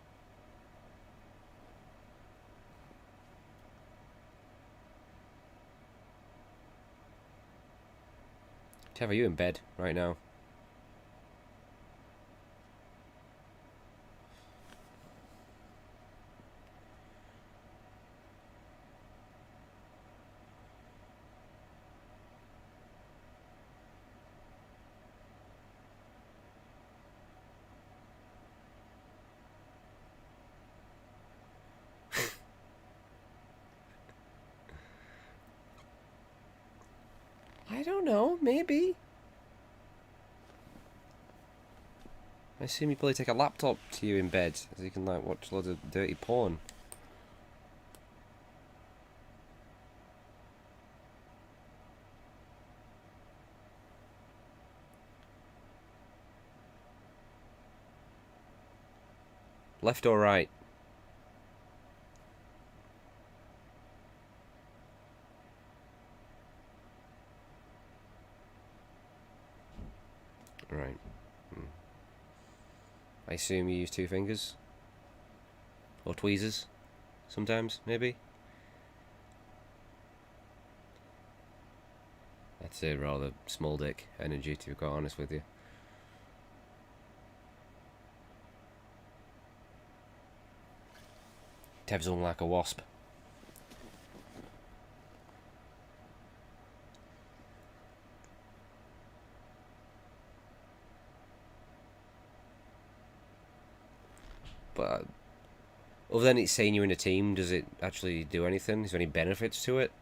Tev, are you in bed right now? I don't know, maybe. I assume you probably take a laptop to you in bed, so you can like watch loads of dirty porn. Left or right? Right. I assume you use two fingers? Or tweezers? Sometimes, maybe? That's a rather small dick energy, to be quite honest with you. Tev's on like a wasp. But other than it saying you're in a team, does it actually do anything? Is there any benefits to it?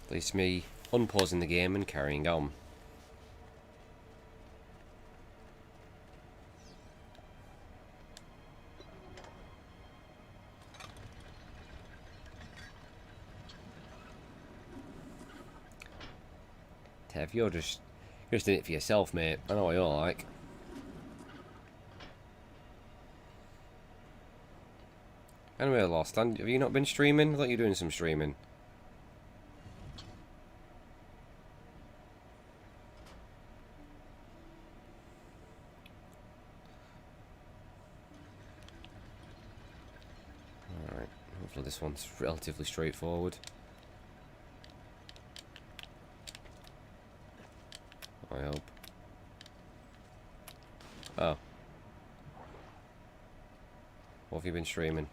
At least me unpausing the game and carrying on. Tev, you're just in it for yourself, mate. I know what you're like. Anyway, Lost, have you not been streaming? I thought you were doing some streaming. Alright, hopefully this one's relatively straightforward. I hope. Oh. What have you been streaming?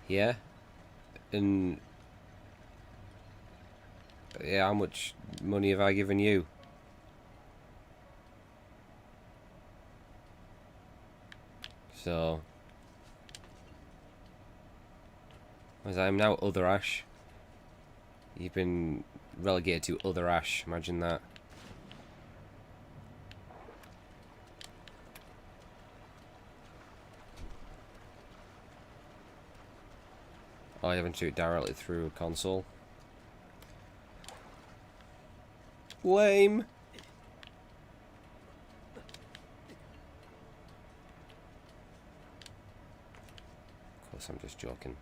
Yeah? And... yeah, how much money have I given you? So... as I am now Other Ash. You've been relegated to Other Ash, imagine that. Oh, you haven't shoot it directly through a console. Lame. Of course, I'm just joking.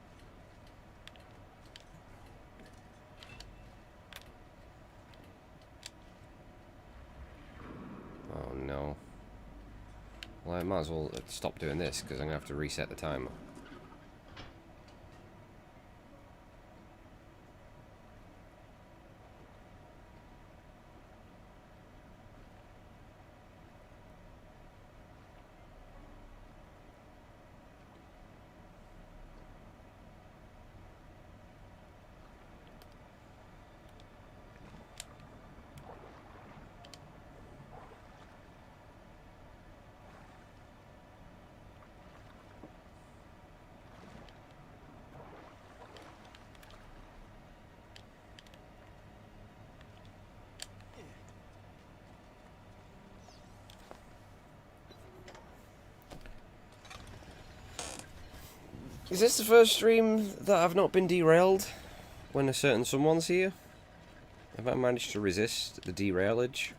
Oh no. Well, I might as well stop doing this because I'm gonna have to reset the timer. Is this the first stream that I've not been derailed when a certain someone's here? Have I managed to resist the derailage?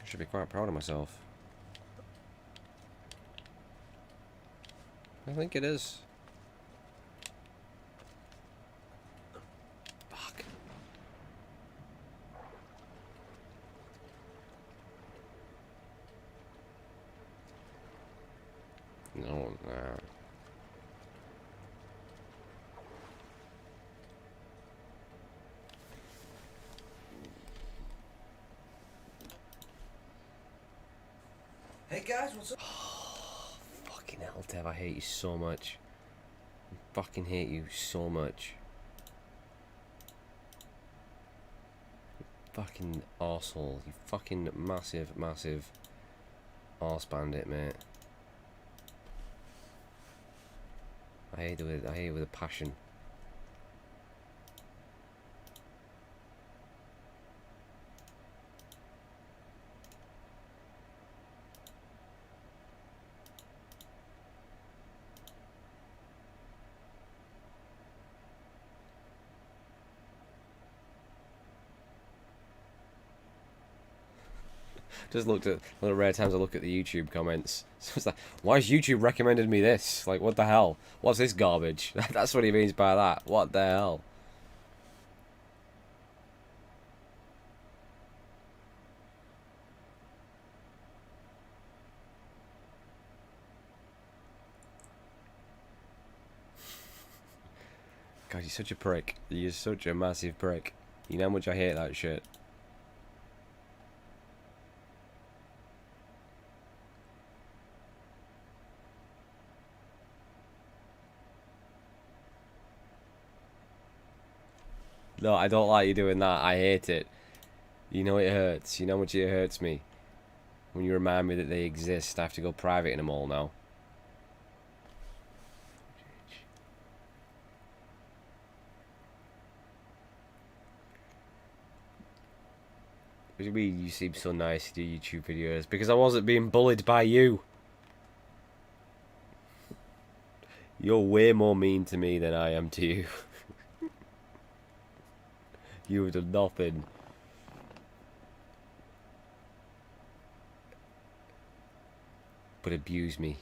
I should be quite proud of myself. I think it is. Fuck. No, nah. guys, what's up? Fucking hell, Dev, I hate you so much. I fucking hate you so much. Fucking arsehole. You fucking massive, massive arse bandit, mate. I hate it with a passion. Just looked at one of the rare times I look at the YouTube comments. So it's like, why has YouTube recommended me this? Like, what the hell? What's this garbage? That's what he means by that. What the hell? God, you're such a prick. You're such a massive prick. You know how much I hate that shit. No, I don't like you doing that. I hate it. You know it hurts. You know how much it hurts me. When you remind me that they exist, I have to go private in them all now. What do you mean you seem so nice to do YouTube videos? Because I wasn't being bullied by you. You're way more mean to me than I am to you. You have done nothing. But abuse me.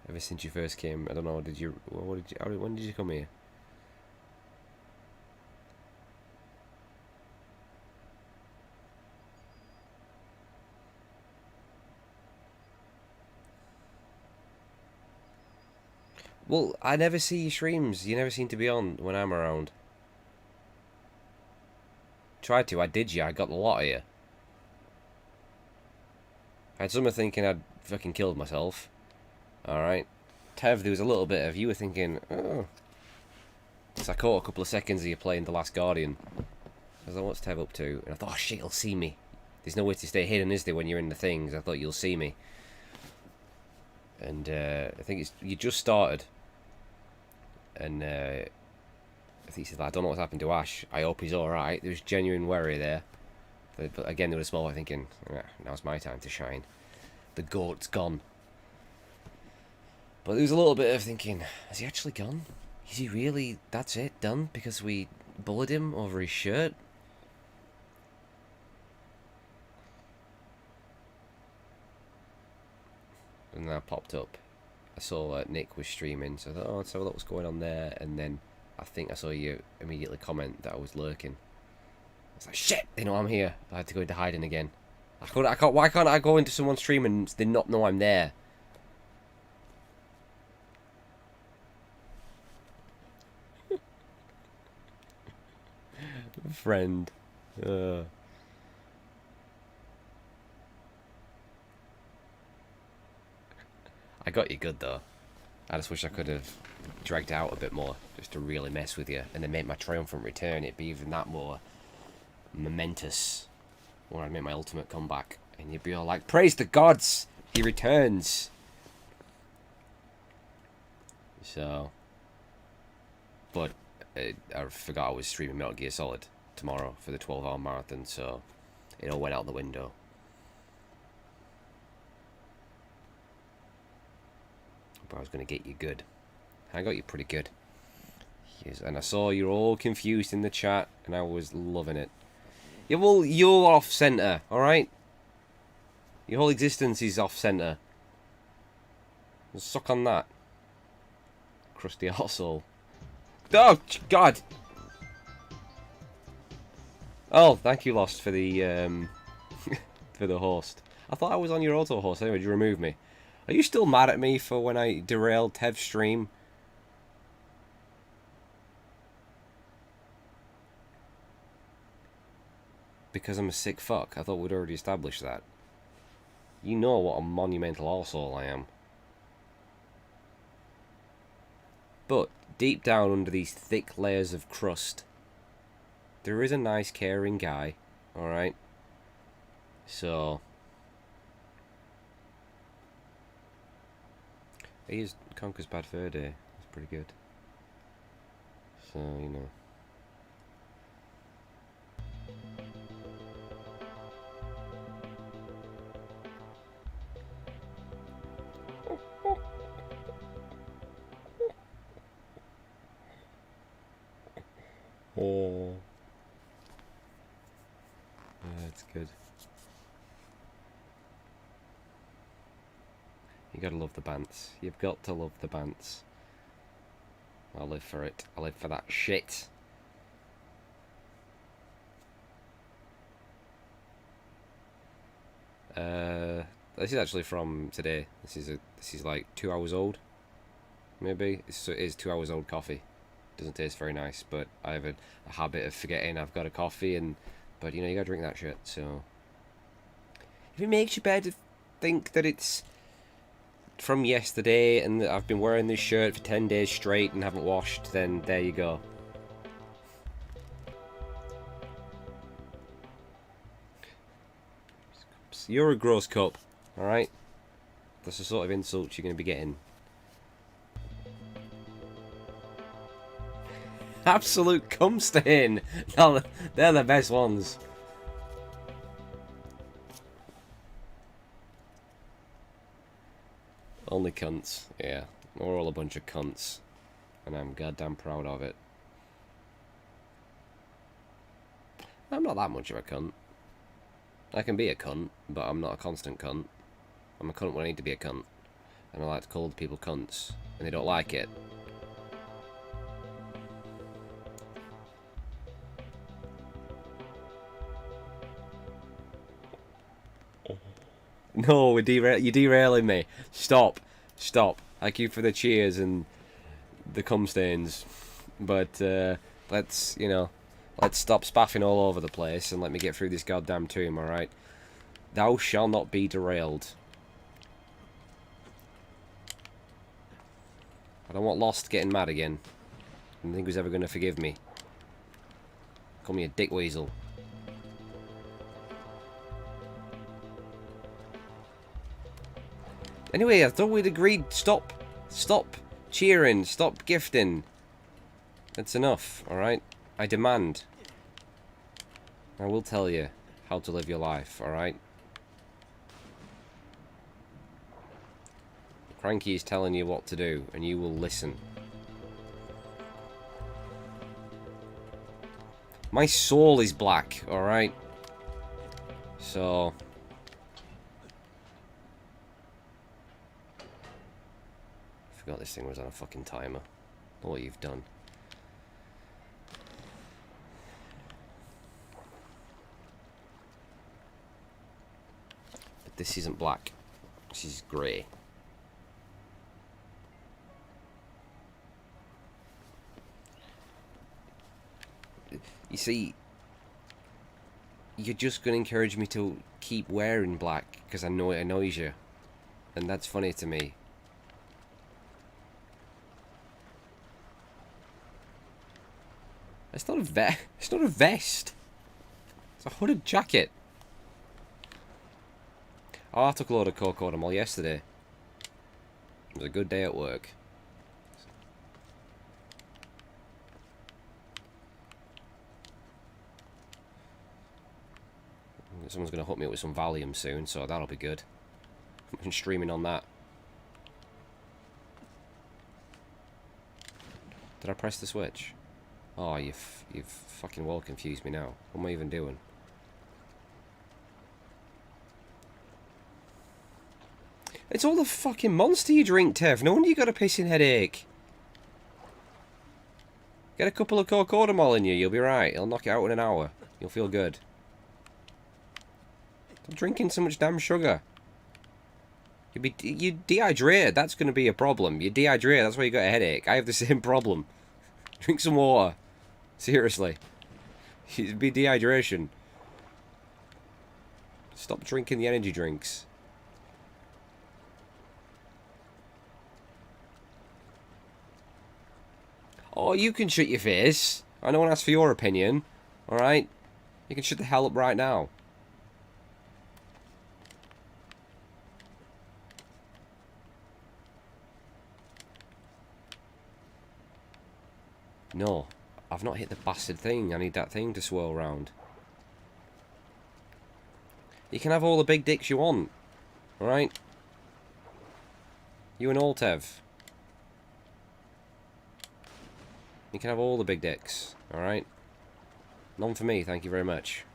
Ever since you first came, I don't know, when did you come here? Well, I never see your streams. You never seem to be on when I'm around. Tried to, I did you. I got a lot of you. I had someone thinking I'd fucking killed myself. Alright. Tev, there was a little bit of you were thinking, oh. So I caught a couple of seconds of you playing The Last Guardian. I was like, what's Tev up to? And I thought, oh shit, he'll see me. There's no way to stay hidden, is there, when you're in the things? I thought you'll see me. And I think you just started. And I think he said, I don't know what's happened to Ash. I hope he's alright. There was genuine worry there. But again, there was a small thinking, now's my time to shine. The goat's gone. But there was a little bit of thinking, has he actually gone? Is he really, that's it, done? Because we bullied him over his shirt? And then I popped up. I saw Nick was streaming, so I thought, oh, let's have a look what's going on there. And then I think I saw you immediately comment that I was lurking. I was like, shit, they know I'm here. I had to go into hiding again. Why can't I go into someone's stream and they not know I'm there? Friend. I got you good though. I just wish I could have dragged out a bit more just to really mess with you and then make my triumphant return. It'd be even that more momentous. Or I'd make my ultimate comeback and you'd be all like, praise the gods! He returns! So... But I forgot I was streaming Metal Gear Solid tomorrow for the 12-hour marathon, so it all went out the window. But I was going to get you good. I got you pretty good. Yes, and I saw you're all confused in the chat, and I was loving it. Yeah, well, you're off-center, alright? Your whole existence is off-center. Suck on that. Crusty arsehole. Oh, God! Oh, thank you, Lost, for the, for the host. I thought I was on your auto host. Anyway, did you remove me? Are you still mad at me for when I derailed Tev's stream? because I'm a sick fuck. I thought we'd already established that. You know what a monumental arsehole I am. But deep down under these thick layers of crust, there is a nice caring guy, alright? So he is Conker's Bad Fur Day. It's pretty good. So, you know. Oh. Yeah, that's good. You gotta love the Bants. You've got to love the Bants. I live for it. I live for that shit. This is actually from today. This is like 2 hours old. Maybe it is 2 hours old coffee. Doesn't taste very nice, but I have a habit of forgetting I've got a coffee, but you know, you gotta drink that shit. So if it makes you better to think that it's from yesterday and that I've been wearing this shirt for 10 days straight and haven't washed, then there you go. You're a gross cup, alright? That's the sort of insult you're going to be getting. Absolute cum stain! They're the best ones. Only cunts, yeah. We're all a bunch of cunts. And I'm goddamn proud of it. I'm not that much of a cunt. I can be a cunt, but I'm not a constant cunt. I'm a cunt when I need to be a cunt. And I like to call people cunts, and they don't like it. No, you're derailing me. Stop. Stop. Thank you for the cheers and the cum stains. But, let's, you know, let's stop spaffing all over the place and let me get through this goddamn tomb, alright? Thou shalt not be derailed. I don't want Lost getting mad again. I don't think he's ever going to forgive me. Call me a dick weasel. Anyway, I thought we'd agreed. Stop cheering. Stop gifting. That's enough, alright? I demand. I will tell you how to live your life, alright? Cranky is telling you what to do, and you will listen. My soul is black, alright? So... I forgot this thing was on a fucking timer. Look what you've done. But this isn't black. This is grey. You see, you're just going to encourage me to keep wearing black because I know it annoys you. And that's funny to me. It's not a vest. It's not a vest. It's a hooded jacket. Oh, I took a load of Cocodamol yesterday. It was a good day at work. Someone's going to hook me up with some Valium soon, so that'll be good. I'm streaming on that. Did I press the switch? Oh, you've fucking well confused me now. What am I even doing? It's all the fucking Monster you drink, Tev. No wonder you got a pissing headache. Get a couple of Cocodamol in you, you'll be right. It'll knock it out in an hour. You'll feel good. Stop drinking so much damn sugar. You dehydrated, that's going to be a problem. You dehydrated, that's why you got a headache. I have the same problem. Drink some water. Seriously. It'd be dehydration. Stop drinking the energy drinks. Oh, you can shut your face. I don't want to ask for your opinion. Alright? You can shut the hell up right now. No. I've not hit the bastard thing. I need that thing to swirl round. You can have all the big dicks you want. Alright? You and Oltev. You can have all the big dicks. Alright? None for me, thank you very much.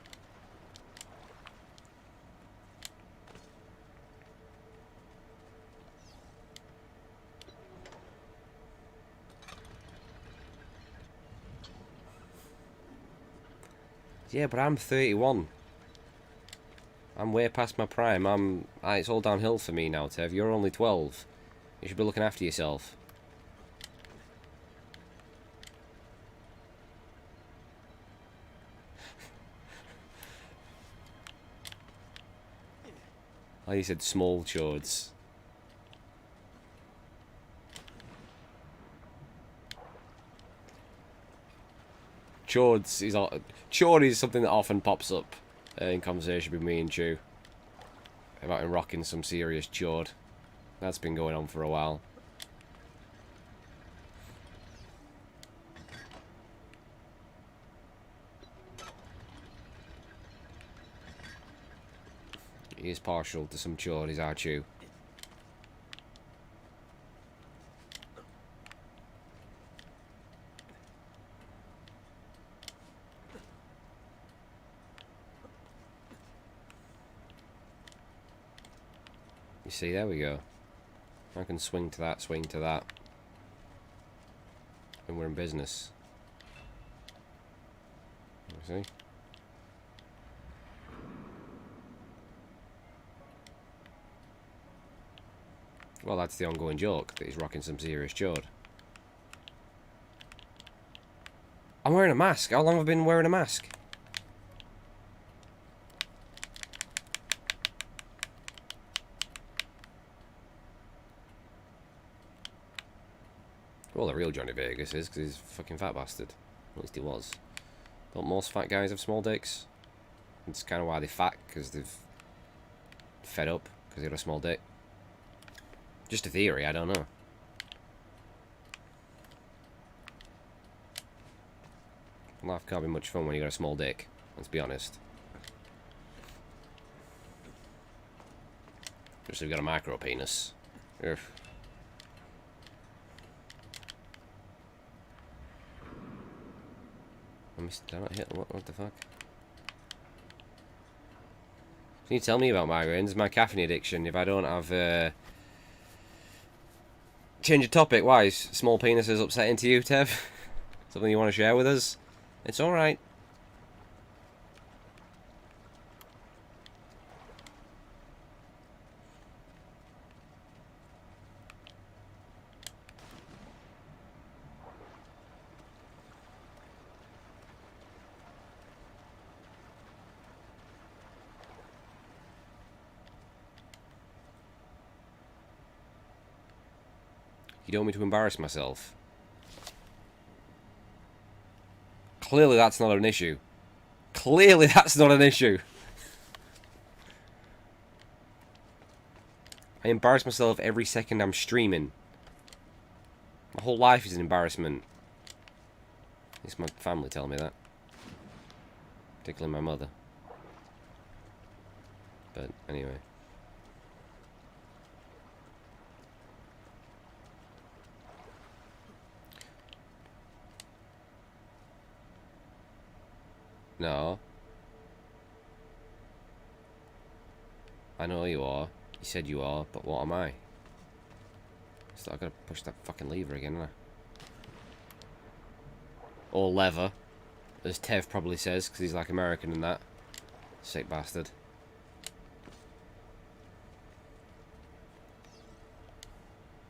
Yeah, but I'm 31. I'm way past my prime. It's all downhill for me now, Tev. You're only 12. You should be looking after yourself. Oh, you said small chodes. Chord is something that often pops up in conversation with me and Chew about him rocking some serious chord. That's been going on for a while. He is partial to some chord, is our Chew. You see, there we go. I can swing to that, and we're in business. You see? Well, that's the ongoing joke, that he's rocking some serious chord. I'm wearing a mask. How long have I been wearing a mask? Well, the real Johnny Vegas is, because he's a fucking fat bastard. At least he was. Don't most fat guys have small dicks? It's kind of why they're fat, because they've fed up, because they got a small dick. Just a theory, I don't know. Life can't be much fun when you got a small dick, let's be honest. Just if you've got a micro penis. Ugh. Did I not hit? What the fuck? Can you tell me about migraines? My caffeine addiction. If I don't have change of topic. Why is small penises upsetting to you, Tev? Something you want to share with us? It's all right. You don't want me to embarrass myself. Clearly that's not an issue. Clearly that's not an issue. I embarrass myself every second I'm streaming. My whole life is an embarrassment. At least my family tell me that. Particularly my mother. But anyway. No. I know you are. You said you are, but what am I? So I gotta push that fucking lever again, haven't I? Or lever, as Tev probably says, because he's like American and that. Sick bastard.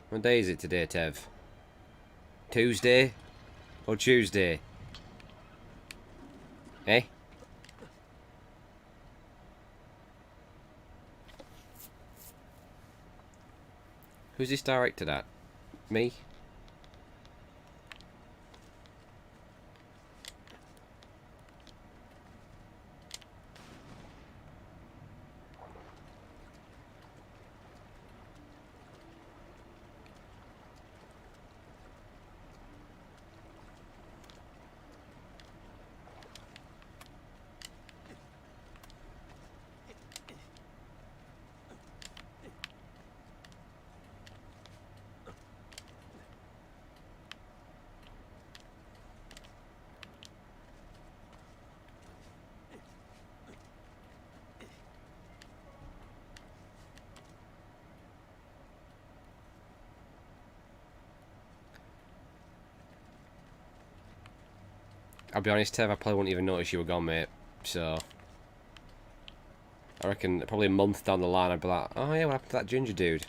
What day is it today, Tev? Tuesday? Or Tuesday? Eh? Who's this directed at? Me? I'll be honest, Tev, I probably wouldn't even notice you were gone, mate. So, I reckon probably a month down the line I'd be like, oh yeah, what happened to that ginger dude?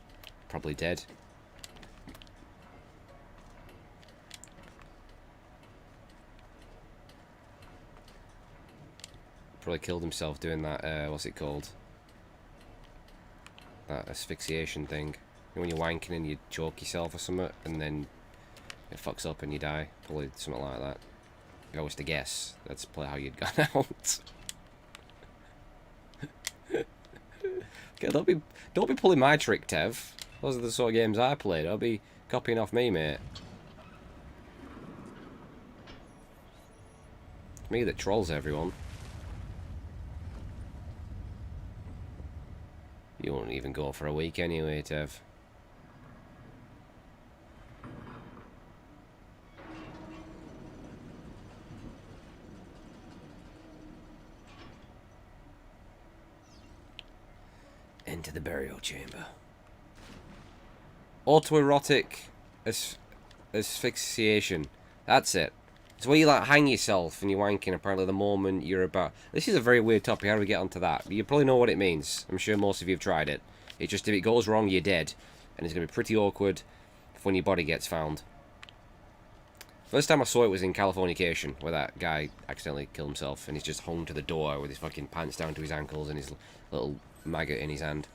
Probably dead. Probably killed himself doing that, what's it called? That asphyxiation thing. You know, when you're wanking and you choke yourself or something, and then it fucks up and you die. Probably something like that. If I was to guess, that's probably how you'd gone out. Okay, don't be pulling my trick, Tev. Those are the sort of games I play. Don't be copying off me, mate. It's me that trolls everyone. You won't even go for a week anyway, Tev. Into the burial chamber. Autoerotic asphyxiation. That's it. It's where you like hang yourself and you're wanking apparently the moment you're about... This is a very weird topic. How do we get onto that? You probably know what it means. I'm sure most of you have tried it. It's just if it goes wrong, you're dead. And it's going to be pretty awkward when your body gets found. First time I saw it was in Californication, where that guy accidentally killed himself and he's just hung to the door with his fucking pants down to his ankles and his little maggot in his hand.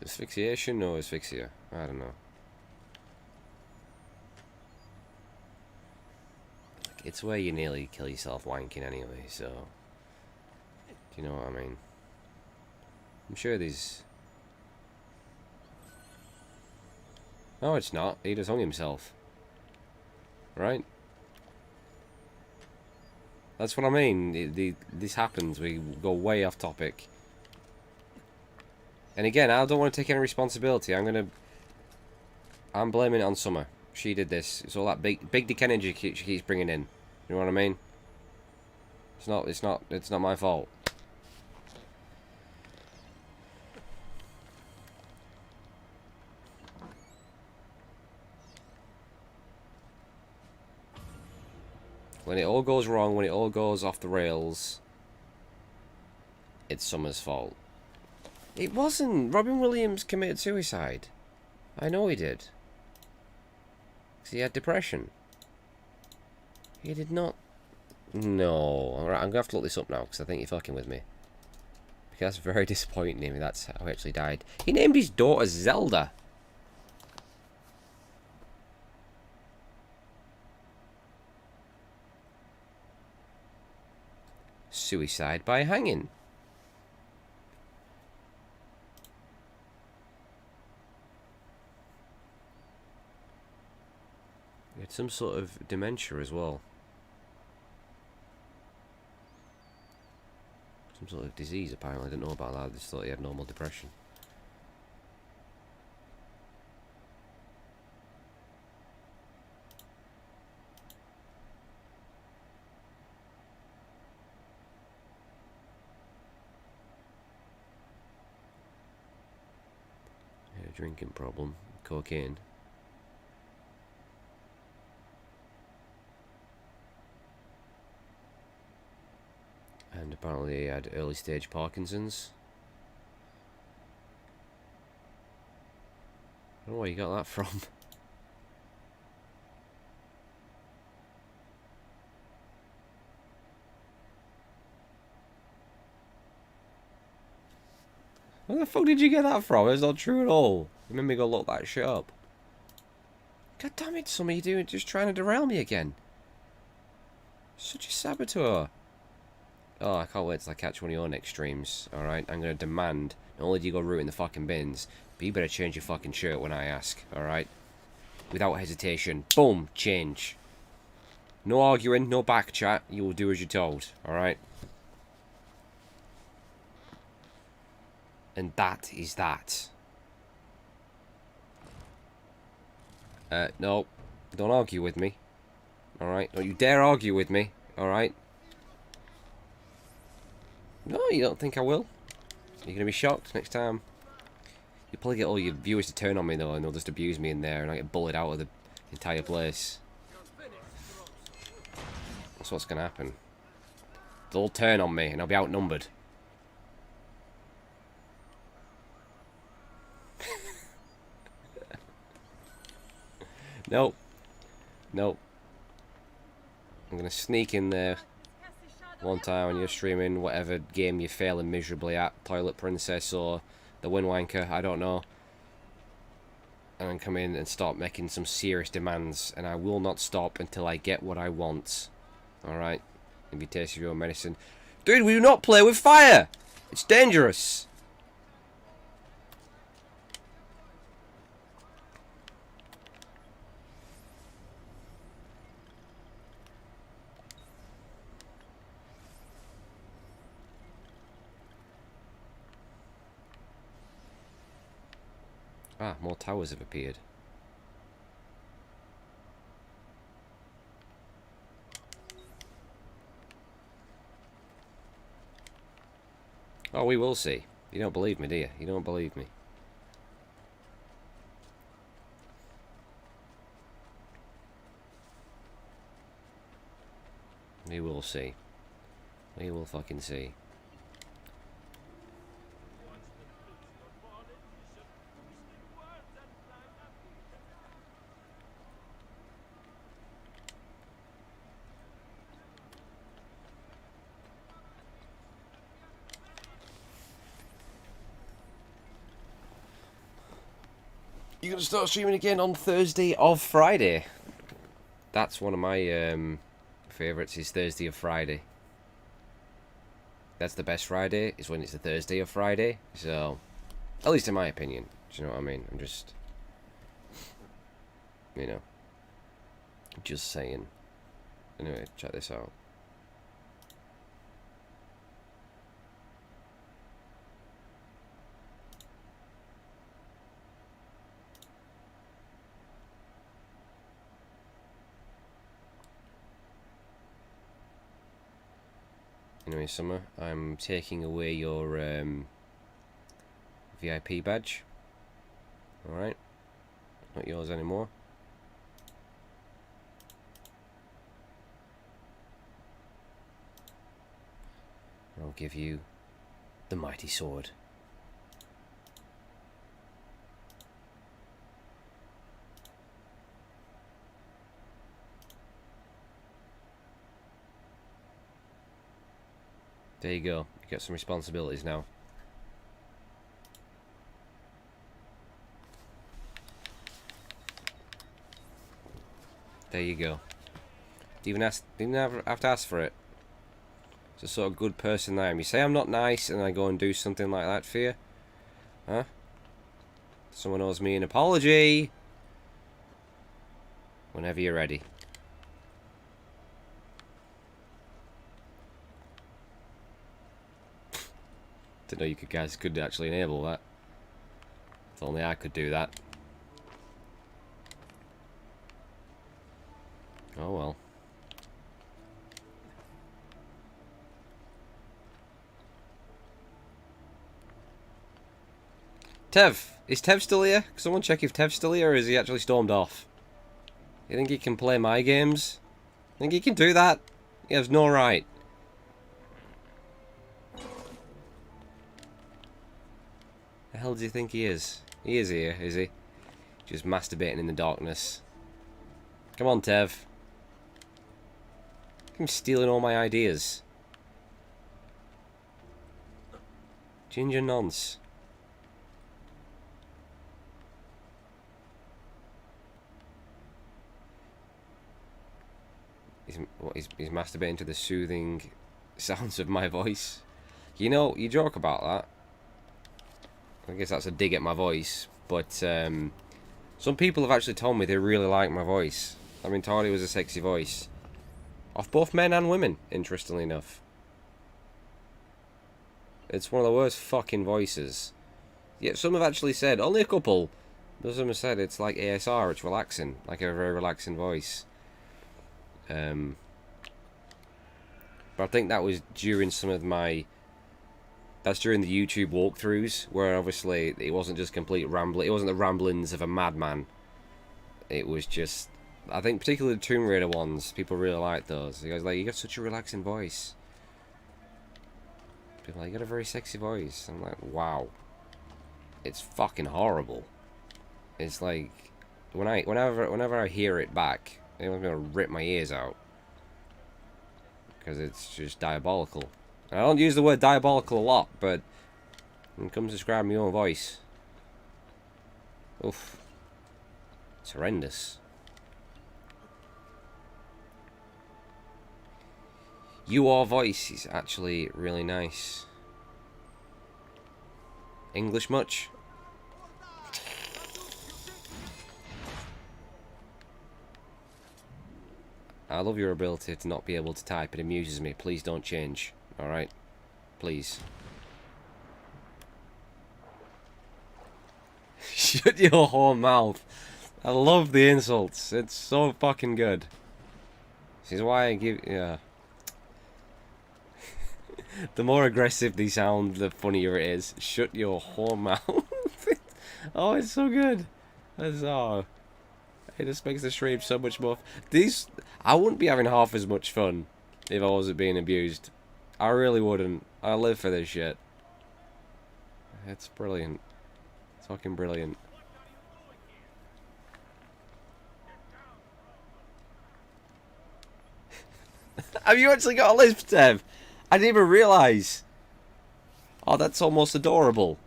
Asphyxiation or asphyxia? I don't know. It's where you nearly kill yourself wanking anyway, so... Do you know what I mean? I'm sure there's... No, it's not. He just hung himself. Right? That's what I mean. This happens. We go way off topic. And again, I don't want to take any responsibility. I'm blaming it on Summer. She did this. It's all that big dick energy she keeps bringing in. You know what I mean? It's not my fault. When it all goes wrong, when it all goes off the rails, it's Summer's fault. It wasn't. Robin Williams committed suicide. I know he did. Because he had depression. He did not... No. Alright, I'm going to have to look this up now, because I think you're fucking with me. Because that's very disappointing if that's how he actually died. He named his daughter Zelda. Suicide by hanging. He had some sort of dementia as well. Some sort of disease apparently. I didn't know about that. I just thought he had normal depression. He had a drinking problem. Cocaine. And apparently he had early stage Parkinson's. I don't know where you got that from. Where the fuck did you get that from? It's not true at all. You made me go look that shit up. God damn it, some of you doing just trying to derail me again. Such a saboteur. Oh, I can't wait till I catch one of your next streams. Alright, I'm gonna demand not only do you go root in the fucking bins, but you better change your fucking shirt when I ask, alright? Without hesitation. Boom, change. No arguing, no back chat, you will do as you're told, alright? And that is that. No, don't argue with me. Alright, don't you dare argue with me, alright? No, you don't think I will? You're gonna be shocked next time. You probably get all your viewers to turn on me though, and they'll just abuse me in there, and I get bullied out of the entire place. That's what's gonna happen. They'll all turn on me, and I'll be outnumbered. Nope. Nope. I'm gonna sneak in there one time when you're streaming whatever game you're failing miserably at, Toilet Princess or the Wind Wanker, I don't know, and then come in and start making some serious demands, and I will not stop until I get what I want. Alright? If you taste your own medicine. Dude, we do not play with fire! It's dangerous! Ah, more towers have appeared. Oh, we will see. You don't believe me, do you? You don't believe me. We will see. We will fucking see. You're going to start streaming again on Thursday of Friday. That's one of my favourites, is Thursday of Friday. That's the best Friday, is when it's the Thursday of Friday. So, at least in my opinion. Do you know what I mean? I'm just, you know, just saying. Anyway, check this out. Anyway, Summer, I'm taking away your VIP badge. Alright? Not yours anymore. I'll give you the mighty sword. There you go. You get some responsibilities now. There you go. Didn't even have to ask for it. It's the sort of good person I am. You say I'm not nice and I go and do something like that for you? Huh? Someone owes me an apology. Whenever you're ready. Didn't know you guys could actually enable that. If only I could do that. Oh well. Tev! Is Tev still here? Can someone check if Tev's still here, or is he actually stormed off? You think he can play my games? Think he can do that? He has no right. The hell do you think he is? He is here, is he? Just masturbating in the darkness. Come on, Tev. I'm stealing all my ideas. Ginger nonce. He's masturbating to the soothing sounds of my voice. You know, you joke about that. I guess that's a dig at my voice, but some people have actually told me they really like my voice. I mean, told it was a sexy voice. Of both men and women, interestingly enough. It's one of the worst fucking voices. Yet some have actually said, only a couple, but some have said it's like ASR, it's relaxing, like a very relaxing voice. But I think that was during some of my... That's during the YouTube walkthroughs, where obviously it wasn't just complete rambling. It wasn't the ramblings of a madman. It was just... I think particularly the Tomb Raider ones, people really like those. He goes like, you got such a relaxing voice. People are like, you got a very sexy voice. I'm like, wow. It's fucking horrible. It's like, whenever I hear it back, I'm gonna rip my ears out. Because it's just diabolical. I don't use the word diabolical a lot, but when it comes to describing my own voice, oof, it's horrendous. Your voice is actually really nice. English much? I love your ability to not be able to type. It amuses me. Please don't change. Alright? Please. Shut your whole mouth. I love the insults. It's so fucking good. This is why I give... Yeah. The more aggressive they sound, the funnier it is. Shut your whole mouth. Oh, it's so good. That's all. It just makes the stream so much more... I wouldn't be having half as much fun if I wasn't being abused. I really wouldn't. I live for this shit. It's brilliant. It's fucking brilliant. Have you actually got a lisp, Tev? I didn't even realise. Oh, that's almost adorable.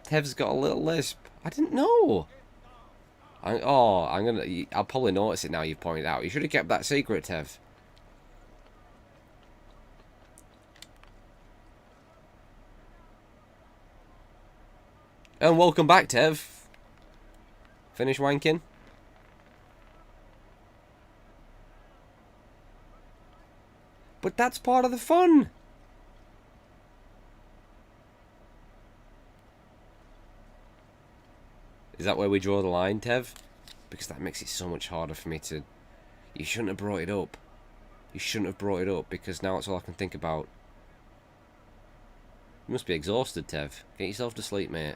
Tev's got a little lisp. I didn't know. I'll probably notice it now you've pointed out. You should have kept that secret, Tev. And welcome back, Tev. Finish wanking? But that's part of the fun. Is that where we draw the line, Tev? Because that makes it so much harder for me to... You shouldn't have brought it up. You shouldn't have brought it up, because now it's all I can think about. You must be exhausted, Tev. Get yourself to sleep, mate.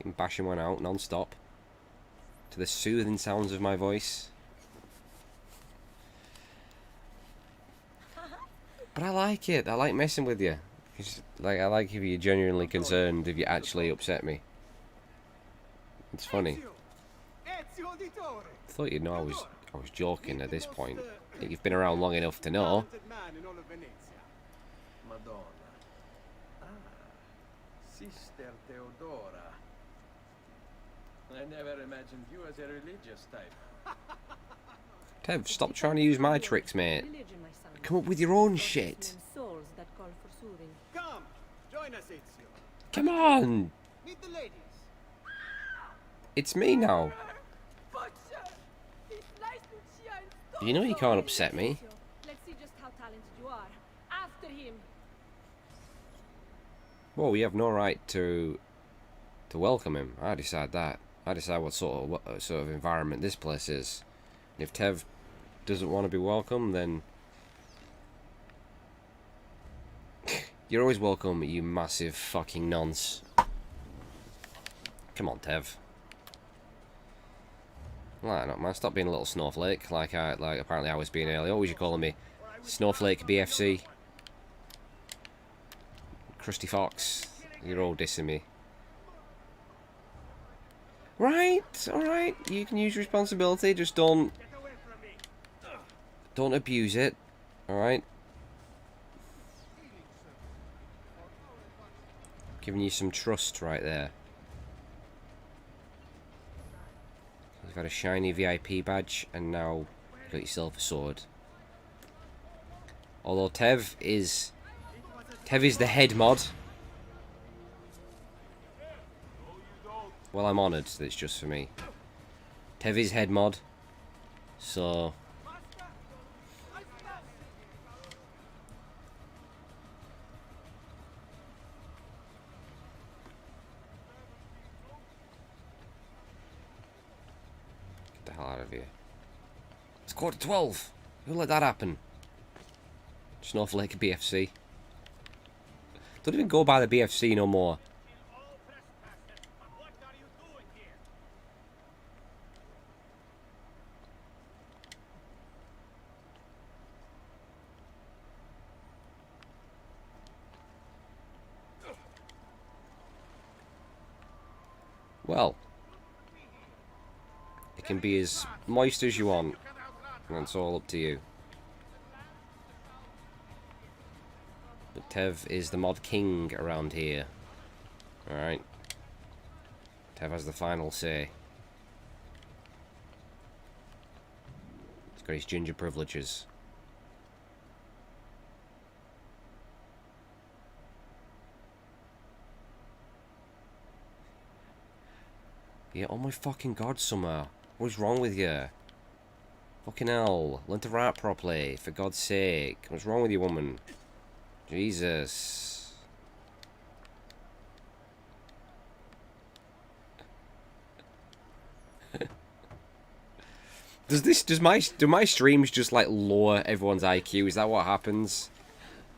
Keep bashing one out non-stop. To the soothing sounds of my voice. But I like it. I like messing with you. Like, I like if you're genuinely concerned, if you actually upset me. It's funny. I thought you'd know I was joking at this point. I think you've been around long enough to know. Madonna. Ah, Sister Theodora. I never imagined you as a religious type. Tev, stop trying to use my tricks, mate. Come up with your own shit. Come, join us, Ezio. Come on. Meet the ladies. It's me now. You know you can't upset me. Let's see just how talented you are. After him. Well, we have no right to welcome him. I decide that. I decide what sort of environment this place is. And if Tev doesn't want to be welcome, then you're always welcome, you massive fucking nonce. Come on, Tev. Well, no, man, stop being a little snowflake, like apparently I was being earlier. What was you calling me? Snowflake BFC? Krusty Fox. You're all dissing me. Right, alright. You can use responsibility, just don't abuse it. Alright. Giving you some trust right there. You've got a shiny VIP badge, and now you got yourself a sword. Although Tev is the head mod. Well, I'm honoured that it's just for me. Tev is head mod, so get the hell out of here. It's 12:15. Who let that happen? Snowflake BFC. Don't even go by the BFC no more. Well, it can be as moist as you want, and it's all up to you. But Tev is the mod king around here. Alright. Tev has the final say. He's got his ginger privileges. Yeah, oh my fucking god, Summer. What is wrong with you? Fucking hell. Learn to write properly, for God's sake. What's wrong with you, woman? Jesus. Do my streams just like lower everyone's IQ? Is that what happens?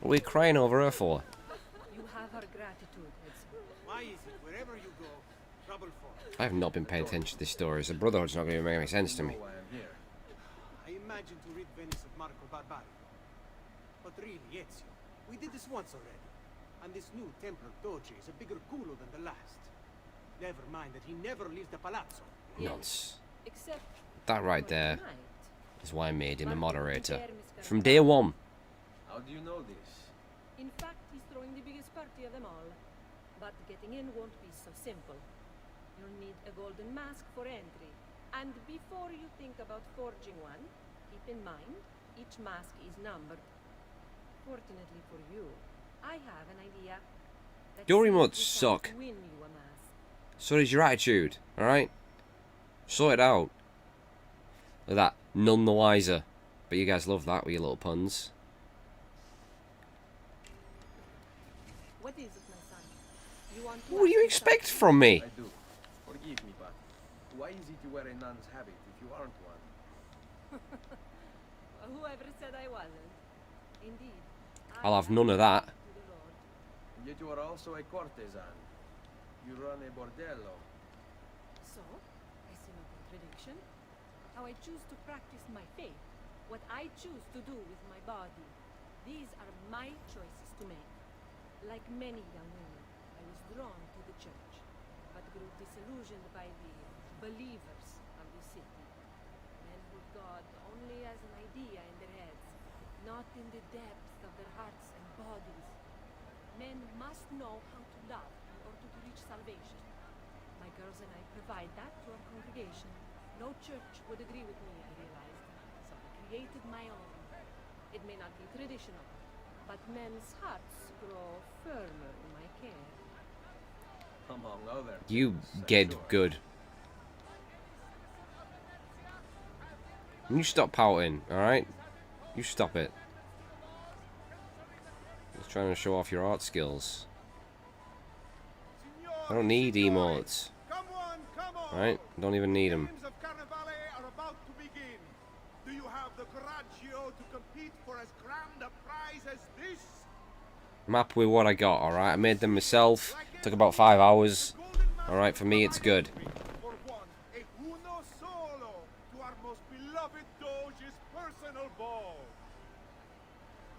What are we crying over her for? You have our gratitude, Ezio. Why is it wherever you go, trouble falls? I have not been paying attention to this story. The Brotherhood's not going to make any sense to me. I imagine to rid Venice of Marco Barbarigo. But really, Ezio, we did this once already. And this new Templar Doge is a bigger culo than the last. Never mind that he never leaves the palazzo. Nonce. Except That right for there tonight. is why I made him a moderator. Mr. From day one. How do you know this? In fact, he's throwing the biggest party of them all. But getting in won't be so simple. You'll need a golden mask for entry. And before you think about forging one, keep in mind, each mask is numbered. Fortunately for you, I have an idea. Let's Your see if emotes we can suck. Win you a mask. So is your attitude, alright? Sort it out. Look at that. None the wiser. But you guys love that with your little puns. What is it, my son? You want to What do you ask me expect something? from me? I do. Forgive me, but why is it you wear a nun's habit if you aren't one? Whoever said I wasn't. Indeed. I'll have none of that. To the Lord. Yet you are also a courtesan. You run a bordello. So, I see no contradiction. How I choose to practice my faith, what I choose to do with my body. These are my choices to make. Like many young women, I was drawn to the church, but grew disillusioned by the believers of the city. Men who God only as an idea in their heads, not in the depths of their hearts and bodies. Men must know how to love in order to reach salvation. My girls and I provide that to our congregation. No church would agree with me, I realized, so I created my own. It may not be traditional, but men's hearts grow firmer in my care. Among other You things, get sure. good. You stop pouting, alright? You stop it. Just trying to show off your art skills. I don't need emotes. Come on, come on. Right? Don't even need them. Games of Carnivale are about to begin. Do you have the coraggio to compete for as grand a prize as this? I'm happy with what I got, alright? I made them myself. Took about 5 hours. Alright, for me it's good. For one, a uno solo to our most beloved Doge's personal ball.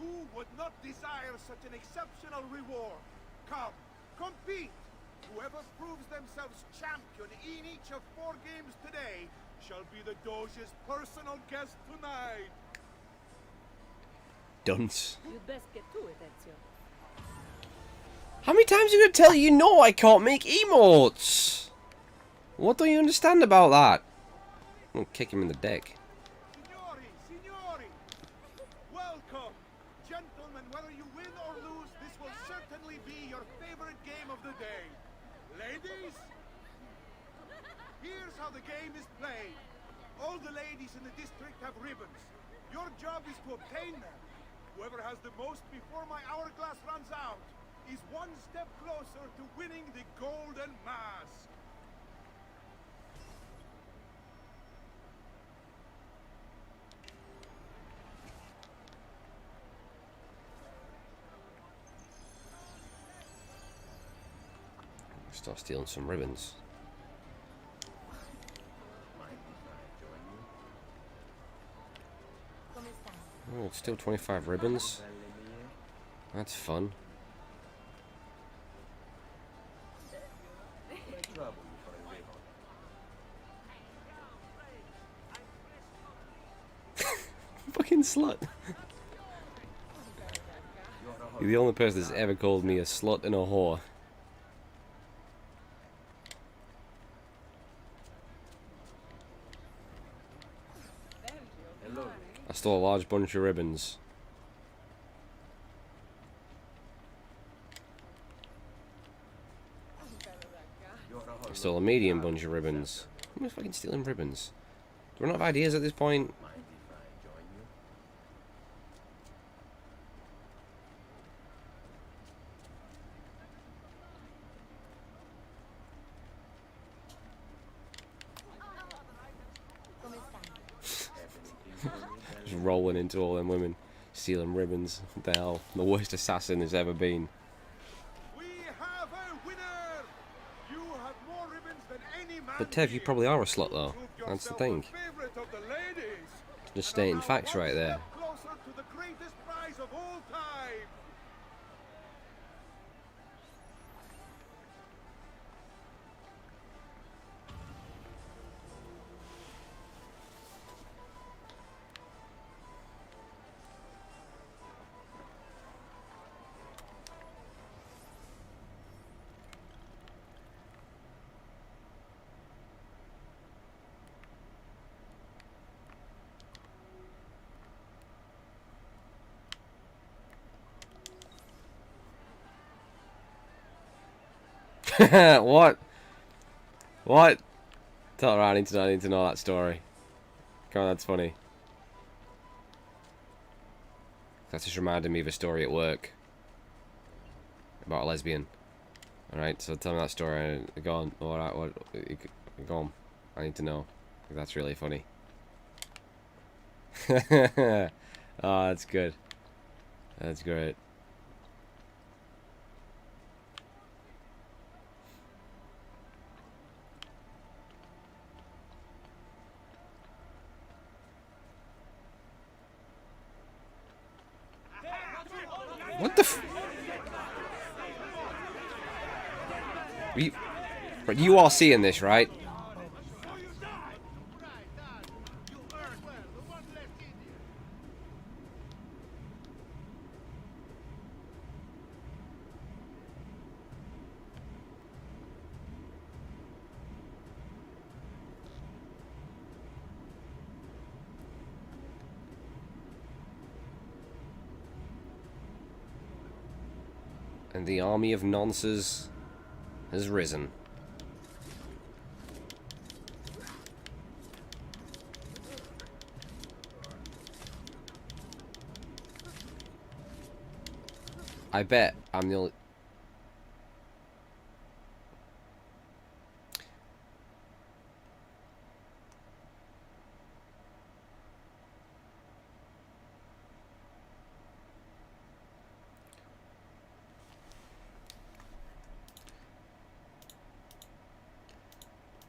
Who would not desire such an exceptional reward? Come, compete! Whoever proves themselves champion in each of 4 games today shall be the Doge's personal guest tonight. Dunce. You'd best get to it, Ezio. How many times are you going to tell you no, I can't make emotes? What don't you understand about that? I'm going to kick him in the dick. Signori, welcome. Gentlemen, whether you win or lose, this will certainly be your favorite game of the day. Ladies, here's how the game is played. All the ladies in the district have ribbons. Your job is to obtain them. Whoever has the most before my hourglass runs out is one step closer to winning the golden mask. Start stealing some ribbons. Oh, it's still 25 ribbons. That's fun. Fucking slut. You're the only person that's ever called me a slut and a whore. I stole a large bunch of ribbons. I stole a medium bunch of ribbons. Who am I fucking stealing ribbons? Do we not have ideas at this point? Just rolling into all them women, stealing ribbons. What the hell? The worst assassin there's ever been. We have a winner. You have more ribbons than any man. But Tev, you probably are a slut though. That's the thing. Favorite of the ladies. Just stating facts right there. Closer to the greatest prize of all time. What? What? Tell her I need to know that story. Come on, that's funny. That just reminded me of a story at work about a lesbian. Alright, so tell me that story. Go on. Alright, go on. I need to know. That's really funny. Oh, that's good. That's great. What the f- You all seeing this, right? And the army of nonces has risen. I bet I'm the only...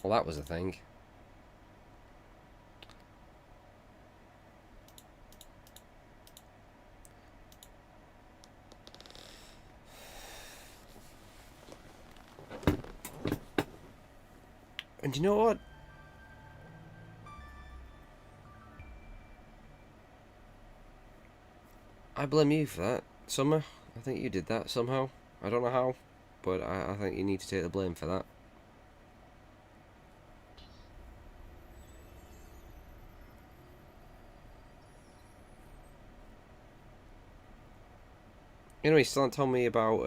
Well, that was a thing. And you know what? I blame you for that, Summer. I think you did that somehow. I don't know how, but I think you need to take the blame for that. Anyway, still haven't told me about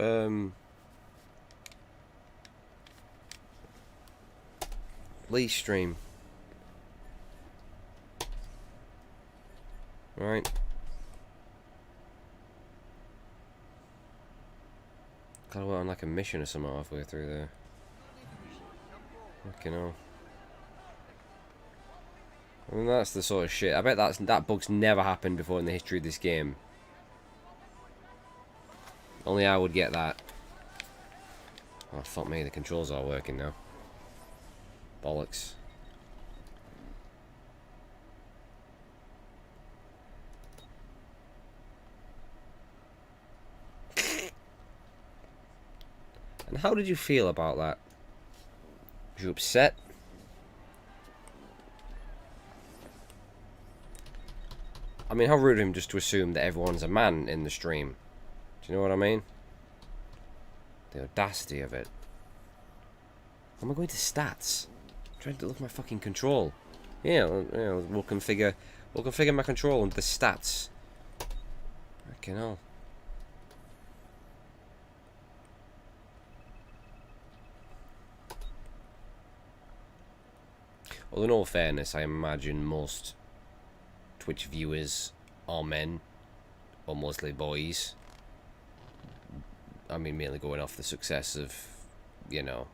Lee's stream. Right. Kind of went on like a mission or something halfway through there. Fucking hell. I mean, that's the sort of shit. I bet that bug's never happened before in the history of this game. Only I would get that. Oh, fuck me, the controls are working now. Bollocks. And how did you feel about that? Were you upset? I mean, how rude of him just to assume that everyone's a man in the stream. Do you know what I mean? The audacity of it. Am I going to stats? I'm trying to look at my fucking control. Yeah, we'll configure my control under the stats. Fucking hell. Well, in all fairness, I imagine most Twitch viewers are men, or mostly boys. I mean, mainly going off the success of, you know,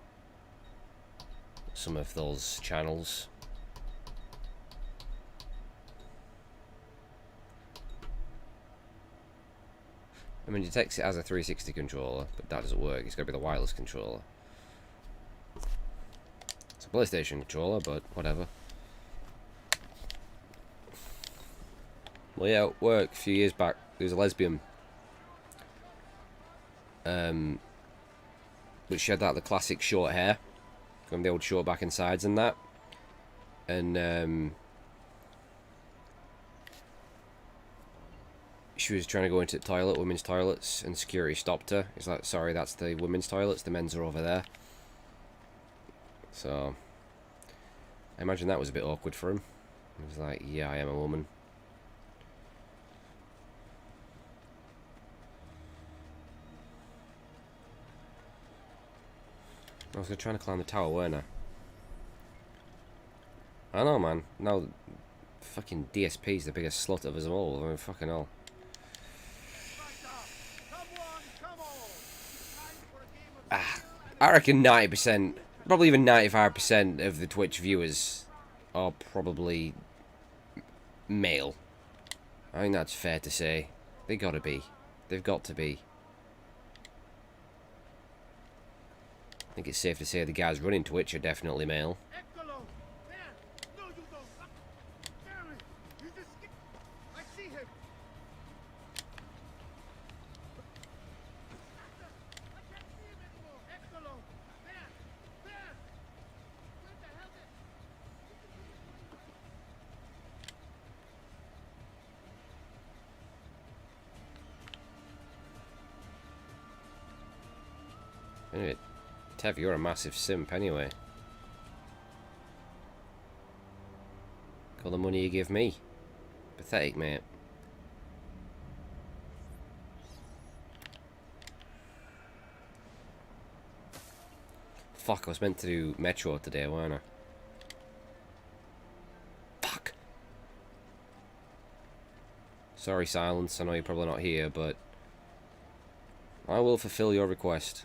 some of those channels. I mean, Detects it as a 360 controller, but that doesn't work. It's got to be the wireless controller. It's a PlayStation controller, but whatever. Well, yeah, at work a few years back, there was a lesbian. But she had the classic short hair, from the old short back and sides and that. And she was trying to go into the toilet, women's toilets, and security stopped her. He's like, sorry, that's the women's toilets, the men's are over there. So I imagine that was a bit awkward for him. He was like, yeah, I am a woman. I was trying to climb the tower, weren't I? I know, man. Now, fucking DSP's the biggest slut of us all. I mean, fucking hell. I reckon 90%, probably even 95% of the Twitch viewers are probably male. I think that's fair to say. They gotta be. They've got to be. I think it's safe to say the guys running Twitch are definitely male. Anyway, Tev, you're a massive simp anyway. All the money you give me. Pathetic, mate. Fuck, I was meant to do Metro today, weren't I? Fuck. Sorry, Silence, I know you're probably not here, but I will fulfill your request.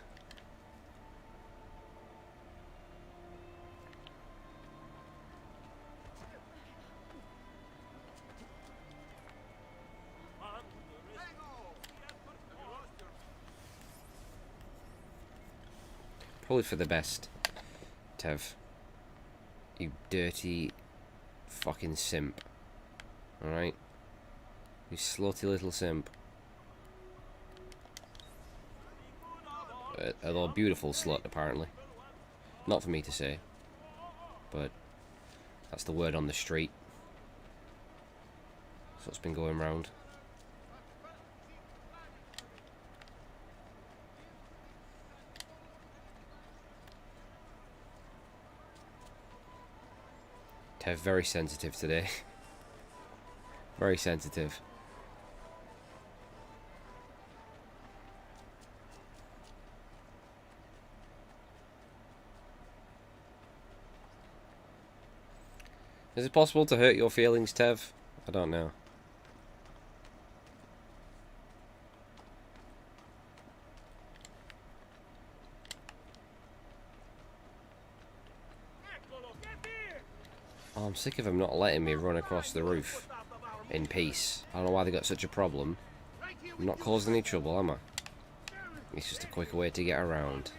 Probably for the best, Tev. You dirty fucking simp. Alright? You slutty little simp. Although a beautiful slut, apparently. Not for me to say. but that's the word on the street. That's what's been going round. Tev, very sensitive today. Very sensitive. Is it possible to hurt your feelings, Tev? I don't know. Oh, I'm sick of him not letting me run across the roof in peace. I don't know why they got such a problem. I'm not causing any trouble, am I? It's just a quicker way to get around.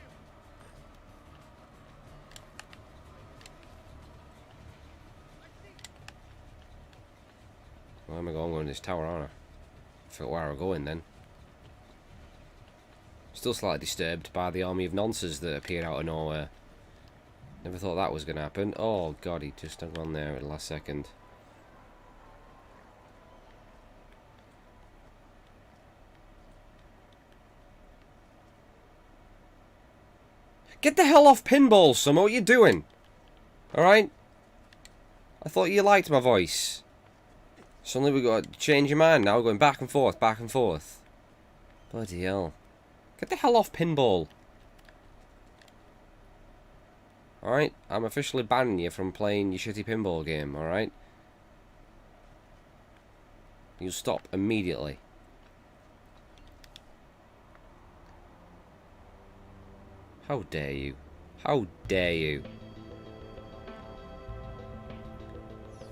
Where am I going? I'm going to this tower, aren't I? I forgot where I'm going then. Still slightly disturbed by the army of nonces that appeared out of nowhere. Never thought that was going to happen. Oh god, he just hung on there at the last second. Get the hell off pinball, Summer. What are you doing? Alright? I thought you liked my voice. Suddenly we've got to change your mind now. We're going back and forth, back and forth. Bloody hell. Get the hell off pinball. Alright? I'm officially banning you from playing your shitty pinball game, alright? You'll stop immediately. How dare you? How dare you?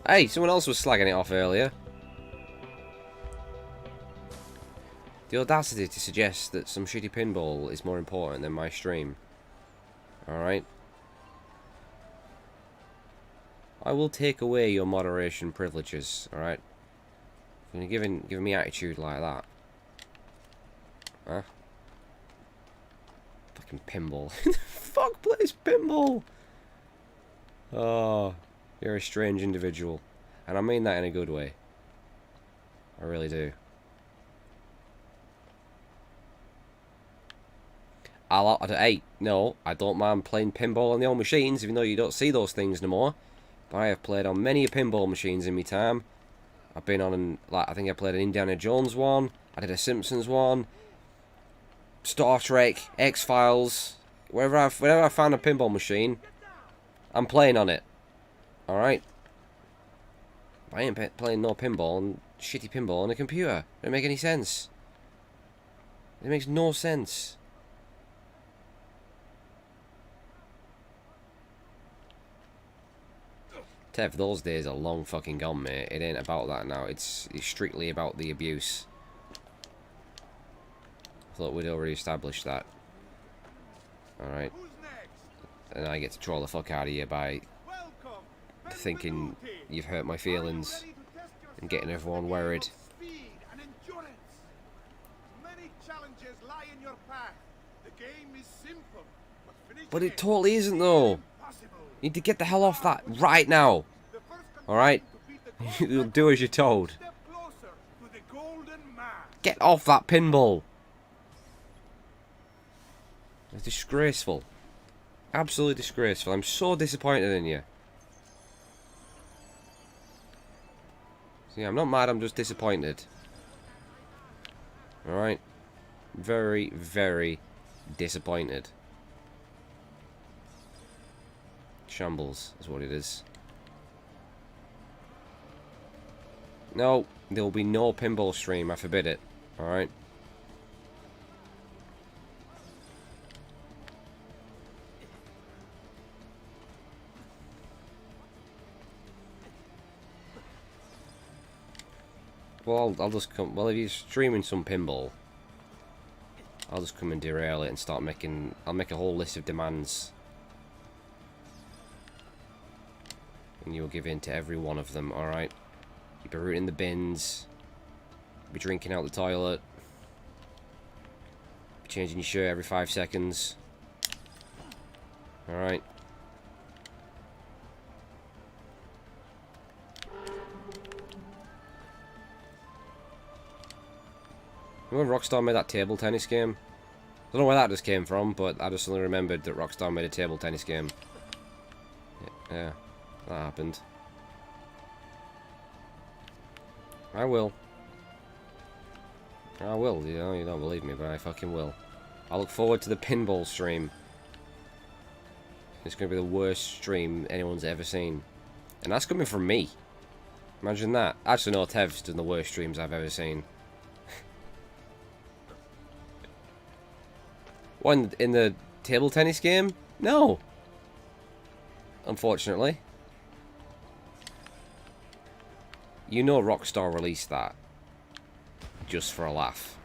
Hey, someone else was slagging it off earlier. The audacity to suggest that some shitty pinball is more important than my stream. Alright? I will take away your moderation privileges, alright? You're giving me attitude like that. Huh? Fucking pinball. Who the fuck plays pinball? Oh, you're a strange individual. And I mean that in a good way. I really do. Hey, no, I don't mind playing pinball on the old machines, even though you don't see those things no more. But I have played on many pinball machines in my time. I've been on, like, I think I played an Indiana Jones one. I did a Simpsons one. Star Trek, X-Files. Whenever I found a pinball machine, I'm playing on it. Alright? I ain't playing no pinball and shitty pinball on a computer. It don't make any sense. It makes no sense. Tev, those days are long fucking gone, mate. It ain't about that now. It's strictly about the abuse. I thought we'd already established that. Alright. And I get to troll the fuck out of you by thinking you've hurt my feelings and getting everyone worried. But it totally isn't, though. You need to get the hell off that right now. Alright? You'll do as you're told. Get off that pinball. It's disgraceful. Absolutely disgraceful. I'm so disappointed in you. See, I'm not mad, I'm just disappointed. Alright? Very, very disappointed. Shambles is what it is. No, there will be no pinball stream, I forbid it. Alright? Well, I'll just come. Well, if you're streaming some pinball, I'll just come and derail it and start making. I'll make a whole list of demands, and you'll give in to every one of them. All right? You'll be rooting the bins, be drinking out the toilet, be changing your shirt every 5 seconds. All right? Remember Rockstar made that table tennis game? I don't know where that just came from, but I just suddenly remembered that Rockstar made a table tennis game. Yeah, that happened. I will. I will, you know, you don't believe me, but I fucking will. I look forward to the pinball stream. It's going to be the worst stream anyone's ever seen. And that's coming from me. Imagine that. Actually, no, Tev's done the worst streams I've ever seen. What, in the table tennis game? No. Unfortunately. You know Rockstar released that just for a laugh.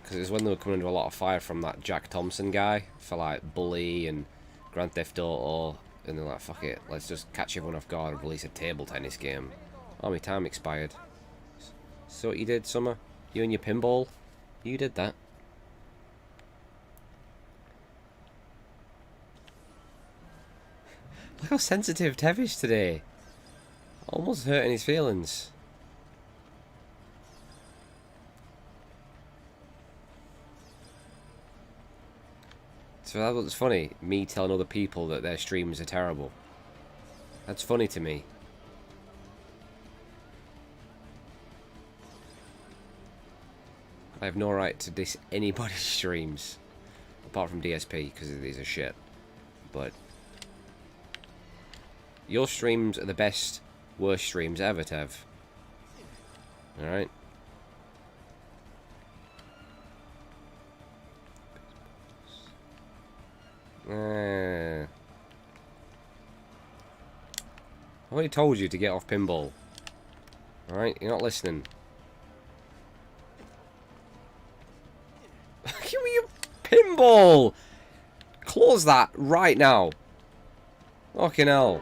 Because it was when they were coming under a lot of fire from that Jack Thompson guy for like Bully and Grand Theft Auto. And they're like, fuck it, let's just catch everyone off guard and release a table tennis game. Oh, my time expired. So what you did, Summer? You and your pinball? You did that. Look how sensitive Tev is today. Almost hurting his feelings. So that looks funny, me telling other people that their streams are terrible. That's funny to me. I have no right to diss anybody's streams. Apart from DSP, because these are shit. But your streams are the best, worst streams ever, Tev. Alright? I already told you to get off pinball. Alright, you're not listening. Give me your pinball! Close that right now. Fucking hell.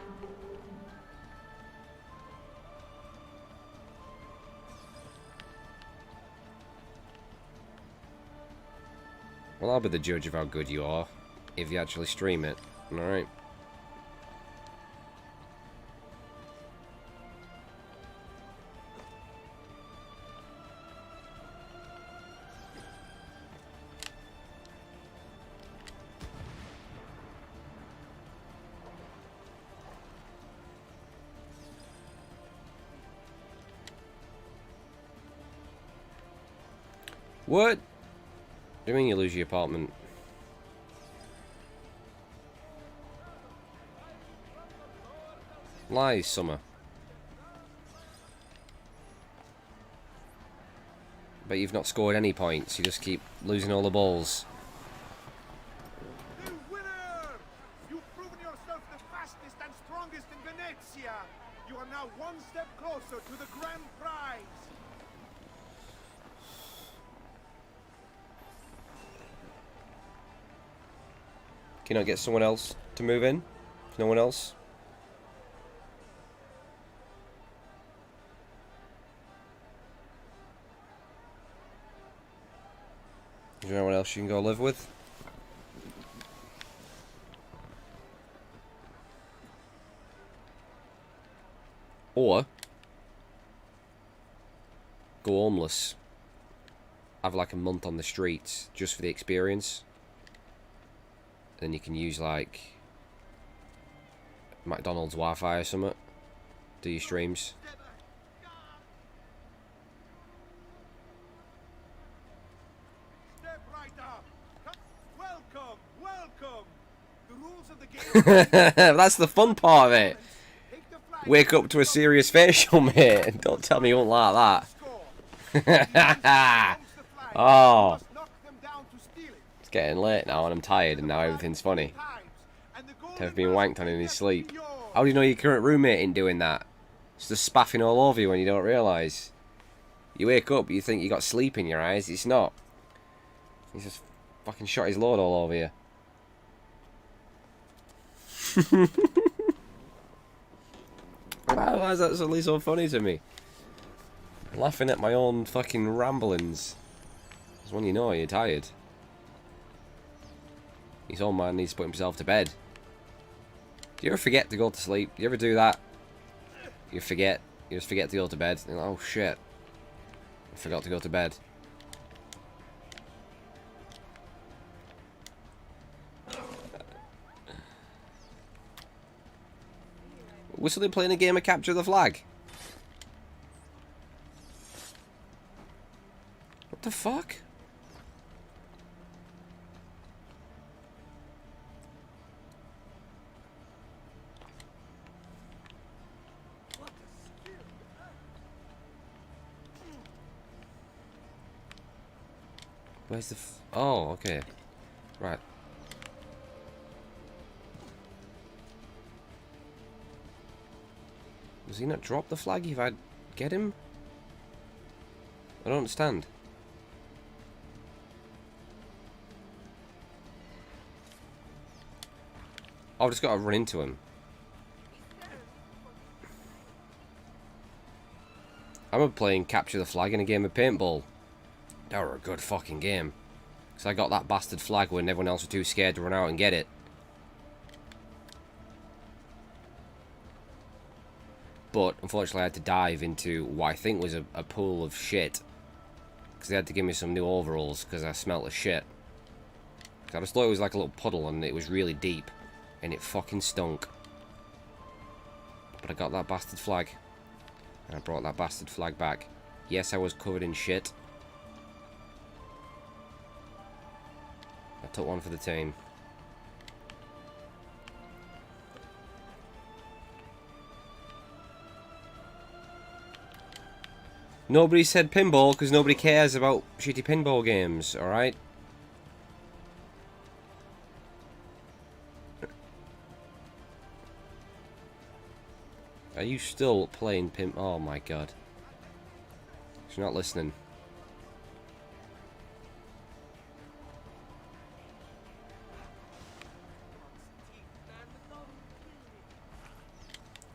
Well, I'll be the judge of how good you are. If you actually stream it. Alright. What? Do you mean you lose your apartment? Lies, Summer. But you've not scored any points. You just keep losing all the balls. The winner! You've proven yourself the fastest and strongest in Venezia. You are now one step closer to the grand prize. Can I get someone else to move in? No one else? Is there anyone else you can go live with? Or go homeless. Have like a month on the streets just for the experience. Then you can use like McDonald's Wi-Fi or something. Do your streams. That's the fun part of it. Wake up to a serious facial, mate, and don't tell me you won't like that. Oh. It's getting late now and I'm tired and now everything's funny. Tev being wanked on in his sleep. How do you know your current roommate ain't doing that? It's just spaffing all over you when you don't realise. You wake up, you think you got sleep in your eyes, it's not. He's just fucking shot his load all over you. Why is that suddenly so funny to me? I'm laughing at my own fucking ramblings. It's when you know you're tired. His old man needs to put himself to bed. Do you ever forget to go to sleep? Do you ever do that? You forget. You just forget to go to bed. You're like, oh shit. I forgot to go to bed. We're still playing a game of Capture the Flag. What the fuck? Where's the oh, okay. Right. Does he not drop the flag if I get him? I don't understand. I've just got to run into him. I'm playing Capture the Flag in a game of paintball. They were a good fucking game. Because I got that bastard flag when everyone else was too scared to run out and get it. But, unfortunately, I had to dive into what I think was a pool of shit. Because they had to give me some new overalls because I smelt of shit. I just thought it was like a little puddle and it was really deep. And it fucking stunk. But I got that bastard flag. And I brought that bastard flag back. Yes, I was covered in shit. I took one for the team. Nobody said pinball because nobody cares about shitty pinball games, alright? Are you still playing pin? Oh my god. She's not listening.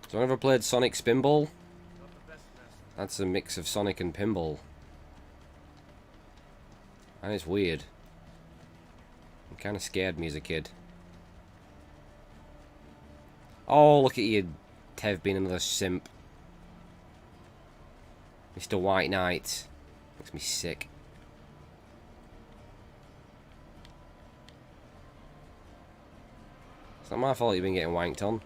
So I ever played Sonic Spinball? That's a mix of Sonic and pinball. And it's weird. It kind of scared me as a kid. Oh, look at you, Tev being another simp. Mr. White Knight. Makes me sick. It's not my fault you've been getting wanked on.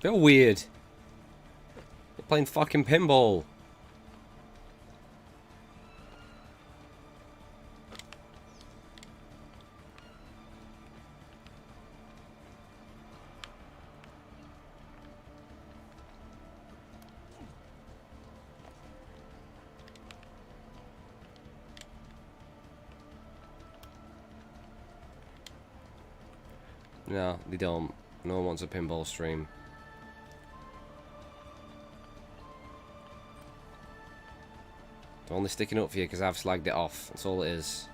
Feel weird. You're playing fucking pinball. No, they don't. No one wants a pinball stream. They're only sticking up for you because I've slagged it off. That's all it is.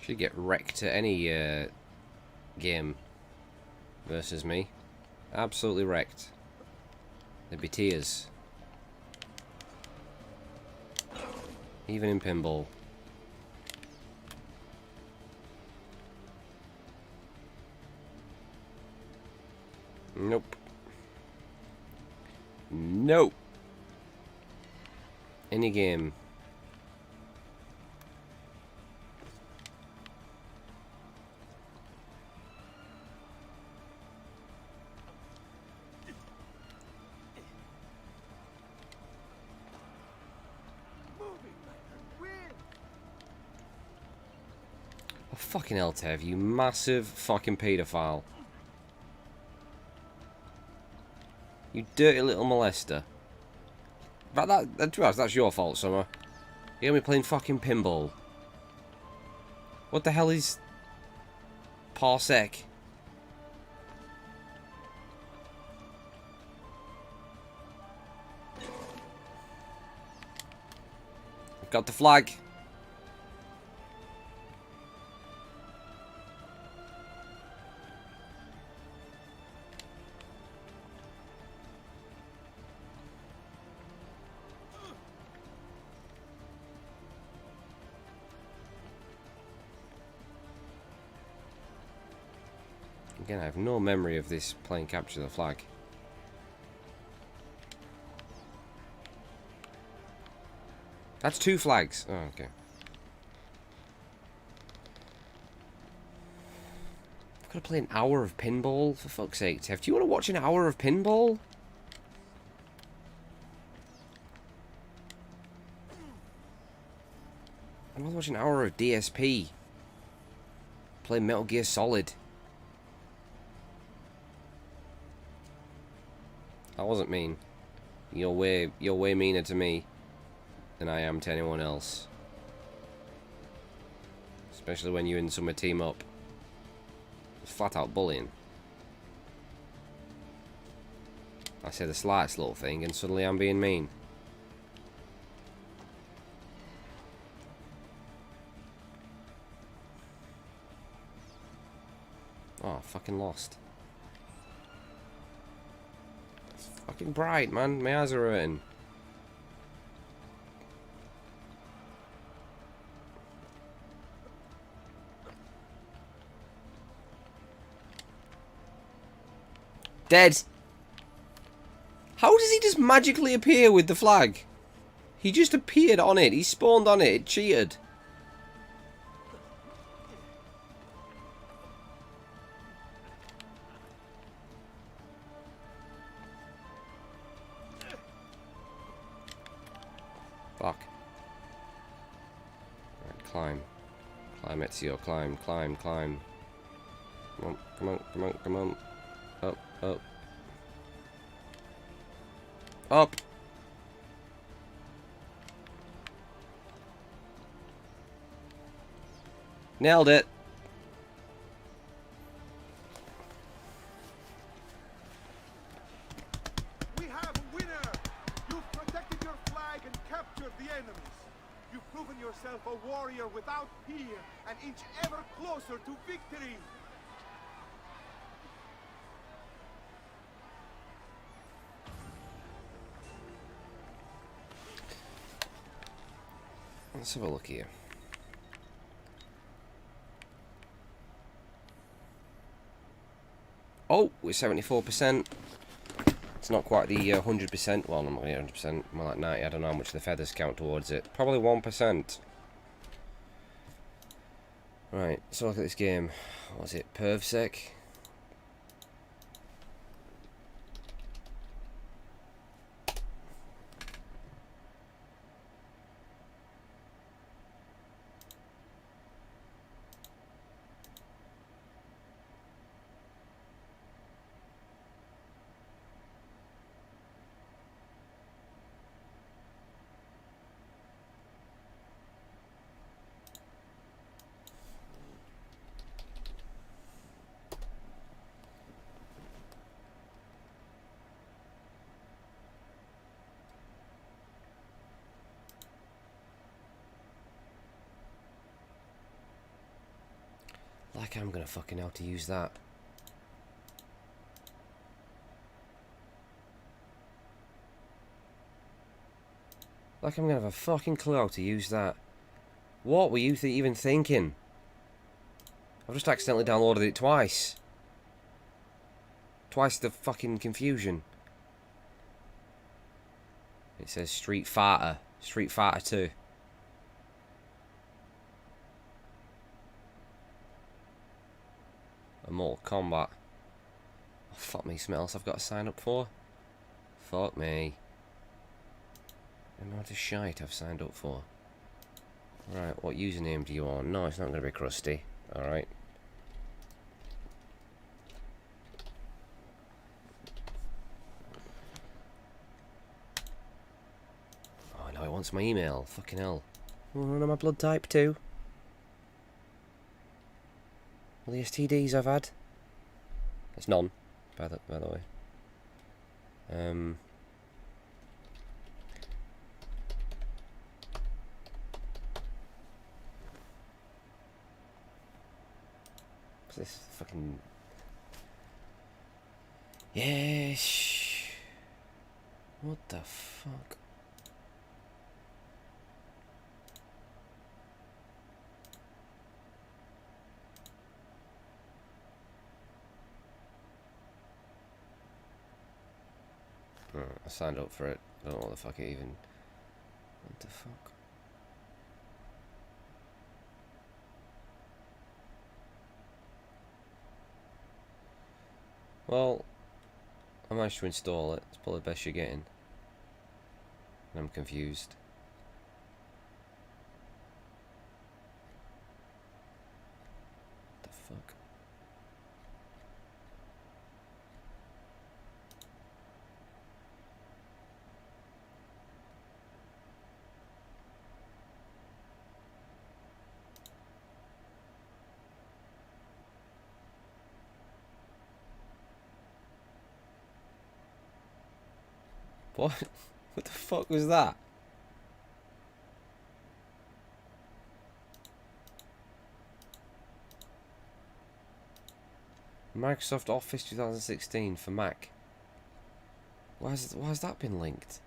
Should get wrecked at any game versus me. Absolutely wrecked. There'd be tears. Even in pinball. Nope. Nope. Any game. Fucking hell, Tev, you massive fucking paedophile. You dirty little molester. That's your fault, Summer. You got me playing fucking pinball. What the hell is... Parsec? Got the flag. Again, I have no memory of this playing capture the flag. That's 2 flags. Oh, okay. I've got to play an hour of pinball? For fuck's sake, Tev. Do you want to watch an hour of pinball? I want to watch an hour of DSP. Play Metal Gear Solid. That wasn't mean. You're way meaner to me than I am to anyone else. Especially when you and Summer team up. It's flat out bullying. I say the slightest little thing and suddenly I'm being mean. Oh, fucking lost. It's fucking bright, man. My eyes are hurting. Dead. How does he just magically appear with the flag? He just appeared on it. He spawned on it. It cheated. Fuck. Right, climb. Climb, Ezio. Climb, climb, climb. Come on, come on, come on, come on. Up, up. Up! Nailed it! We have a winner! You've protected your flag and captured the enemies. You've proven yourself a warrior without fear, an inch ever closer to victory. Let's have a look here. Oh, we're 74%. It's not quite the 100%. Well, not 100%. More like 90. I don't know how much the feathers count towards it. Probably 1%. Right, so look at this game. What was it? PervSec? Like I'm gonna fucking know how to use that. Like I'm gonna have a fucking clue how to use that. What were you even thinking? I've just accidentally downloaded it twice. Twice the fucking confusion. It says Street Fighter. Street Fighter 2. Mortal Kombat. Oh, fuck me, something else I've got to sign up for? Fuck me. The amount of shite I've signed up for. Right, what username do you want? No, it's not going to be Krusty. Alright. wants my email. Fucking hell. Want to know my blood type too? All the STDs I've had. It's none, by the way. What's this fucking... Yes. What the fuck? I signed up for it. I don't know what the fuck it even... What the fuck? Well, I managed to install it. It's probably the best you're getting. And I'm confused. What the fuck? What? What the fuck was that? Microsoft Office 2016 for Mac. Why has that been linked?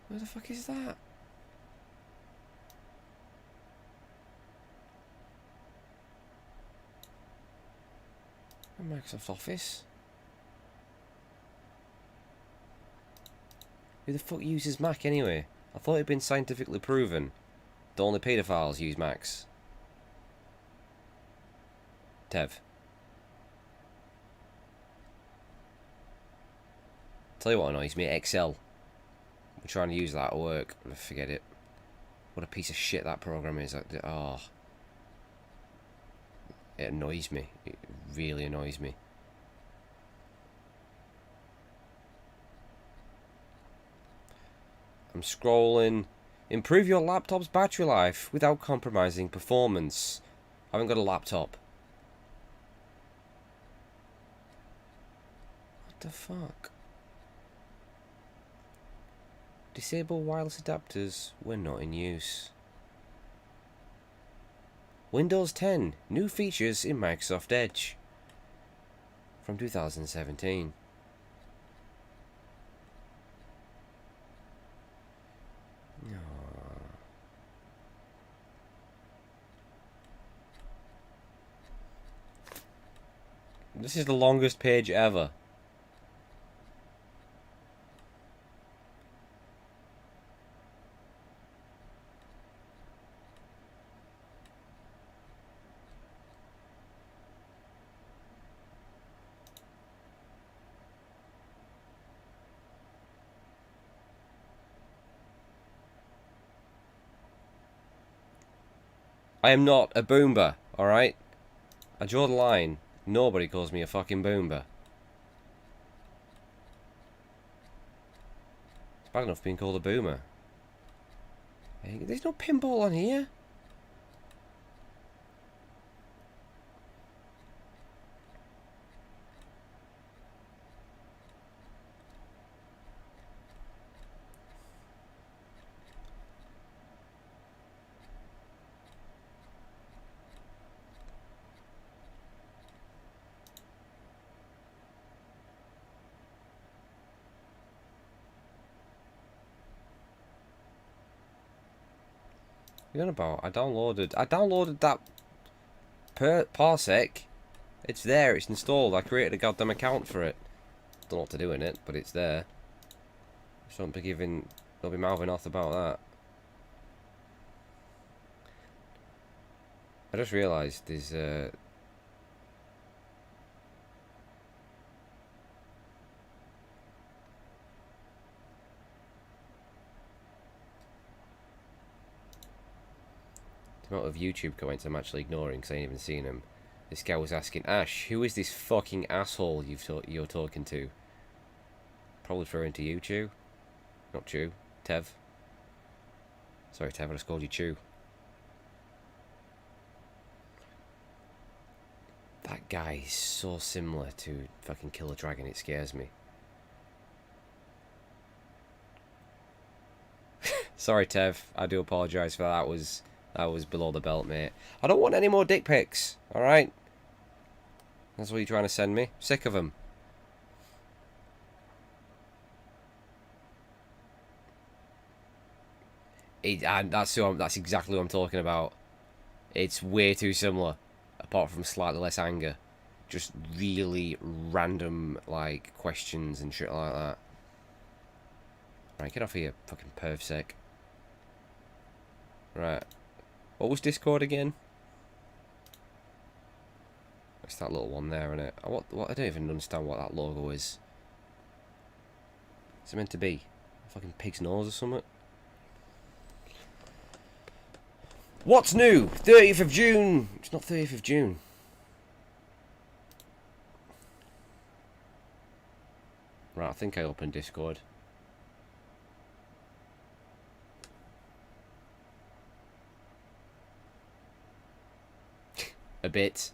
Where the fuck is that? Microsoft Office? Who the fuck uses Mac anyway? I thought it'd been scientifically proven that only paedophiles use Macs. Tev. Tell you what annoys me, Excel. We're trying to use that at work. Forget it. What a piece of shit that program is. Oh. It annoys me. It really annoys me. I'm scrolling. Improve your laptop's battery life without compromising performance. I haven't got a laptop. What the fuck? Disable wireless adapters when not in use. Windows 10. New features in Microsoft Edge. From 2017. This is the longest page ever. I am not a boomber, alright? I draw the line. Nobody calls me a fucking boomber. It's bad enough being called a boomer. Hey, there's no pinball on here. What are you on about? I downloaded that Parsec. It's there, it's installed. I created a goddamn account for it. Don't know what to do in it, but it's there. So don't be mouthing off about that. I just realised there's the amount of YouTube comments I'm actually ignoring because I ain't even seen them. This guy was asking, Ash, who is this fucking asshole you're talking to? Probably referring to YouTube. Not Chew. Tev. Sorry, Tev, I just called you Chew. That guy is so similar to fucking Killer Dragon, it scares me. Sorry, Tev. I do apologise for that. That was below the belt, mate. I don't want any more dick pics, alright? That's what you're trying to send me. Sick of them. That's exactly what I'm talking about. It's way too similar, apart from slightly less anger. Just really random, like, questions and shit like that. Right, get off of here, fucking perv sick. Right. What was Discord again? It's that little one there, isn't it? What? I don't even understand what that logo is. Is it meant to be? A fucking pig's nose or something? What's new? 30th of June! It's not 30th of June. Right, I think I opened Discord. A bit.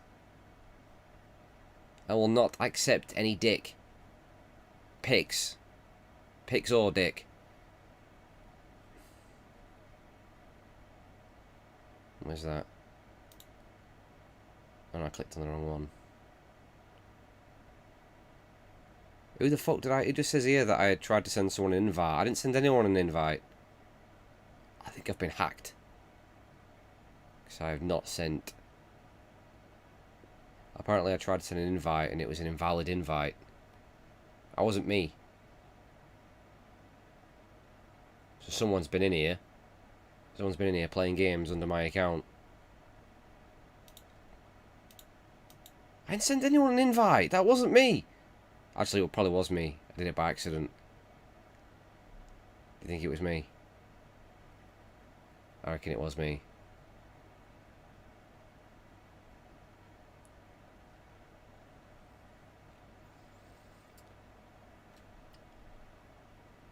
I will not accept any dick. Pics. Pics or dick. Where's that? Oh no, I clicked on the wrong one. Who the fuck did I... It just says here that I had tried to send someone an invite. I didn't send anyone an invite. I think I've been hacked. Because I have not sent... Apparently I tried to send an invite and it was an invalid invite. That wasn't me. So someone's been in here. Someone's been in here playing games under my account. I didn't send anyone an invite. That wasn't me. Actually, it probably was me. I did it by accident. Do you think it was me? I reckon it was me.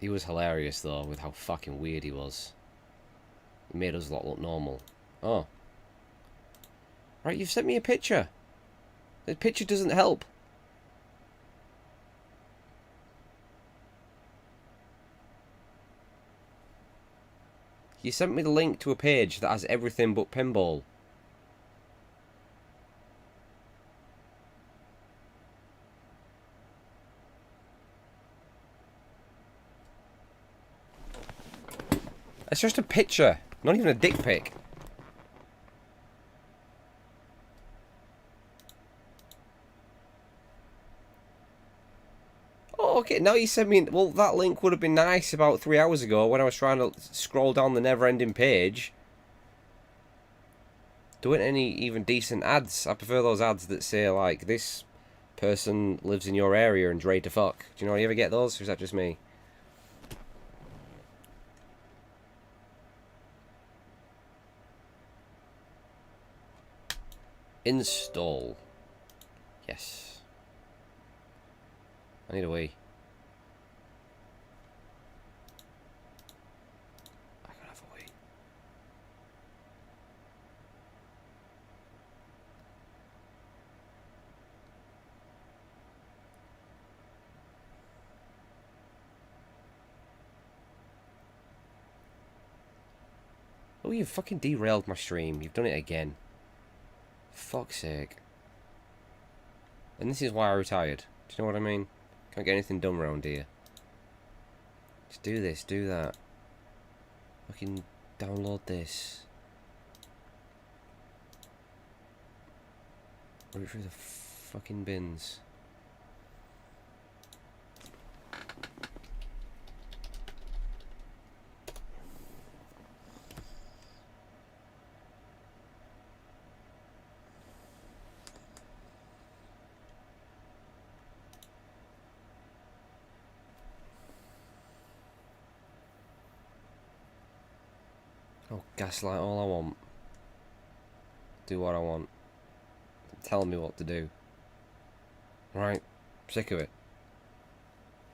He was hilarious though, with how fucking weird he was. He made us lot look normal. Oh. Right, you've sent me a picture. The picture doesn't help. You sent me the link to a page that has everything but pinball. It's just a picture, not even a dick pic. Oh, okay, now you sent me... Well, that link would have been nice about 3 hours ago when I was trying to scroll down the never-ending page. There weren't any even decent ads. I prefer those ads that say, like, this person lives in your area and ready to fuck. Do you know, you ever get those, or is that just me? Install. Yes. I need a wee. I gotta have a wee. Oh, you've fucking derailed my stream. You've done it again. Fuck's sake. And this is why I retired. Do you know what I mean? Can't get anything done around here. Just do this, do that. Fucking download this. Run it through the fucking bins. Oh, gaslight all I want. Do what I want. Tell me what to do. Right? Sick of it.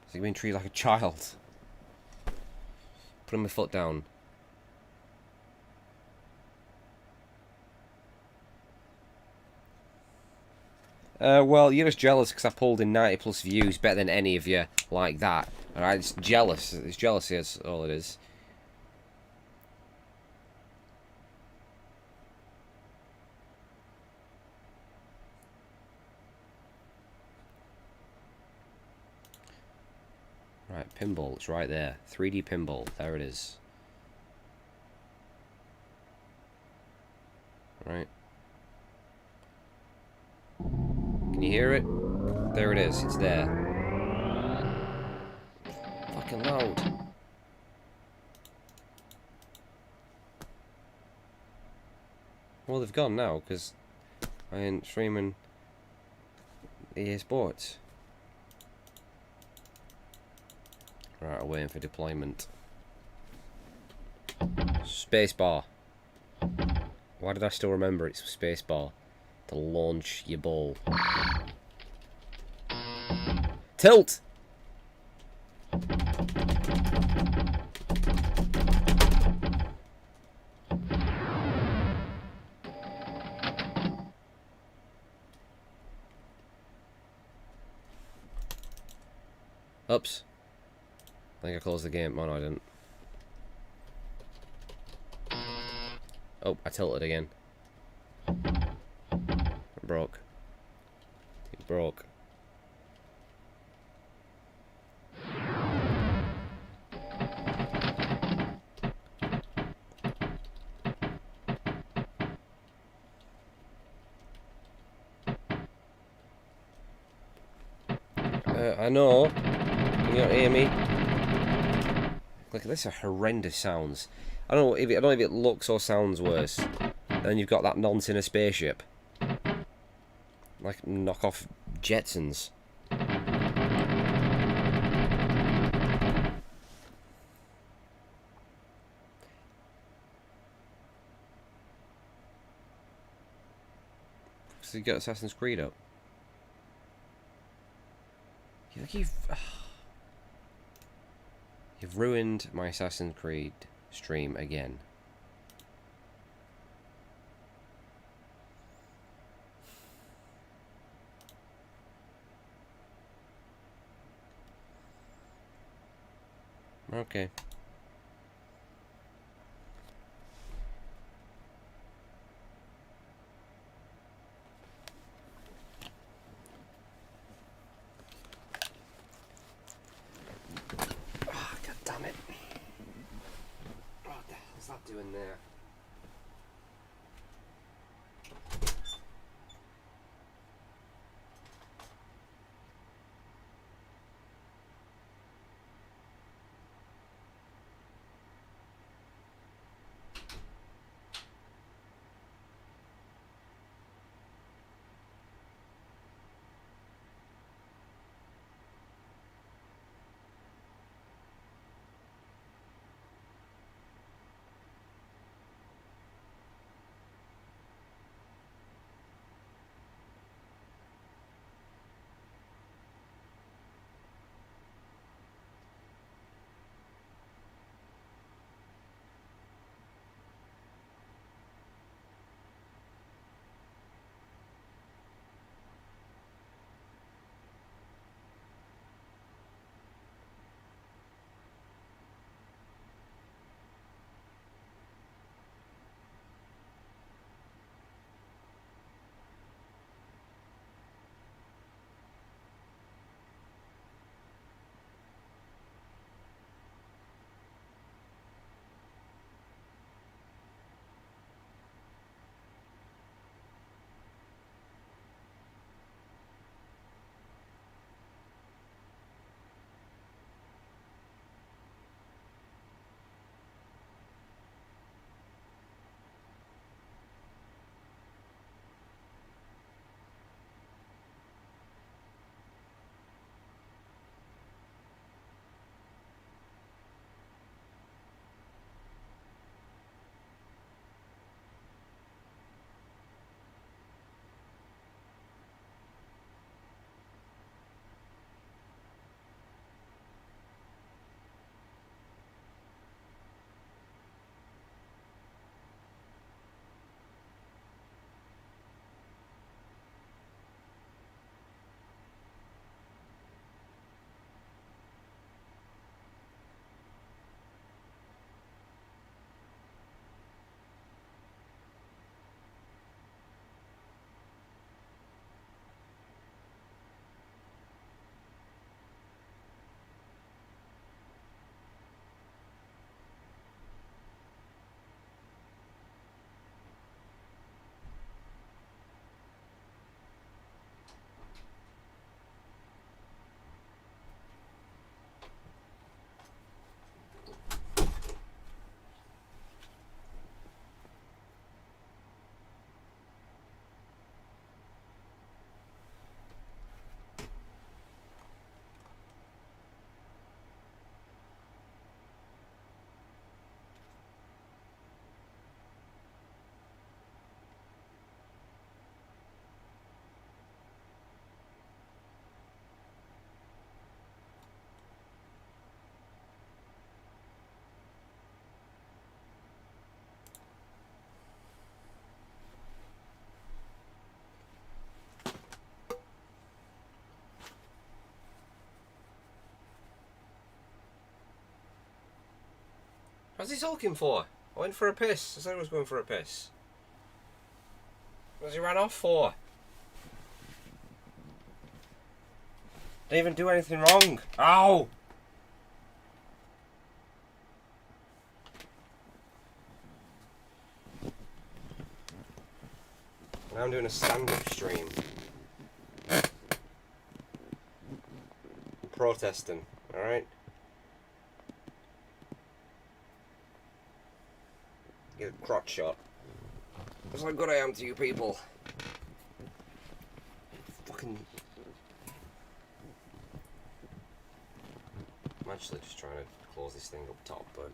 Sick of being treated like a child. Putting my foot down. Well, you're just jealous because I pulled in 90 plus views better than any of you like that. Alright, it's jealous. It's jealousy, that's all it is. Right, pinball, it's right there. 3D pinball, there it is. Right. Can you hear it? There it is, it's there. Fucking loud. Well, they've gone now, because I ain't streaming EA Sports. Right, I'm waiting for deployment. Spacebar. Why did I still remember it's spacebar? To launch your ball. Tilt! Oops. I think I closed the game. Oh no, I didn't. Oh, I tilted again. It broke. It broke. I know. Can you not hear me? Look, this are horrendous sounds. I don't know if it looks or sounds worse. Then you've got that nonce in a spaceship. Like knockoff Jetsons. So you got Assassin's Creed up. You've ruined my Assassin's Creed stream again. Okay. God damn it. What the hell's that doing there? What's he sulking for? I went for a piss. I said I was going for a piss. What's he ran off for? Didn't even do anything wrong. Ow! Now I'm doing a stand-up stream. I'm protesting, alright? Get a crotch shot. That's how good I am to you people. Fucking... I'm actually just trying to close this thing up top, but...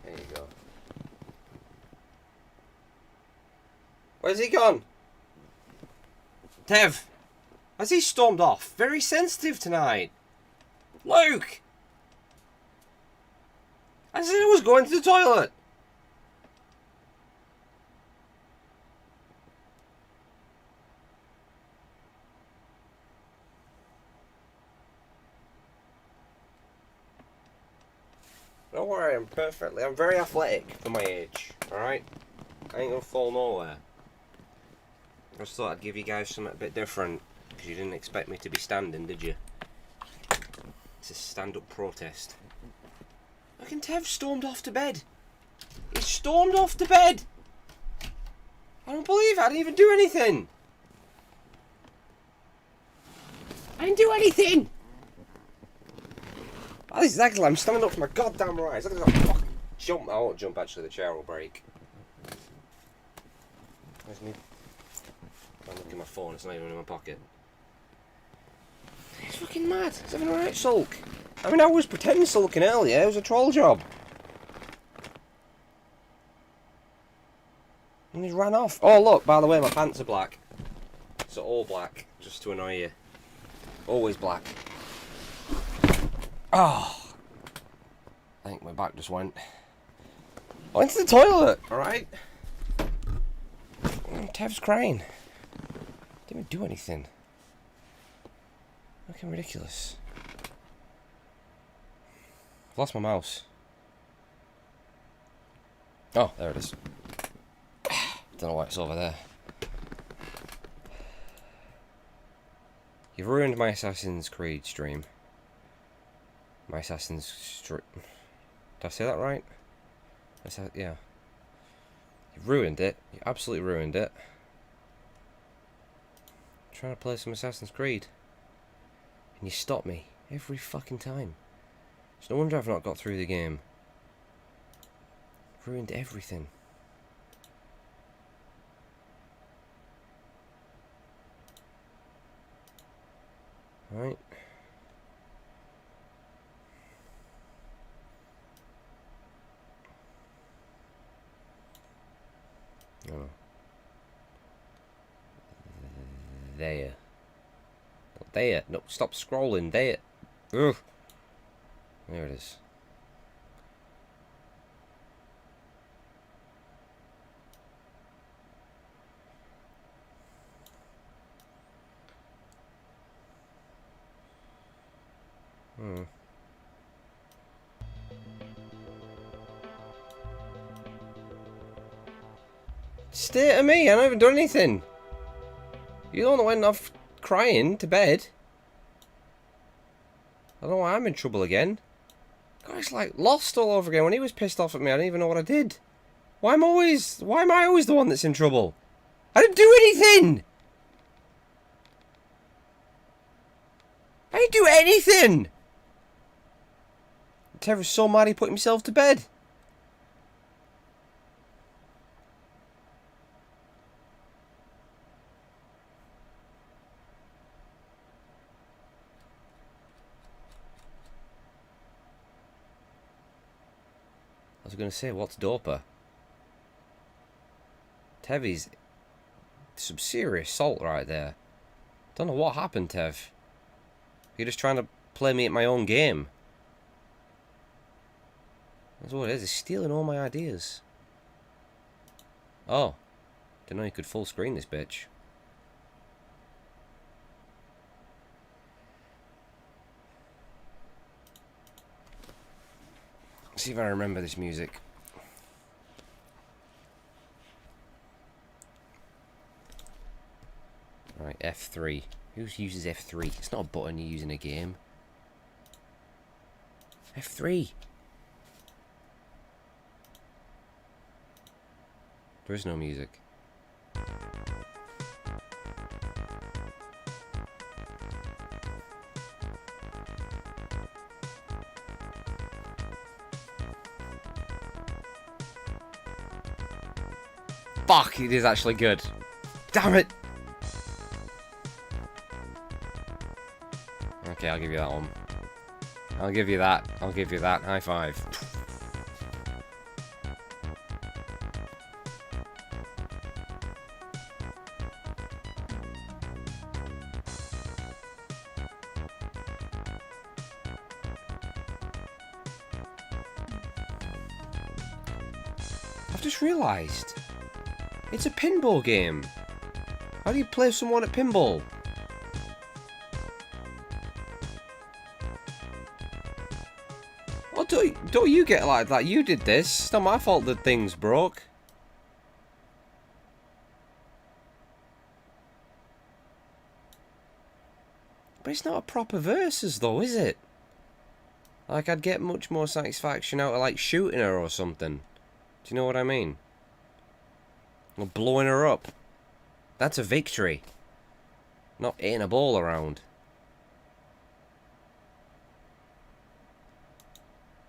There you go. Where's he gone? Tev! Has he stormed off? Very sensitive tonight. Luke! I said I was going to the toilet. Don't worry, I'm very athletic for my age, alright? I ain't gonna fall nowhere. I just thought I'd give you guys something a bit different, because you didn't expect me to be standing, did you? It's a stand-up protest. Look, and Tev stormed off to bed. He stormed off to bed! I don't believe it, I didn't even do anything! I didn't do anything! Oh, exactly, I'm standing up for my goddamn rights. Look at that fucking jump. I won't jump actually, the chair will break. Where's me? I'm looking at my phone, it's not even in my pocket. He's fucking mad. He's having a right sulk. I mean, I was pretending sulking earlier, it was a troll job. And he ran off. Oh look, by the way, my pants are black. So all black, just to annoy you. Always black. Oh, I think my back just went. I went to the toilet, alright? Tev's crying. Didn't even do anything. Looking ridiculous. I've lost my mouse. Oh, there it is. Don't know why it's over there. You've ruined my Assassin's Creed stream. My Assassin's Street. Did I say that right? Yeah. You ruined it. You absolutely ruined it. I'm trying to play some Assassin's Creed. And you stop me every fucking time. It's no wonder I've not got through the game. Ruined everything. Right. Oh. There. There. No, stop scrolling. There. Ugh. There it is. Hmm. Stay to me, I haven't even done anything. You're the one that went off crying to bed. I don't know why I'm in trouble again. God, it's like Lost all over again. When he was pissed off at me, I didn't even know what I did. Why am I always the one that's in trouble? I didn't do anything! I didn't do anything! Tev was so mad he put himself to bed. I was going to say, what's doper? Tevi's some serious salt right there. Don't know what happened, Tev. You're just trying to play me at my own game. That's what it is. He's stealing all my ideas. Oh. Didn't know you could full screen this bitch. See if I remember this music. Right, F3. Who uses F3? It's not a button you use in a game. F3! There is no music. Fuck, it is actually good. Damn it! Okay, I'll give you that one. I'll give you that. I'll give you that. High five. I've just realised. It's a pinball game. How do you play someone at pinball? Oh, don't you get like that? You did this. It's not my fault that things broke. But it's not a proper versus though, is it? Like, I'd get much more satisfaction out of like shooting her or something. Do you know what I mean? Or blowing her up. That's a victory. Not hitting a ball around.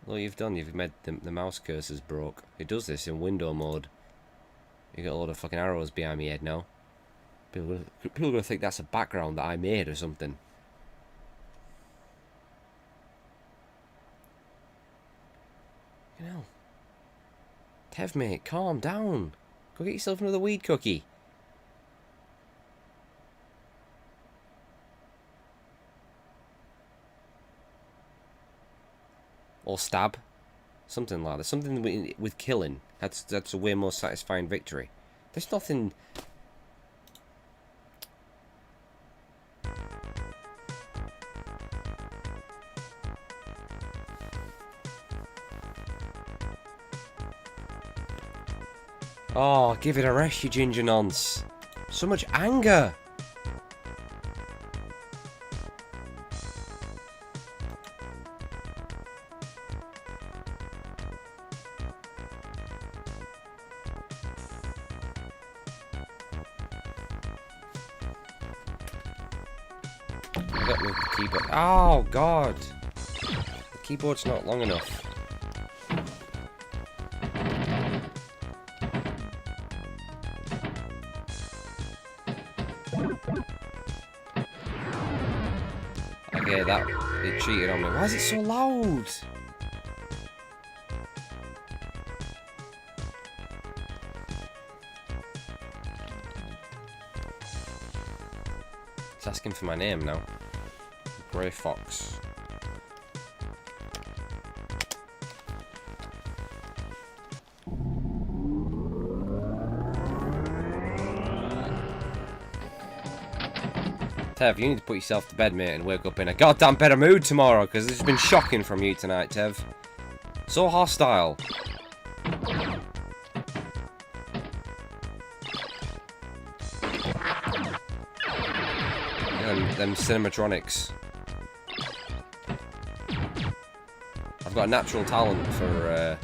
What you've done, you've made the mouse cursors broke. It does this in window mode. You got a lot of fucking arrows behind my head now. People are gonna think that's a background that I made or something. You know. Tev, mate, calm down. Go get yourself another weed cookie. Or stab. Something like that. Something with killing. That's a way more satisfying victory. There's nothing... Oh, give it a rest, you ginger nonce. So much anger. Keyboard. Oh god, the keyboard's not long enough. Okay, that it cheated on me. Why is it so loud? It's asking for my name now. Grey Fox. Tev, you need to put yourself to bed, mate, and wake up in a goddamn better mood tomorrow, because this has been shocking from you tonight, Tev. So hostile. Them cinematronics. I've got a natural talent for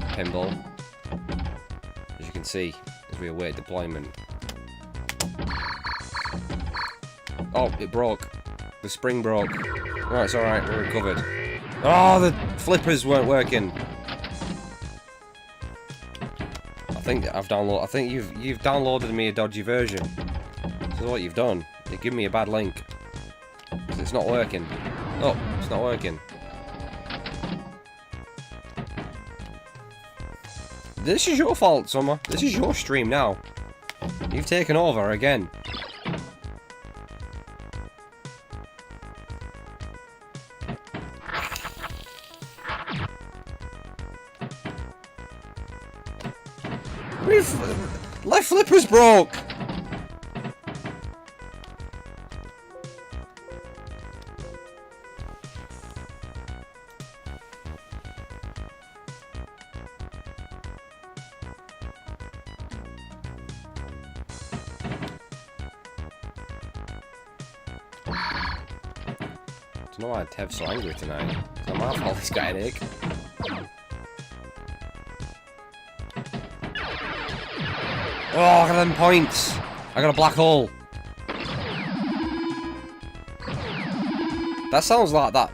pinball, as you can see, as we await deployment. Oh, it broke. The spring broke. Right, it's alright, we're recovered. Oh, the flippers weren't working. I think you've downloaded me a dodgy version. So what you've done, you give me a bad link. It's not working. Oh, it's not working. This is your fault, Summer. This is your stream now. You've taken over again. Left flipper's broke! don't know why Tev's so angry tonight. It's not my fault he's got a headache. Oh, I got them points! I got a black hole! That sounds like that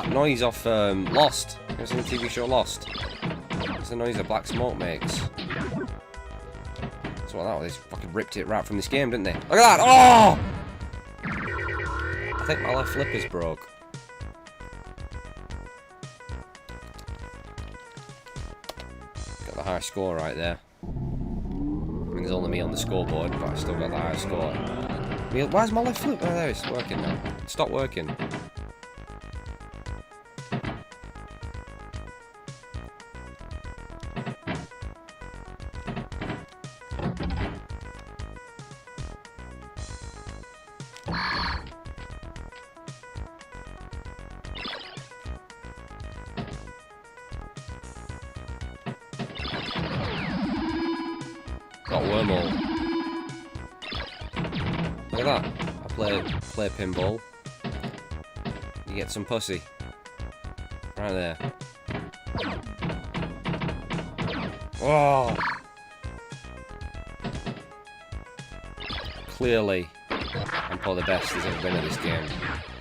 noise off Lost. You ever seen the TV show Lost? It's the noise that black smoke makes. That's what that was. They fucking ripped it right from this game, didn't they? Look at that! Oh! I think my left flip is broke. Got the high score right there. I mean, there's only me on the scoreboard, but I still got the high score. Why's my left flip? Oh, there, it's working now. It stopped working. Got wormhole. Look at that. I play pinball. You get some pussy. Right there. Oh! Clearly, I'm probably the best there's ever been at this game.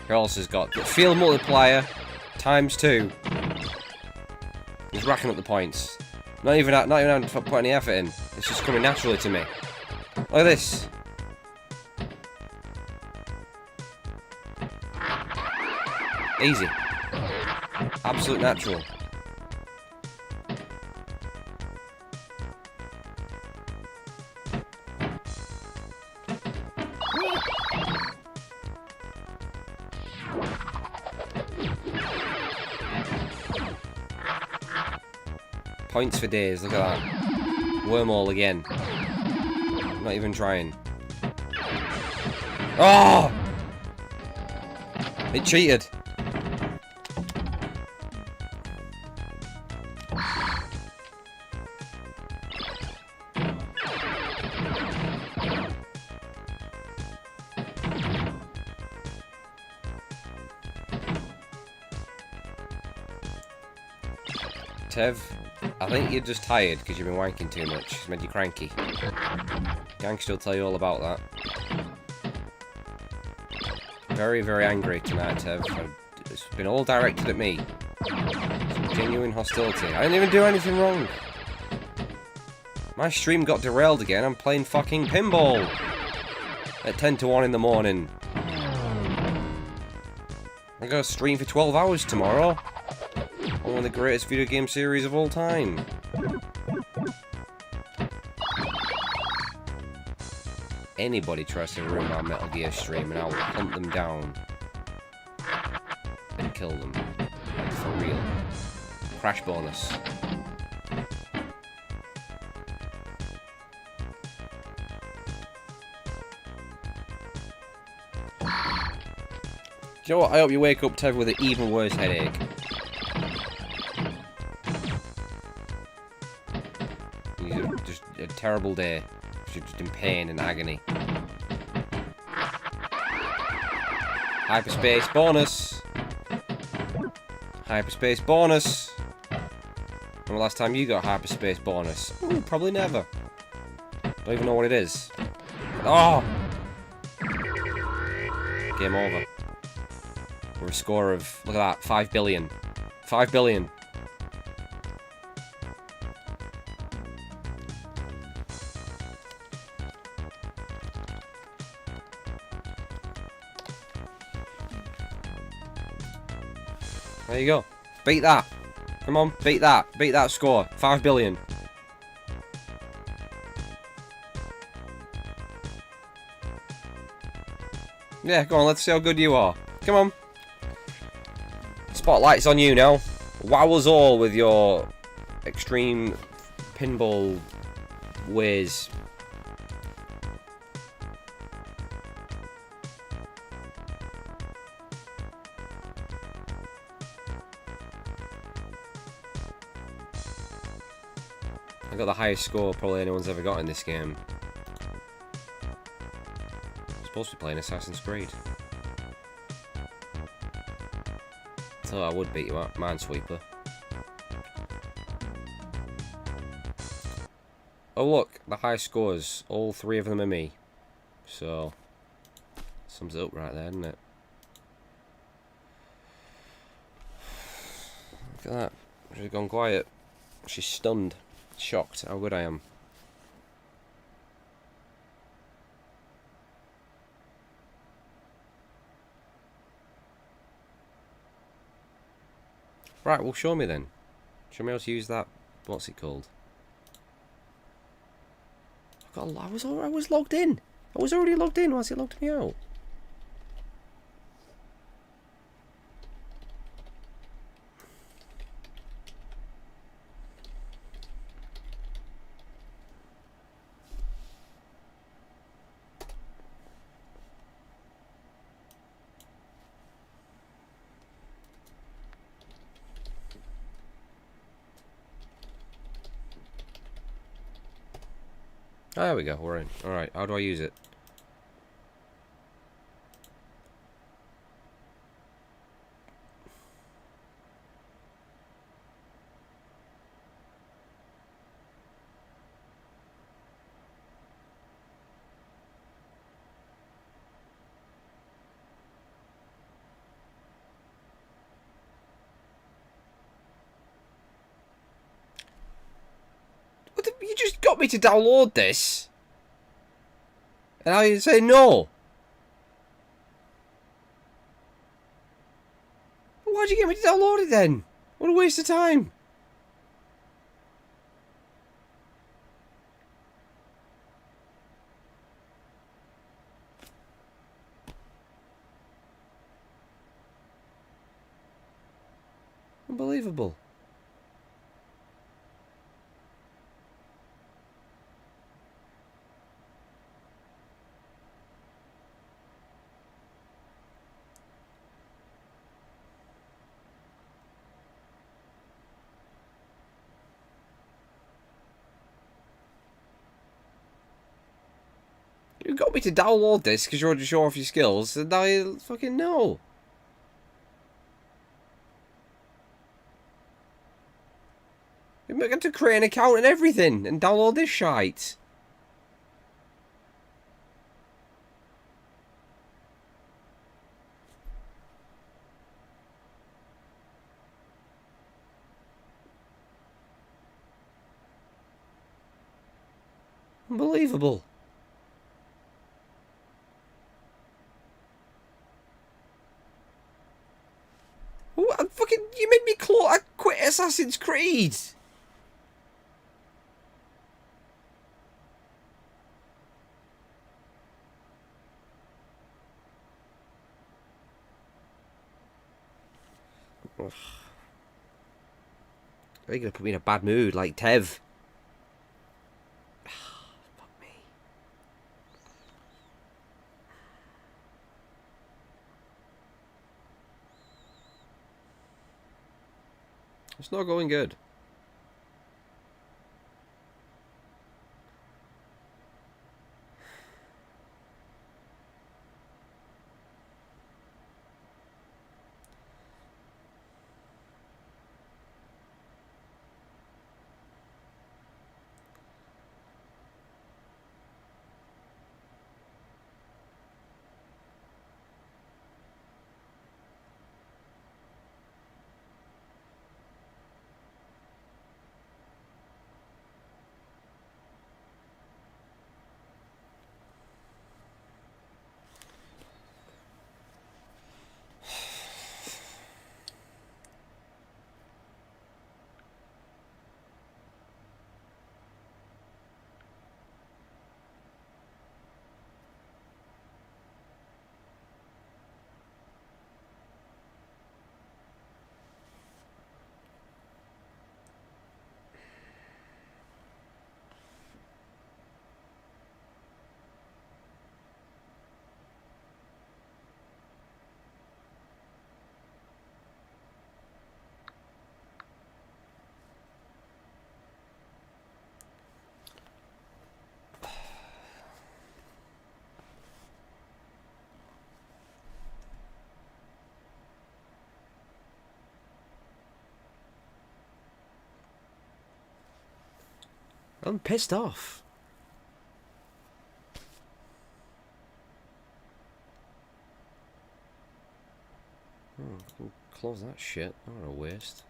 Who else has got the field multiplier ×2? He's racking up the points. Not even having to put any effort in. It's just coming naturally to me. Look at this. Easy. Absolute natural. Points for days, look at that. Wormhole again. Not even trying. Oh! It cheated. Tev, I think you're just tired because you've been wanking too much. It's made you cranky. Gangster will tell you all about that. Very, very angry tonight, Tev. It's been all directed at me. Some genuine hostility. I didn't even do anything wrong. My stream got derailed again. I'm playing fucking pinball at 10 to 1 in the morning. I'm gonna stream for 12 hours tomorrow. One of the greatest video game series of all time. Anybody tries to ruin my Metal Gear stream and I will hunt them down and kill them. Like, for real. Crash bonus. Do you know what? I hope you wake up, Tev, with an even worse headache. Just a terrible day. Just in pain and agony. Hyperspace bonus. Hyperspace bonus. When the last time you got hyperspace bonus? Ooh, probably never. Don't even know what it is. Oh! Game over. We're a score of, look at that, 5 billion. 5 billion. There you go. Beat that. Come on, beat that. Beat that score. 5 billion. Yeah, go on, let's see how good you are. Come on. Spotlight's on you now. Wow us all with your extreme pinball ways. I got the highest score probably anyone's ever got in this game. I'm supposed to be playing Assassin's Creed. thought I would beat you up, Minesweeper. Oh look, the high scores. All 3 of them are me. So, sums it up right there, doesn't it? Look at that. She's gone quiet. She's stunned. Shocked how good I am. Right, well show me then. Show me how to use that. What's it called? I was logged in. I was already logged in. Why has it logged me out? Oh, there we go, we're in. Alright, how do I use it? You just got me to download this. And I say no. Why'd you get me to download it then? What a waste of time. Unbelievable. You got me to download this because you wanted to show off your skills, and I fucking know. You got to create an account and everything, and download this shite. Unbelievable. What? Fucking, you made me I quit Assassin's Creed. Ugh. You're gonna put me in a bad mood like Tev. Fuck me. It's not going good. I'm pissed off. Oh, I can close that shit. What a waste.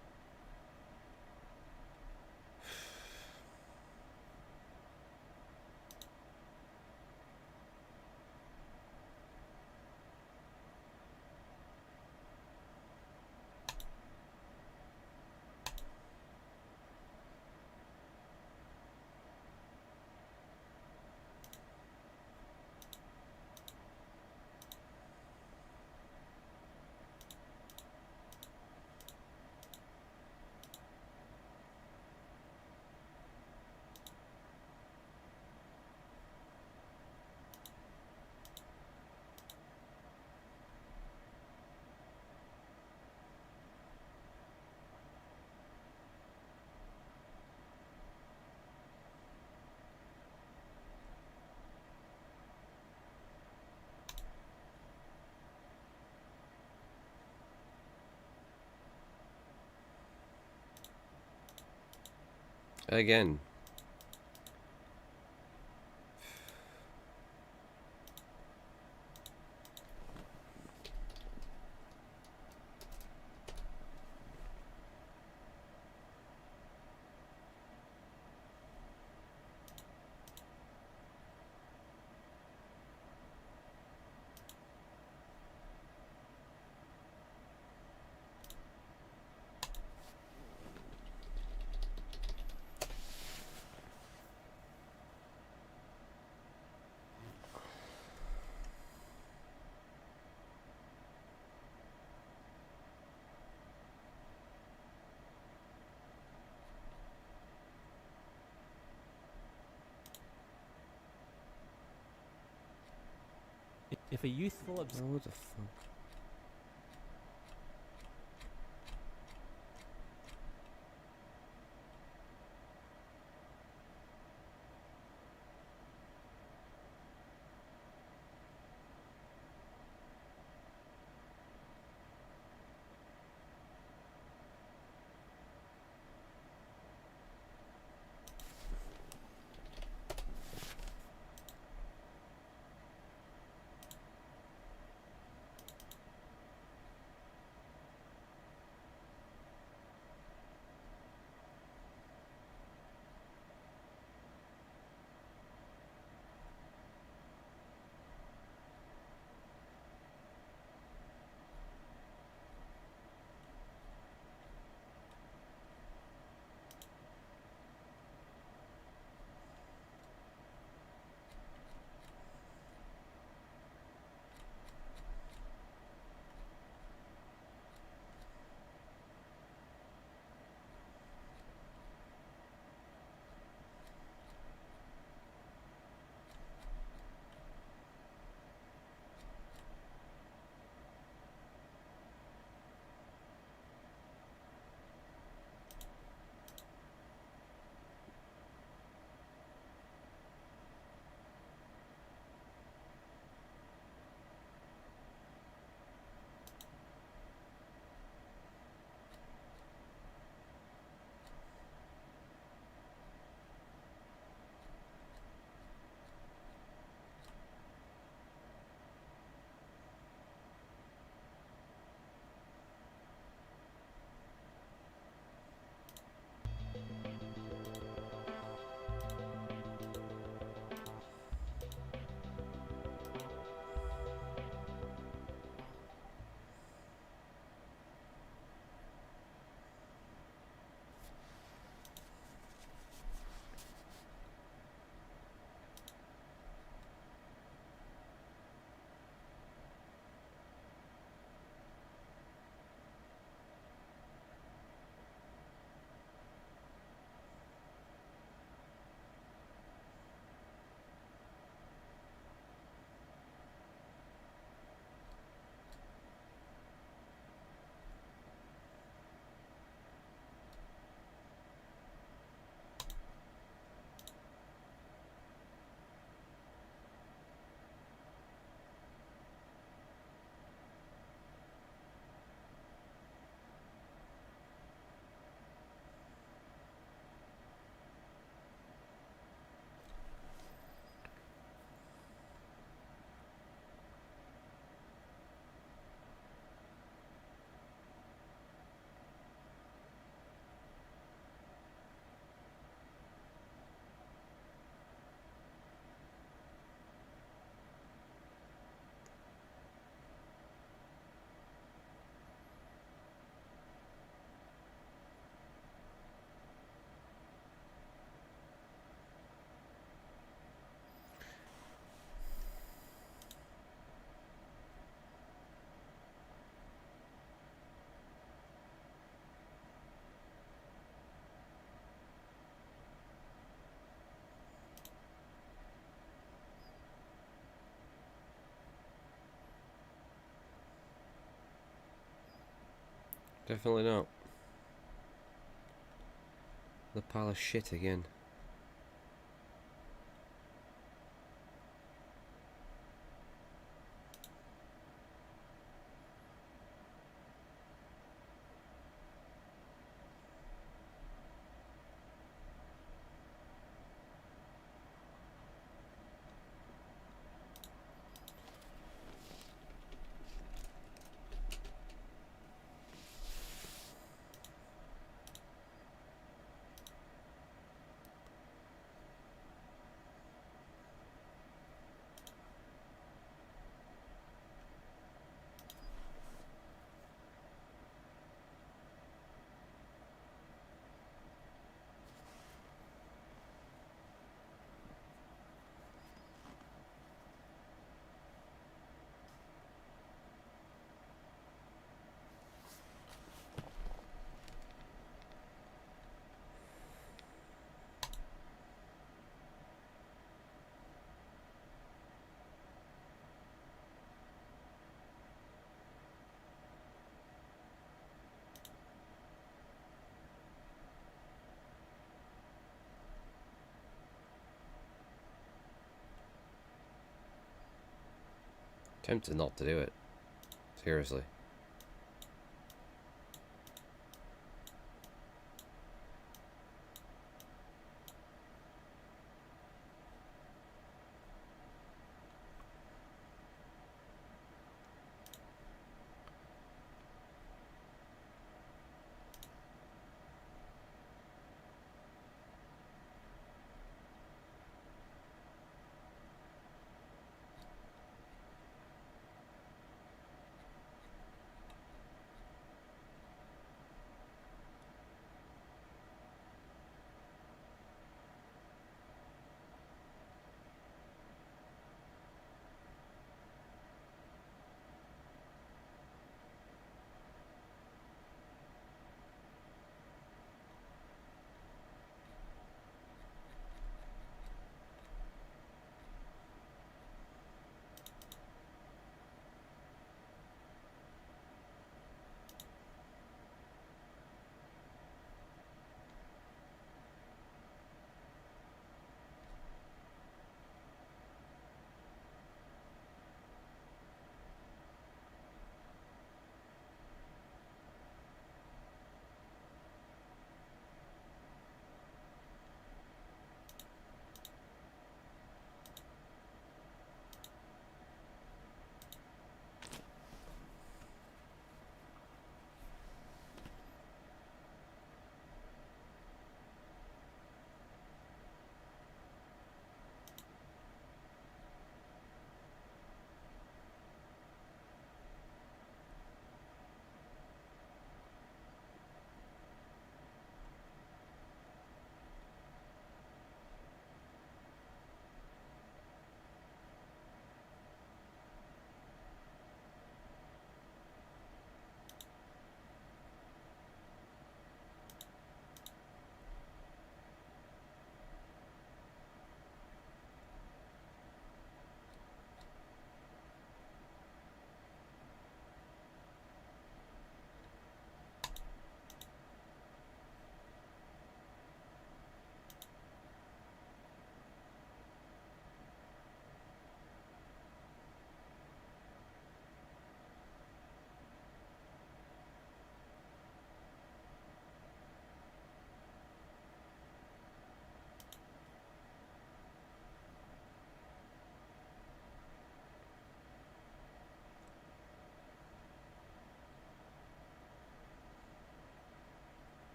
Again. If a youthful Oh, what the fuck? Definitely not. The pile of shit again. Tempted not to do it. Seriously.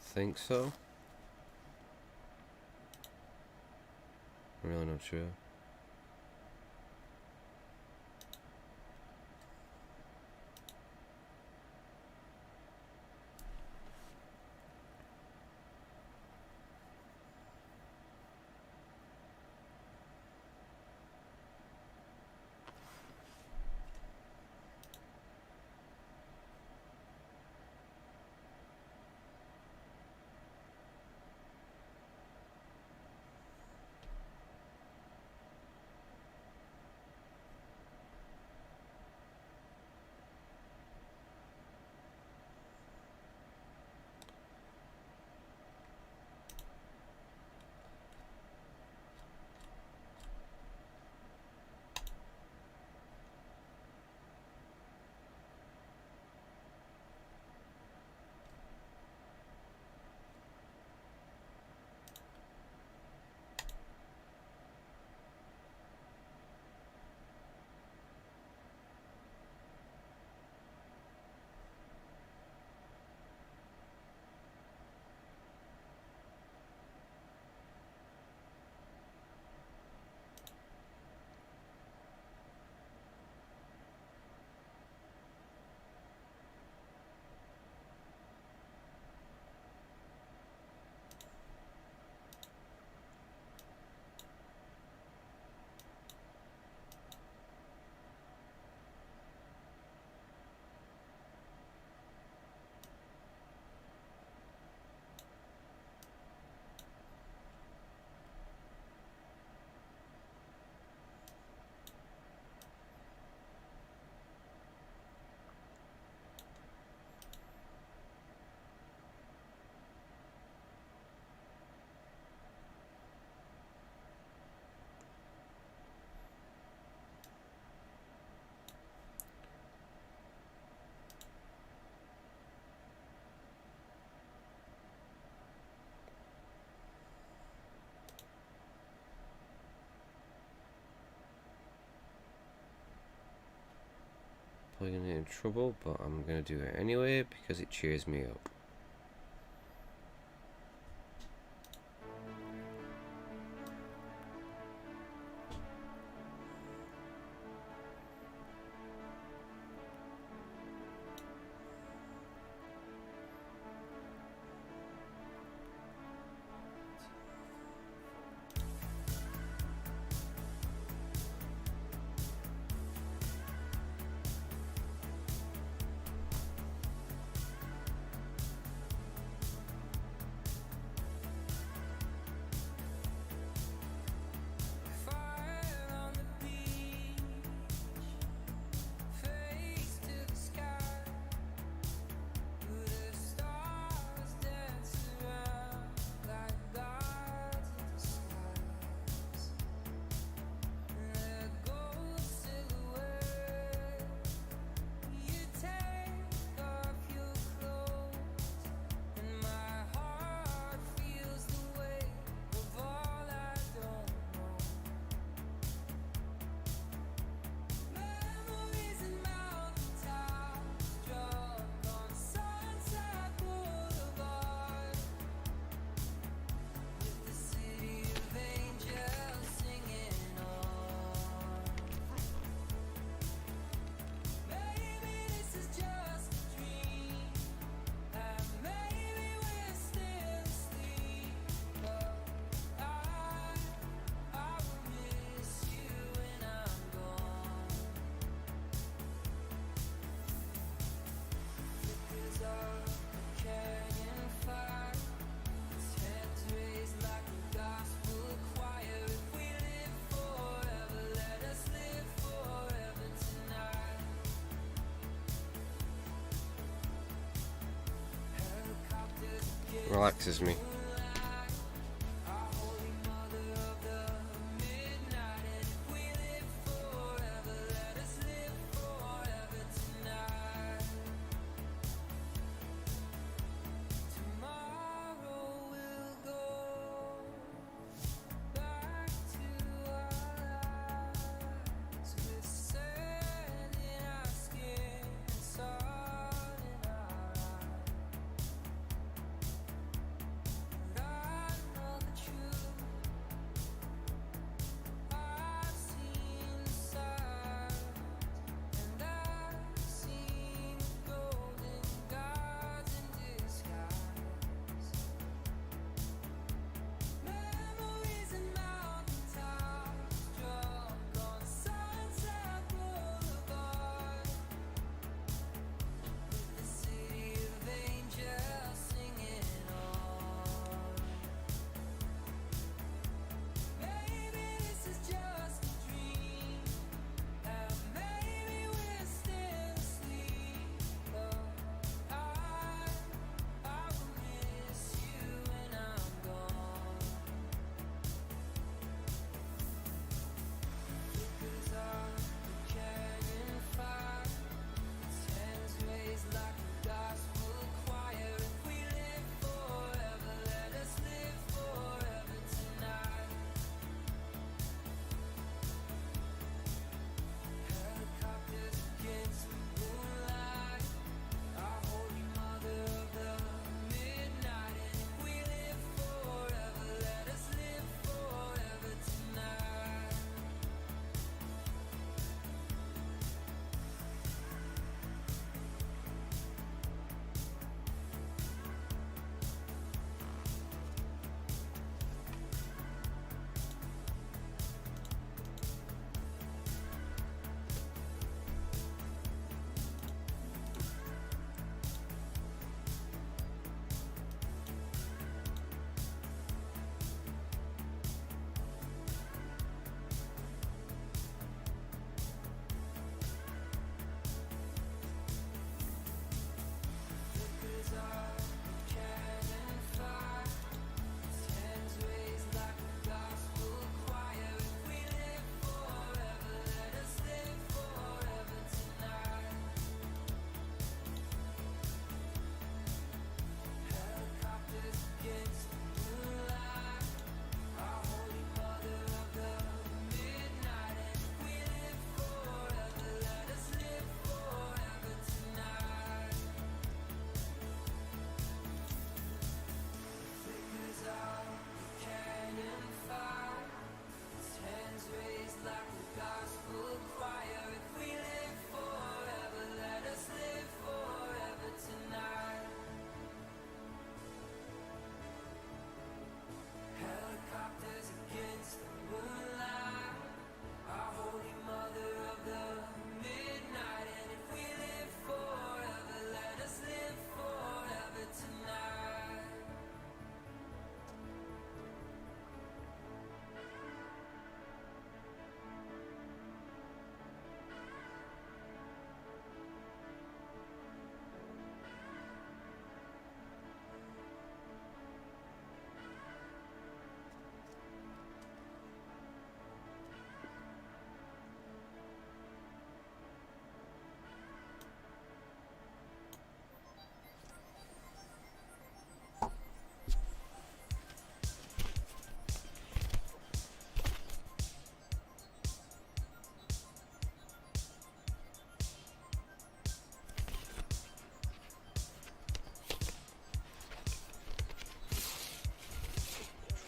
don't think so. I'm really not sure. Probably gonna get in trouble, but I'm gonna do it anyway because it cheers me up. Relaxes me.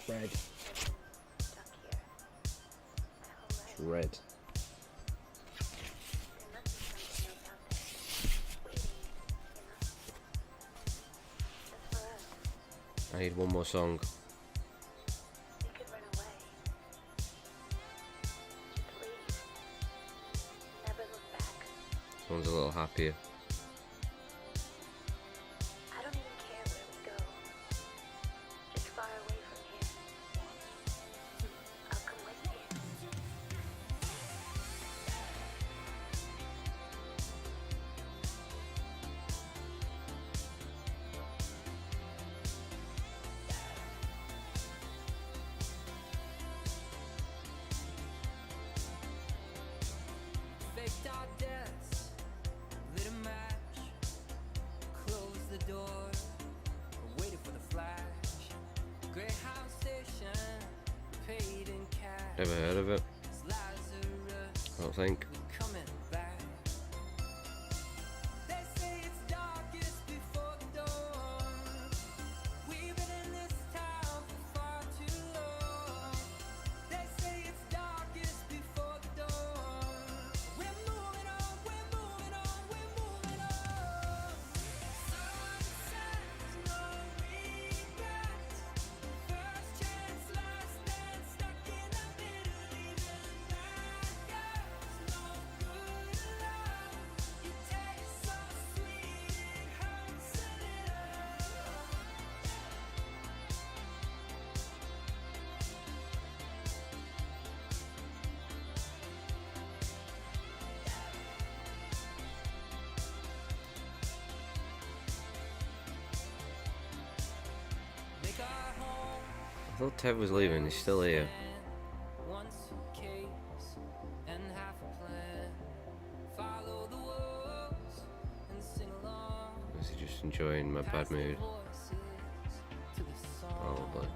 Red. It's red. I need one more song. This one's a little happier. Never heard of it. I don't think. I thought Ted was leaving, he's still here. Is he just enjoying my bad mood? Probably.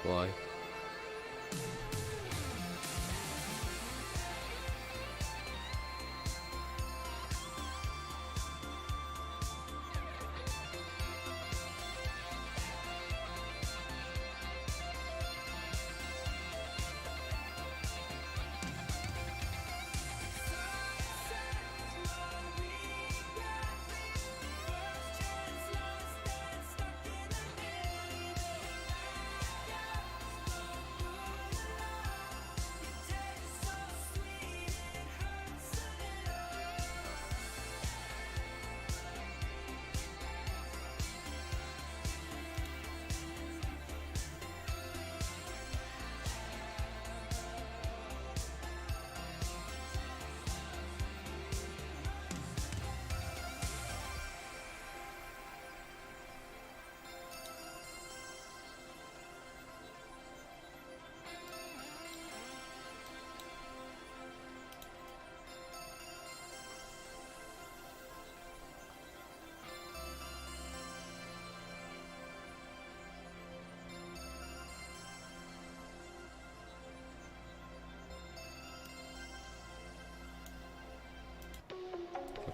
Why?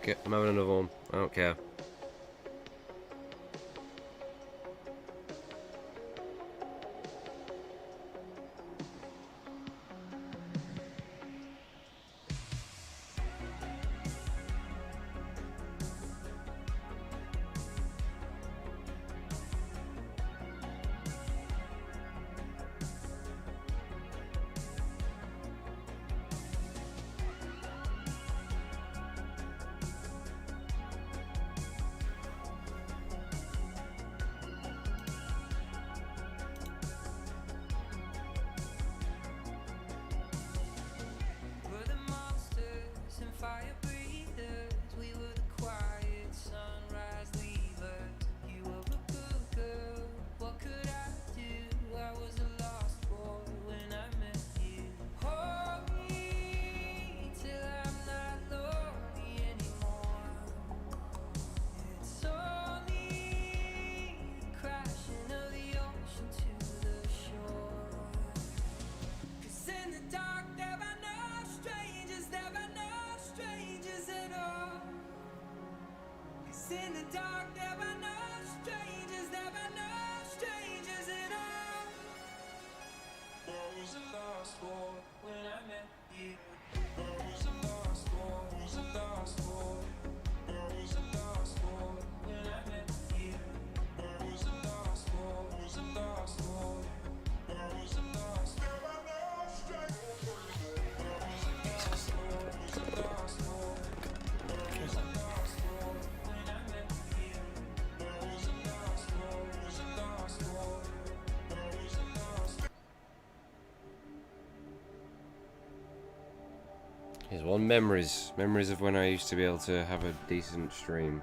Okay, I'm having another one. I don't care. We're the monsters and fire breathers. We were the quiet sunrise leavers. You were a good girl. What could I do? I was a lost boy when I met you. Hold me till I'm not lonely anymore. It's only the crashing of the ocean to the shore. 'Cause in the dark there are no strangers, there are no strangers at all. 'Cause in the dark there are no strangers, there are no strangers at all. I was a lost boy when I met you. I was a lost boy, was a lost boy. I was a lost boy when I met you. I was a lost boy, was a lost boy. I was a lost boy. There are no strangers. I was a lost boy, was a lost boy. I was a lost boy when I met you. I was a lost boy, was a lost boy. I was a lost boy. Here's one memories of when I used to be able to have a decent stream.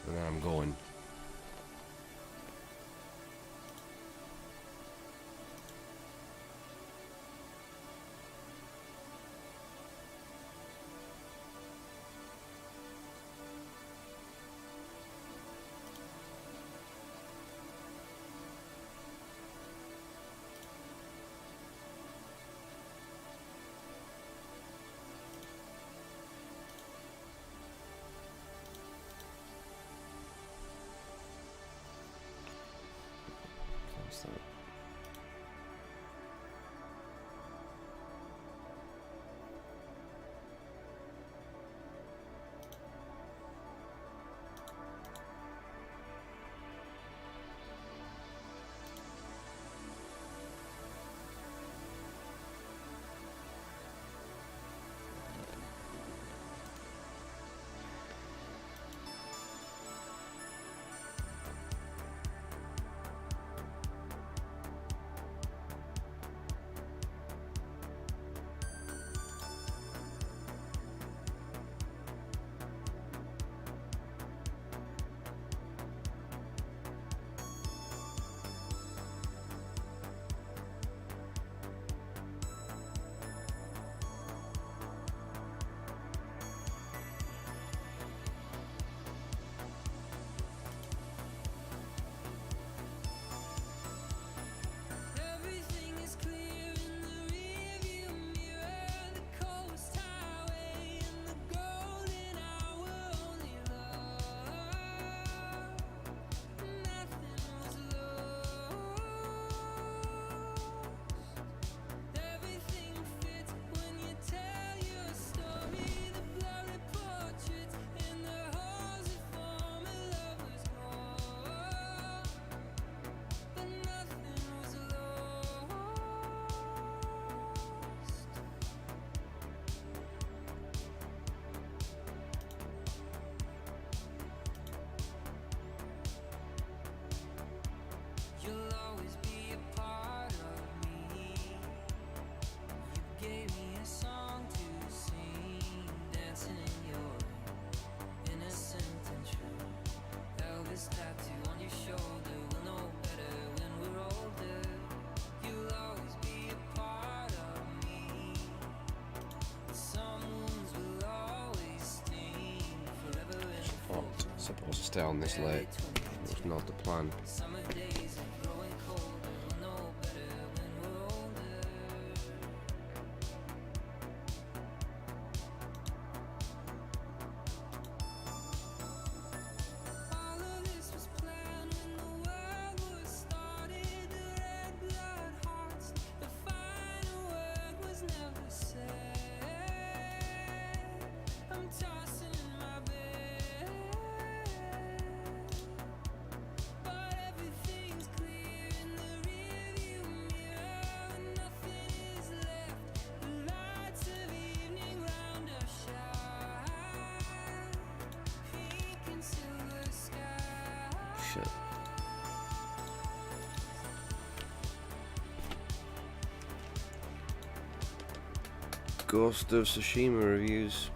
And then I'm going. What's that? Everything is clear in the rearview mirror. The coast highway and the golden hour. Only love. Nothing was lost. Everything fits when you tell your story. The blurry portraits in the halls that form a lover's call. But nothing was lost. You'll always be a part of me. You gave me a song to sing, dancing in your innocent and true. Elvis tattoo on your shoulder, we'll know better when we're older. You'll always be a part of me. Some wounds will always sting forever and Supposed to stay on this late. It was not the plan. summer days are growing colder, we'll know better when we're older. shit. Ghost of Tsushima reviews.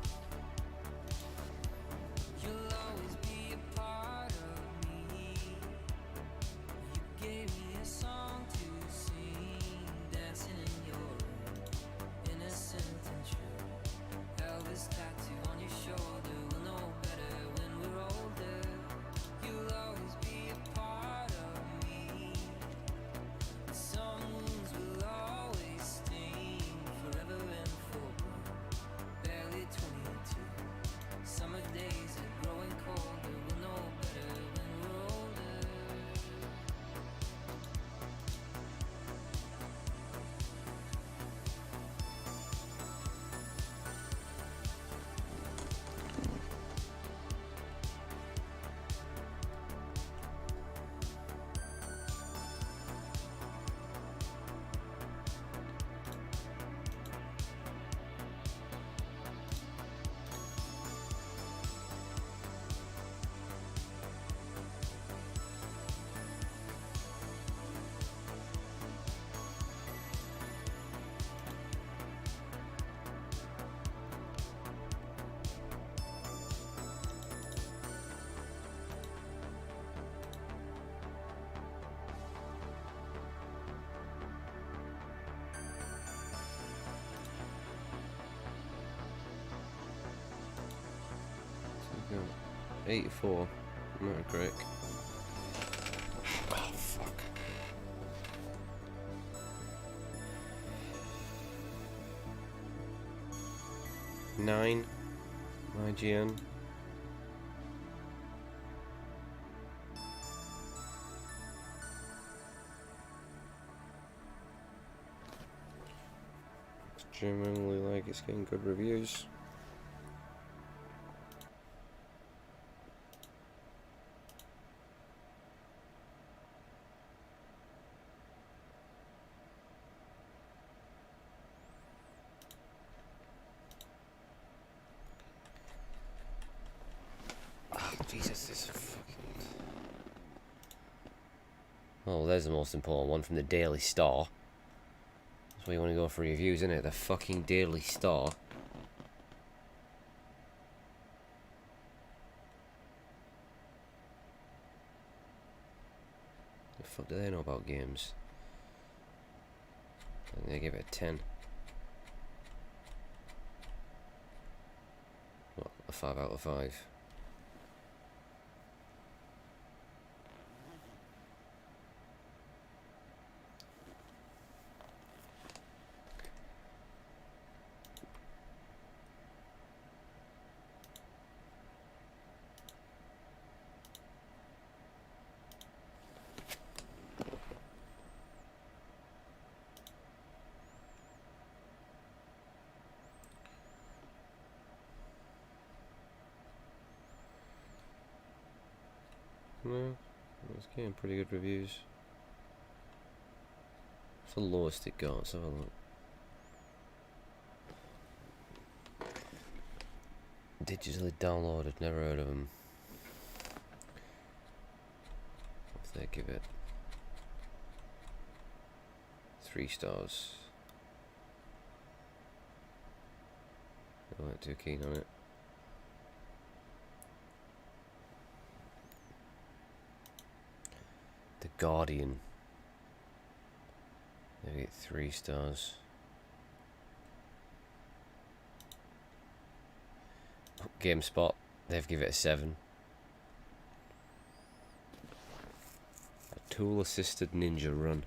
So 84, Metacritic. Oh fuck. Nine, IGN. Genuinely like it's getting good reviews. Jesus, this fucking... Oh, there's the most important one from the Daily Star. That's where you want to go for reviews, isn't it? The fucking Daily Star. The fuck do they know about games? And they give it a 10. What, a 5 out of 5. No, it's getting pretty good reviews. It's the lowest it got, let's have a look. Digitally downloaded, never heard of them. If they give it 3 stars. I weren't too keen on it. The Guardian. They get 3 stars. GameSpot, they've given it a 7. A tool-assisted ninja run.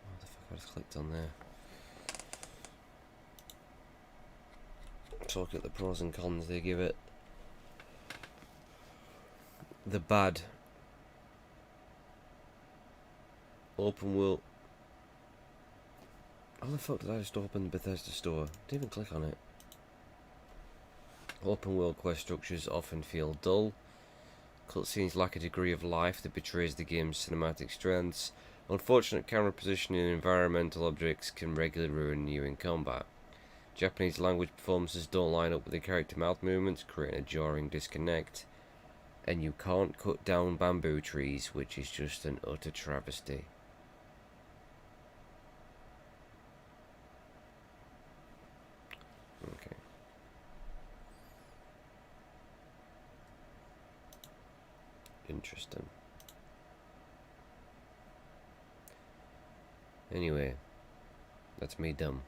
What the fuck, I just clicked on there. Talk at the pros and cons they give it. The Bad. Open world. How the fuck did I just open the Bethesda store? Didn't even click on it. Open world quest structures often feel dull. Cutscenes lack a degree of life that betrays the game's cinematic strengths. Unfortunate camera positioning and environmental objects can regularly ruin you in combat. Japanese language performances don't line up with the character mouth movements, creating a jarring disconnect. And you can't cut down bamboo trees, which is just an utter travesty. Okay. Interesting. Anyway, that's me done.